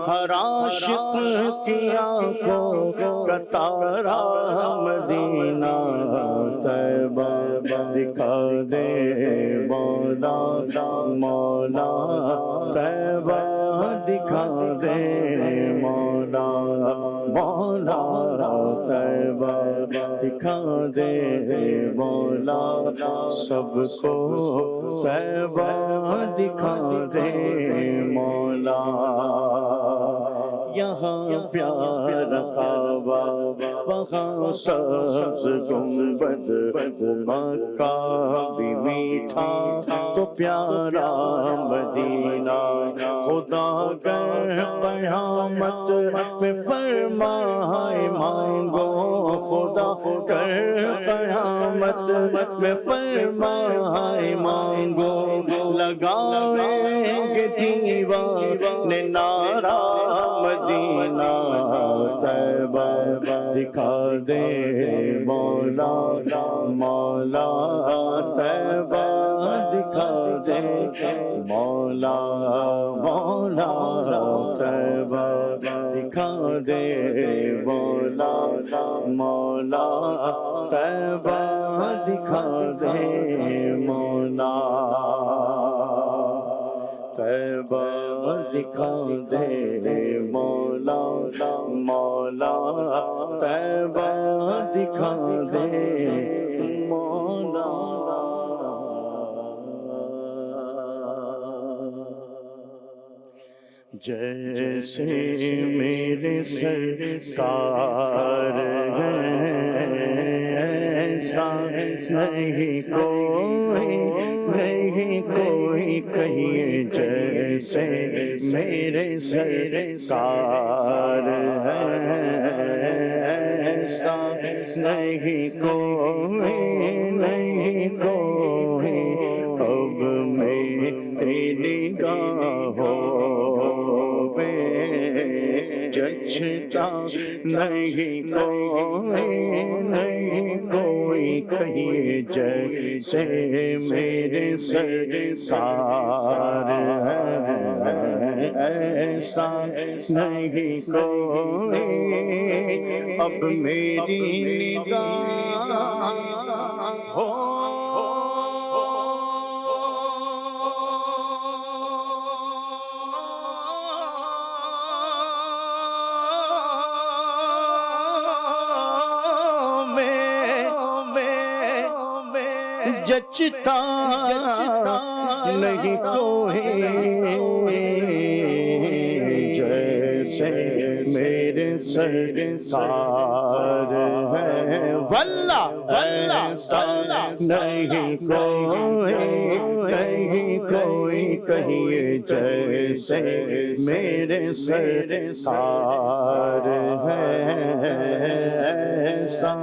ہر عاشق کی آنکھوں کا تارا مدینہ، طیبہ دکھا دے مولا مولا، طیبہ دکھا دے مولا مولا، طیبہ دکھا دے مولا، سب کو طیبہ دکھا دے مولا. یہاں پیارا کعبہ وہاں سبز گنبد، مکہ بھی میٹھا تو پیارا مدینہ، خدا گر قیامت میں فرمائے مانگو، خدا گر قیامت میں فرمائے مانگو، لگائیں گے دیوانے نعرہ مدینہ، طیبہ دکھا دے مولا مولا، طیبہ دکھا دے مولا مولا، طیبہ دکھا دے مولا مولا، طیبہ دکھا دے مولا، طیبہ دکھا دے مولا مولا، طیبہ دکھا دے مولا. جیسے میرے سرکار ہیں ایسا نہیں کوئی کہیے جیسے میرے سرکار ہیں ایسا نہیں کوئی اب میری نگاہوں جچتا نہیں کوئی کہیے جیسے میرے سرکار ہیں ایسا نہیں کوئی اب میری نگاہ ہو جچتا نہیں کوئی جیسے میرے سرکار ہیں واللہ ایسا نہیں کوئی کہیے جیسے میرے سرکار ہیں ایسا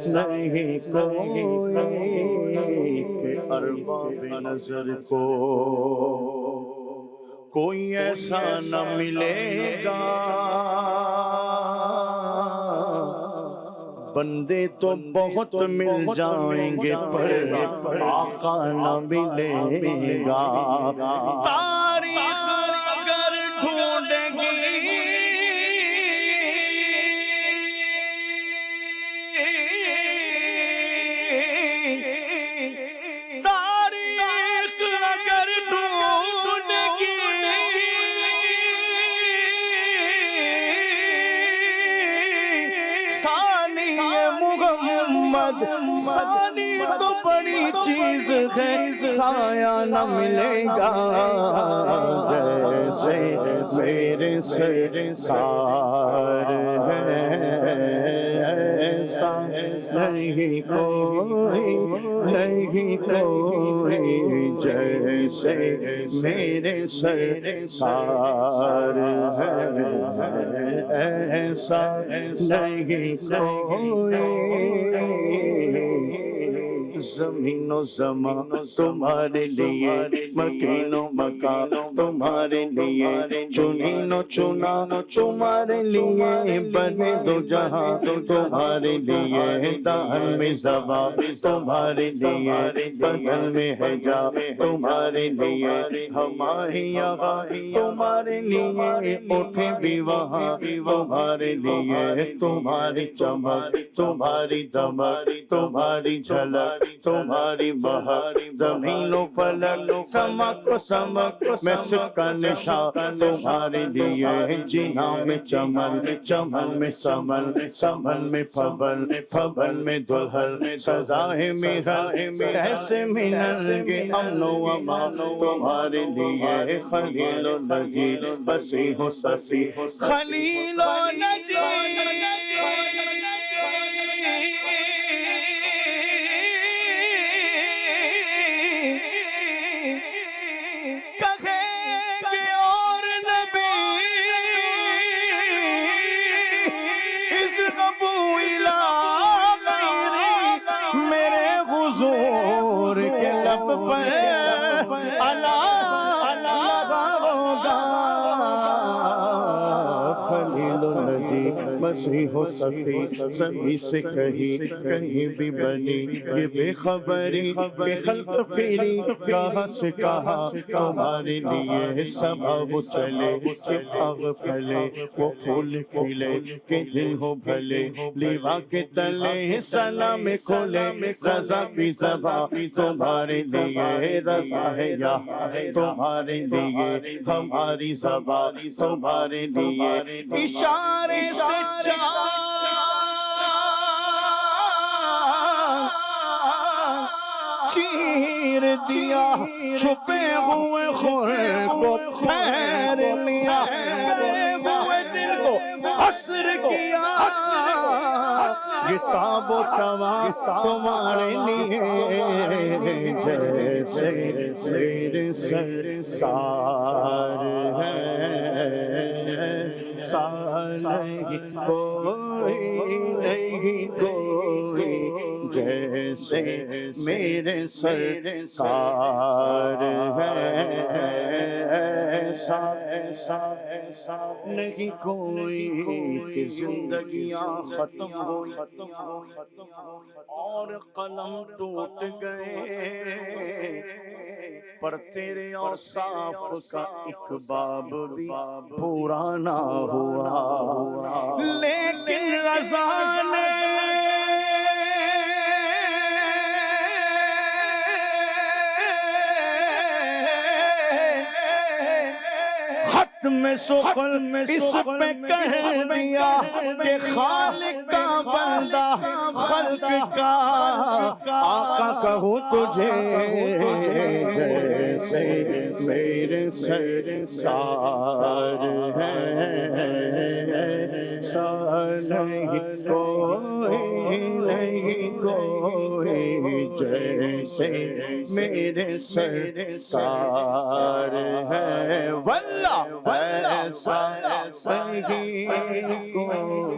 نہیں کہ ارباب نظر کو کوئی ایسا نہ ملے گا بندے تو بہت مل جائیں گے پر آقا نہ ملے گا تاریخ اگر ڈھونڈے گی ثانی تو بڑی چیز ہے سایہ نہ ملے گا جیسے میرے سرکار ہیں ایسا نہیں کوئی جیسے میرے سرکار ہیں ایسا نہیں کوئی زمین و زمان تمہارے لیے مکین و مکان تمہارے لیے چنین و چنا تمہارے لیے بنے دو جہاں تمہارے لیے دہن میں زبان تمہارے لیے بغل میں ہے جا تمہارے لیے ہماری یہاں تمہارے لیے اٹھے بھی وہاں تمہارے لیے تمہاری چمک تمہاری دمک تمہاری جھلک تمہاری بہار زمین و فلک سمک میں سکا نشان تمہارے لیے جینا میں چمن چمن میں سمن سمن میں فبل میں دلہن سزائے میرا ایسے منل کے امن و امان تمہارے لیے خلیل و نجیب مسیح و صفی خلیل و نجیب مسیح و صفی سبھی سے کہیں بھی بنی یہ بے خبری کہ خلق پھیری کہاں سے کہاں تمہارے لیے سبب چلے کہ آگ پھلے وہ پھول کھلے کہ دل ہو بھلے لیوا کے تلے سلام کھولے رضا کی زباں تمہارے لیے رضا ہے یا تمہارے لیے ہماری زباں تمہارے لیے اشارے سے چیر دیا چھپے ہوئے خور کو پھیر لیا مرے ہوئے دل کو حسر کیا یہ تاب و توا تمہارے لیے جیسے میرے سرکار ہے نہیں کوئی جیسے میرے سرکار ہے ایسا نہیں کوئی کہ زندگیاں ختم ہوئی اور قلم ٹوٹ گئے پر تیرے اوصاف کا ایک باب بھی پورا نہ ہوا لیکن رضا نے میں سخن اس پہ کہہ دیا کہ خالق کا بندہ خلق کا آقا کہوں تجھے جیسے میرے سرکار ہے نہیں کوئی جیسے میرے سرکار ہے واللہ ایسا نہیں کوئی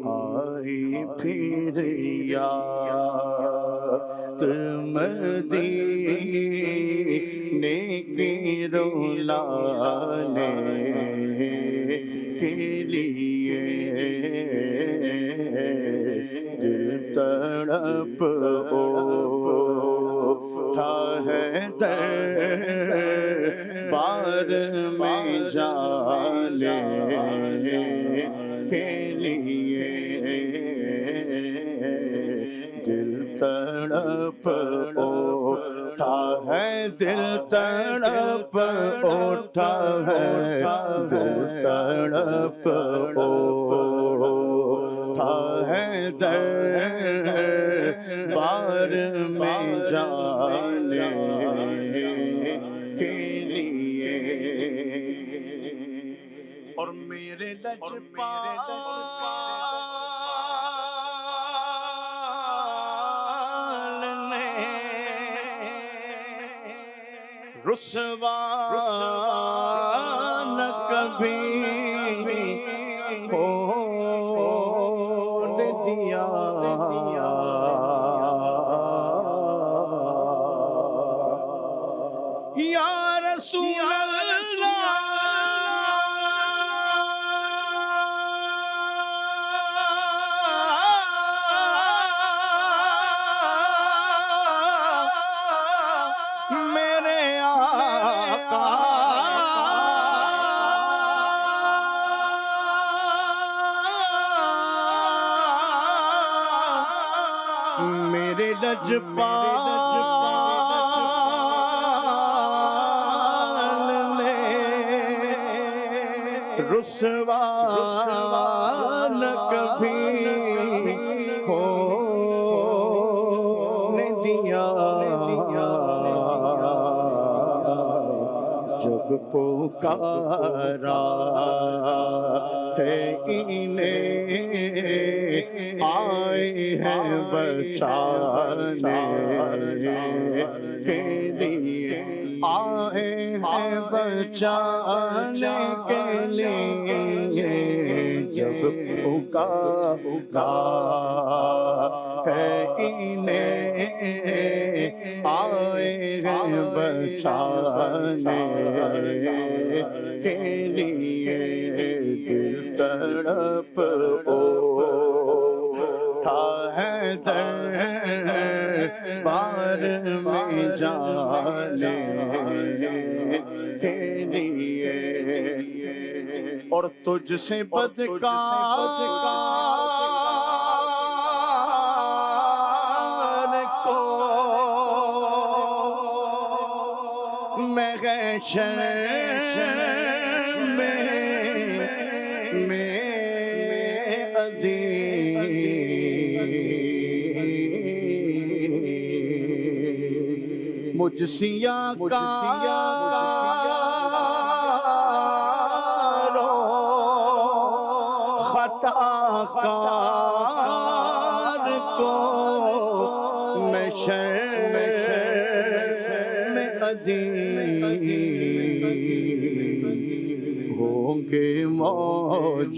آئی پھر یاد مدینے کی رولانے کے لیے دل تڑپ اٹھا ہے دربار میں جانے کے لیے دل تڑپ اٹھا ہے دل تڑپ اٹھا ہے دل تڑپ اٹھا ہے دربار میں جانے کے لیے اور میرے لجپال نے رسوا نہ کبھی ہونے دیا یا رسول میرے لجپال نے رسوا نہ کبھی ہونے دیا جب پکارا ہے انہیں آئے ہیں بچانے کے لیے آئے ہیں بچانے کے لیے جب پکارا ہے انہیں آئے ہیں بچانے کے لیے دل تڑپ اٹھا ہے دربار میں جانے کے لیے اور تجھ سے بدکار کو محشر میں مجھ سیاہ خطا کار کو محشر میں ہوں گے موجود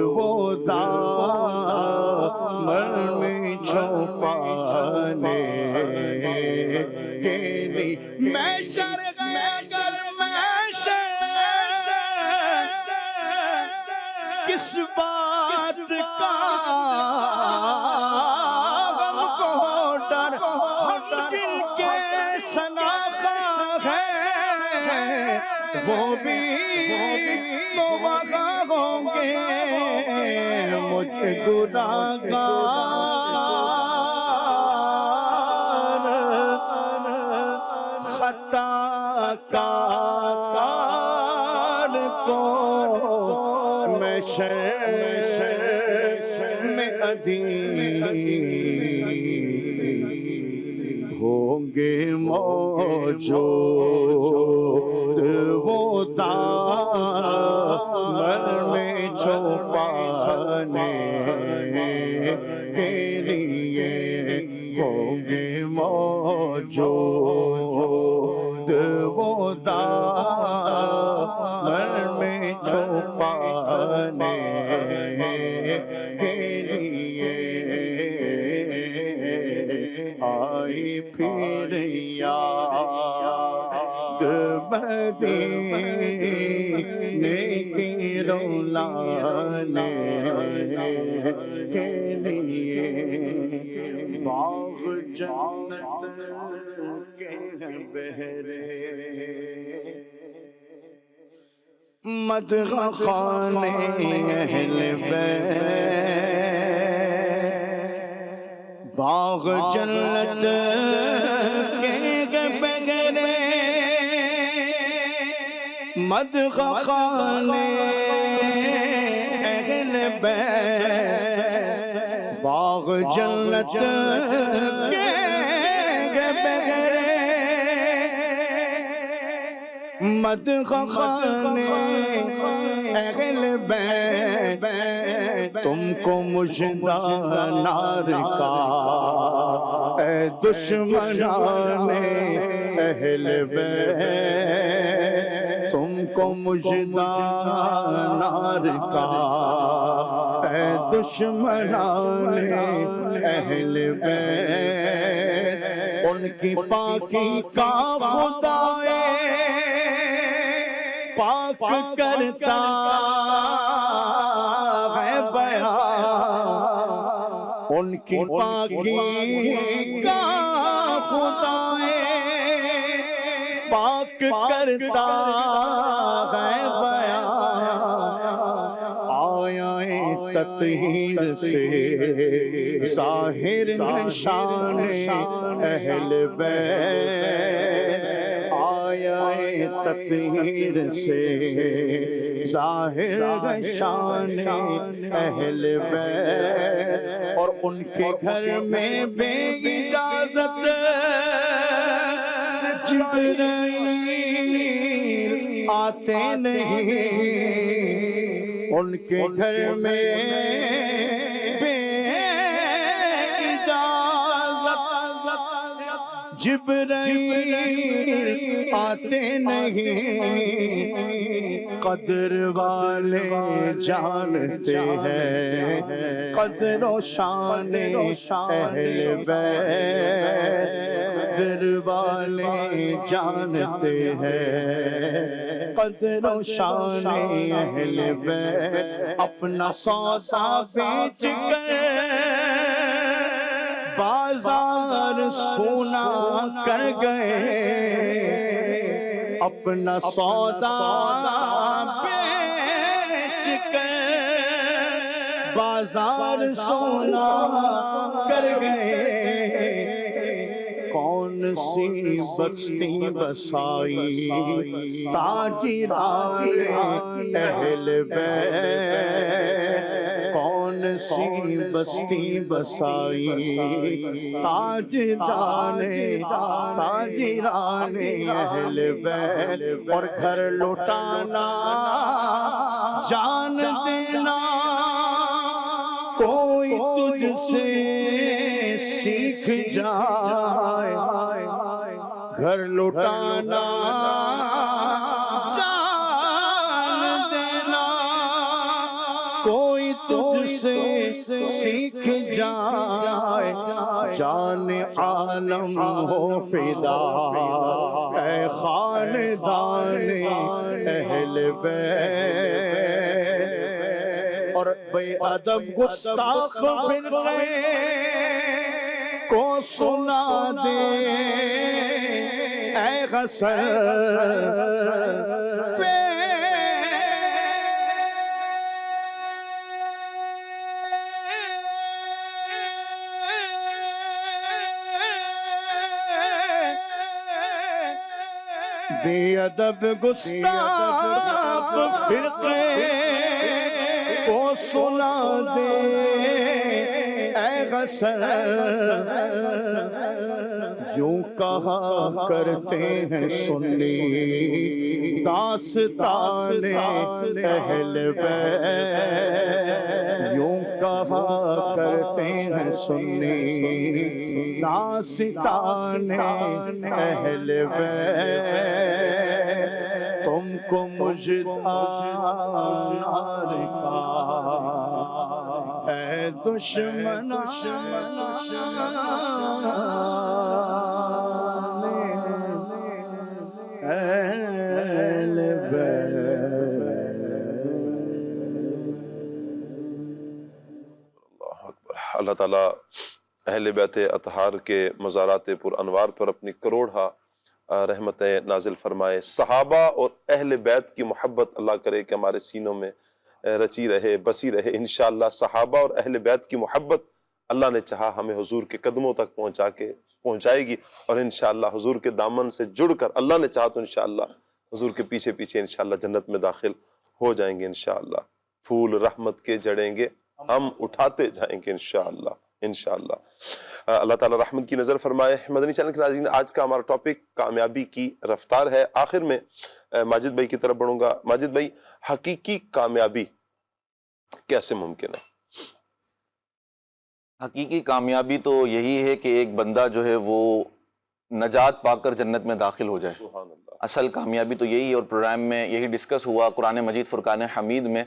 وہ دامن میں چھپانے کے لیے محشر کس بات کا غم کو ڈر دل کے شناخت ہے وہ بھی تو وہاں ہوں گے مجھ گناہگار خطا کار کو محشر میں ہوں گے موجود وہ دامن میں چھپانے کے لیے ہوں گے موجود وہ دامن میں چھپانے کے لیے آئی پھر یاد مدینے کی رولانے کے لیے باغ جنت کے بہرے مدغ خانے اہل بیت باغ جنت کے بغیرے مدغ خانے اہل بیت باغ جنت کے بغیرے مدغ خانے اہل بیت تم کو مژدہ نار کا اے دشمنان اہل بیت تم کو مژدہ نار کا اے دشمنان اہل بیت ان کی پاکی کا خدا پاک کرتا ہے بیان ان کی پاکی کا خدا پاک کرتا ہے بیان آیا تطہیر سے ظاہر نشان اہل بیت آیا تطہیر سے ظاہر شان اہل بیت اور ان کے گھر میں بے اجازت جبرائیل آتے نہیں ان کے گھر میں بے اجازت جبرائیل آتے نہیں قدر والے جانتے ہیں قدر و شان اہل بیت قدر والے جانتے ہیں قدر و شان اہل بیت اپنا سودا بیچ کر بازار سونا کر گئے اپنا سودا بیچ کر بازار سونا کر گئے کون سی بستی بسائی تاجران اہل بیت، کون سی بستی بسائی تاجران اہل بیت، اور گھر لٹانا جان دینا کوئی تجھ سے سیکھ جائے، گھر لٹانا جان دینا کوئی تجھ سے سیکھ جائے، جان عالم ہو فدا اے خاندان اہل بیت، اور بے ادب گستاخ فرقے کو سنا دے اے غسل پہ، بے ادب گستاخ فرقے کو سنا دے اے غسل، یوں کہا کرتے ہیں سنی داستان اہل بیت، یوں کہا کرتے ہیں سنی داستان اہل بیت، تم کو مجدہ نار کا اے دشمن اہل بیت۔ اللہ تعالیٰ اہل بیت اطہار کے مزارات پر انوار پر اپنی کروڑہ رحمتیں نازل فرمائے۔ صحابہ اور اہل بیت کی محبت اللہ کرے کہ ہمارے سینوں میں رچی رہے بسی رہے۔ انشاءاللہ صحابہ اور اہل بیت کی محبت اللہ نے چاہا ہمیں حضور کے قدموں تک پہنچائے گی، اور انشاءاللہ حضور کے دامن سے جڑ کر اللہ نے چاہا تو انشاءاللہ حضور کے پیچھے پیچھے انشاءاللہ جنت میں داخل ہو جائیں گے انشاءاللہ۔ پھول رحمت کے جڑیں گے، ہم اٹھاتے جائیں گے انشاءاللہ انشاءاللہ۔ اللہ تعالیٰ رحمت کی نظر فرمائے۔ مدنی چینل کے ناظرین، آج کا ہمارا ٹاپک کامیابی کی رفتار ہے۔ آخر میں ماجد بھائی کی طرف بڑھوں گا۔ ماجد بھائی، حقیقی کامیابی کیسے ممکن ہے؟ حقیقی کامیابی تو یہی ہے کہ ایک بندہ جو ہے وہ نجات پا کر جنت میں داخل ہو جائے۔ اصل کامیابی تو یہی ہے، اور پروگرام میں یہی ڈسکس ہوا۔ قرآن مجید فرقان حمید میں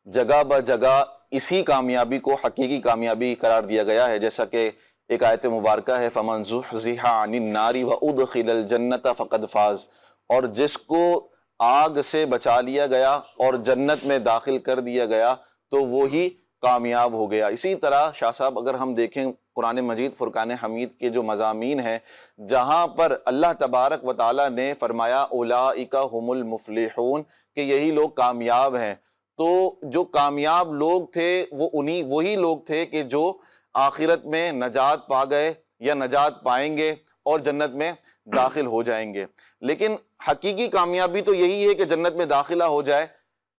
جگہ بہ جگہ اسی کامیابی کو حقیقی کامیابی قرار دیا گیا ہے، جیسا کہ ایک آیت مبارکہ ہے فَمَنْ زُحْزِحَ عَنِ النَّارِ وَأُدْخِلَ الْجَنَّةَ فَقَدْ فَازَ، اور جس کو آگ سے بچا لیا گیا اور جنت میں داخل کر دیا گیا تو وہی کامیاب ہو گیا۔ اسی طرح شاہ صاحب اگر ہم دیکھیں قرآن مجید فرقان حمید کے جو مضامین ہیں، جہاں پر اللہ تبارک و تعالیٰ نے فرمایا اولئک ھم المفلحون کہ یہی لوگ کامیاب ہیں، تو جو کامیاب لوگ تھے وہ وہی لوگ تھے کہ جو آخرت میں نجات پا گئے یا نجات پائیں گے اور جنت میں داخل ہو جائیں گے۔ لیکن حقیقی کامیابی تو یہی ہے کہ جنت میں داخلہ ہو جائے۔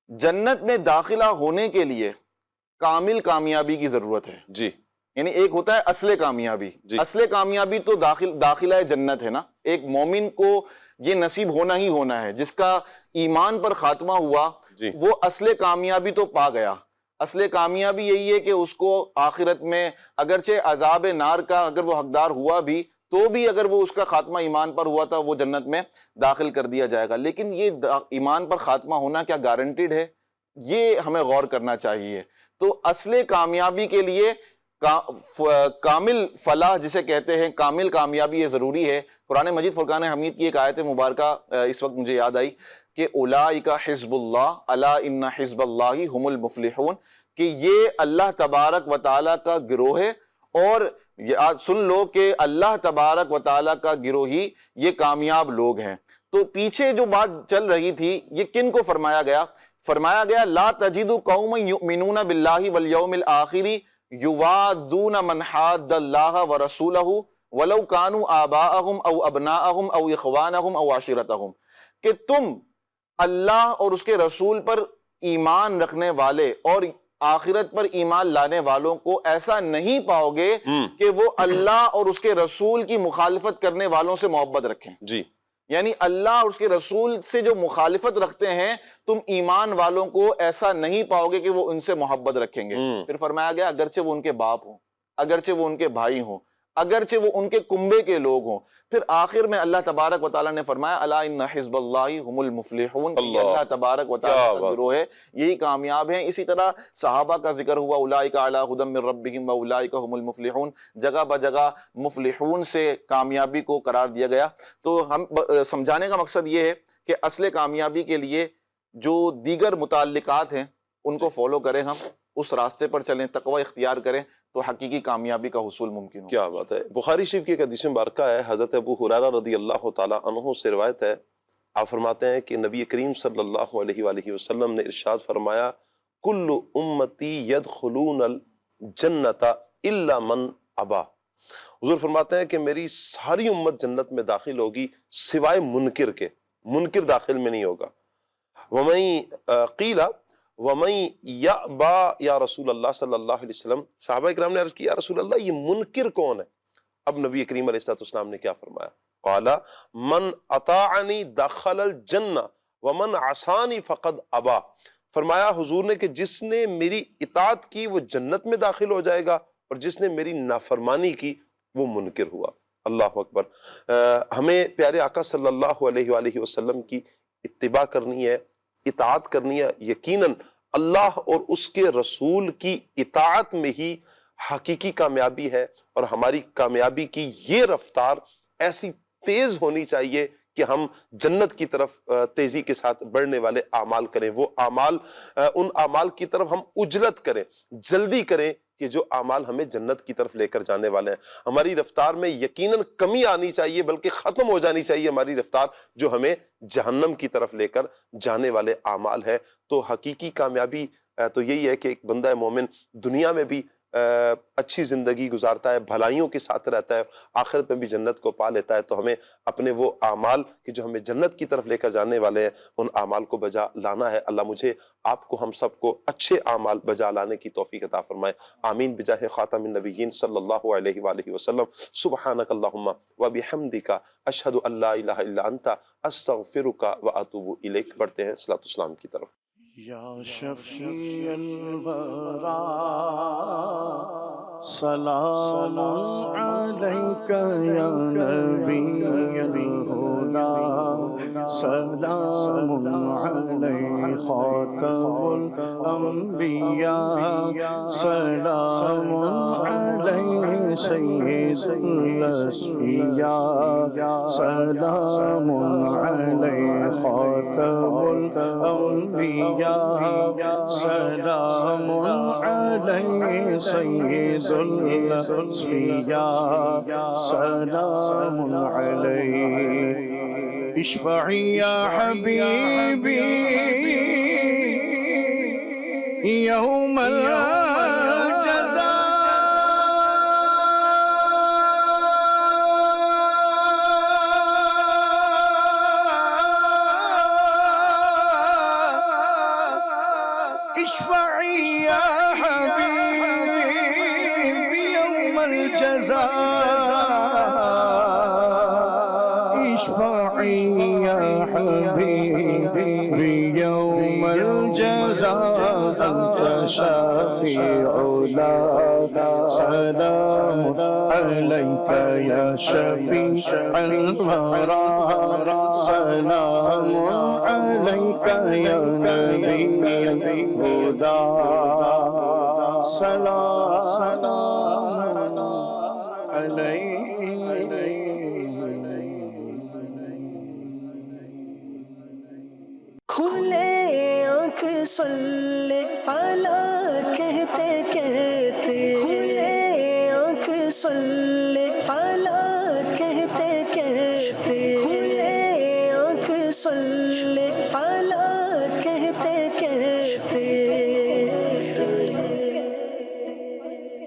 جنت میں داخلہ ہونے کے لیے کامل کامیابی کی ضرورت ہے جی، یعنی ایک ہوتا ہے اصل کامیابی، اصل کامیابی تو داخلہ جنت ہے نا۔ ایک مومن کو یہ نصیب ہونا ہی ہونا ہے، جس کا ایمان پر خاتمہ ہوا وہ اصل کامیابی تو پا گیا۔ اصل کامیابی یہی ہے کہ اس کو آخرت میں اگرچہ عذاب نار کا اگر وہ حقدار ہوا بھی تو بھی اگر وہ اس کا خاتمہ ایمان پر ہوا تھا وہ جنت میں داخل کر دیا جائے گا۔ لیکن یہ ایمان پر خاتمہ ہونا کیا گارنٹیڈ ہے؟ یہ ہمیں غور کرنا چاہیے۔ تو اصل کامیابی کے لیے کامل فلاح جسے کہتے ہیں، کامل کامیابی یہ ضروری ہے۔ قرآن مجید فرقان حمید کی ایک آیت مبارکہ اس وقت مجھے یاد آئی کہ اولئک حزب اللہ الا ان حزب اللہ ھم المفلحون، کہ یہ اللہ تبارک و تعالیٰ کا گروہ ہے، اور سن لو کہ اللہ تبارک و تعالیٰ کا گروہ ہی یہ کامیاب لوگ ہیں۔ تو پیچھے جو بات چل رہی تھی یہ کن کو فرمایا گیا؟ فرمایا گیا لا تجد قوما یؤمنون باللہ والیوم الآخر یوادون من حاد اللہ ورسولہ وَلَوْ كَانُوا آبَاءَهُمْ أَوْ أَبْنَاءَهُمْ أَوْ إِخْوَانَهُمْ أَوْ عَشِيرَتَهُمْ، کہ تم اللہ اور اس کے رسول پر ایمان رکھنے والے اور آخرت پر ایمان لانے والوں کو ایسا نہیں پاؤ گے کہ وہ اللہ اور اس کے رسول کی مخالفت کرنے والوں سے محبت رکھیں. جی، یعنی اللہ اور اس کے رسول سے جو مخالفت رکھتے ہیں تم ایمان والوں کو ایسا نہیں پاؤ گے کہ وہ ان سے محبت رکھیں گے. پھر فرمایا گیا اگرچہ وہ ان کے باپ ہوں، اگرچہ وہ ان کے بھائی ہوں، اگرچہ وہ ان کے کنبے کے لوگ ہوں. پھر آخر میں اللہ تبارک و تعالیٰ نے فرمایا الا ان حزب اللہ هم المفلحون، کہ اللہ تبارک و تعالیٰ کا گروہ ہے یہی کامیاب ہیں. اسی طرح صحابہ کا ذکر ہوا اولئک علی ھدی من ربہم واولئک هم المفلحون، جگہ بجگہ مفلحون سے کامیابی کو قرار دیا گیا. تو ہم سمجھانے کا مقصد یہ ہے کہ اصل کامیابی کے لیے جو دیگر متعلقات ہیں ان کو فالو کریں، ہم اس راستے پر چلیں، تقوی اختیار کریں تو حقیقی کامیابی کا حصول ممکن ہو. کیا بات ہے. بخاری شریف کی ایک حدیث مبارکہ ہے، حضرت ابو ہریرہ رضی اللہ تعالیٰ عنہ سے روایت ہے، آپ فرماتے ہیں کہ نبی کریم صلی اللہ علیہ وآلہ وسلم نے ارشاد فرمایا کل امتی یدخلون الجنت الا من ابا. حضور فرماتے ہیں کہ میری ساری امت جنت میں داخل ہوگی سوائے منکر کے، منکر داخل میں نہیں ہوگا. وَمَن قِيلَ وَمَن يَأْبَى یا رسول اللہ صلی اللہ علیہ وسلم، صحابہ کرام نے عرض کیا یا رسول اللہ یہ منکر کون ہے؟ اب نبی کریم علیہ السلام نے کیا فرمایا؟ قال من اطاعنی دخل الجنہ ومن عصانی فقد ابا. فرمایا حضور نے کہ جس نے میری اطاعت کی وہ جنت میں داخل ہو جائے گا اور جس نے میری نافرمانی کی وہ منکر ہوا. اللہ اکبر. ہمیں پیارے آقا صلی اللہ علیہ وآلہ وسلم کی اتباع کرنی ہے، اطاعت کرنی ہے. یقیناً اللہ اور اس کے رسول کی اطاعت میں ہی حقیقی کامیابی ہے، اور ہماری کامیابی کی یہ رفتار ایسی تیز ہونی چاہیے کہ ہم جنت کی طرف تیزی کے ساتھ بڑھنے والے اعمال کریں. وہ اعمال، ان اعمال کی طرف ہم عجلت کریں، جلدی کریں کہ جو اعمال ہمیں جنت کی طرف لے کر جانے والے ہیں. ہماری رفتار میں یقیناً کمی آنی چاہیے، بلکہ ختم ہو جانی چاہیے ہماری رفتار جو ہمیں جہنم کی طرف لے کر جانے والے اعمال ہیں. تو حقیقی کامیابی تو یہی ہے کہ ایک بندہ مومن دنیا میں بھی اچھی زندگی گزارتا ہے، بھلائیوں کے ساتھ رہتا ہے، آخرت میں بھی جنت کو پا لیتا ہے. تو ہمیں اپنے وہ اعمال کہ جو ہمیں جنت کی طرف لے کر جانے والے ہیں ان اعمال کو بجا لانا ہے. اللہ مجھے، آپ کو، ہم سب کو اچھے اعمال بجا لانے کی توفیق عطا فرمائے. آمین بجاہ خاتم النبیین صلی اللہ علیہ وآلہ وسلم. سبحانک اللہم وبحمدک اشہد ان لا الہ الا انت استغفرک واتوب الیک. بڑھتے ہیں صلاۃ والسلام کی طرف. یا شفیع الورا سلام علیک یا نبی الہدا، سلام علی خاتم الانبیاء، سلام علی سید الاصفیاء، سلام علی خاتم الانبیاء، سلام علی سید الاصفیاء، سلام علی. اشفعی یا حبیبی یوم الجزاء، اشفعی یا حبیبی یوم الجزاء، اشفعی یا حبیبی یوم الجزاء، انت شفیعنا، سلام علیک یا شفیع الورا، سلام علیک یا نبی الہدا، سلام علیک. کھلے آنکھ سلے پالا کہتے کہتے، کھلے آنکھ سلے پالا کہتے کہتے، کھلے آنکھ سلے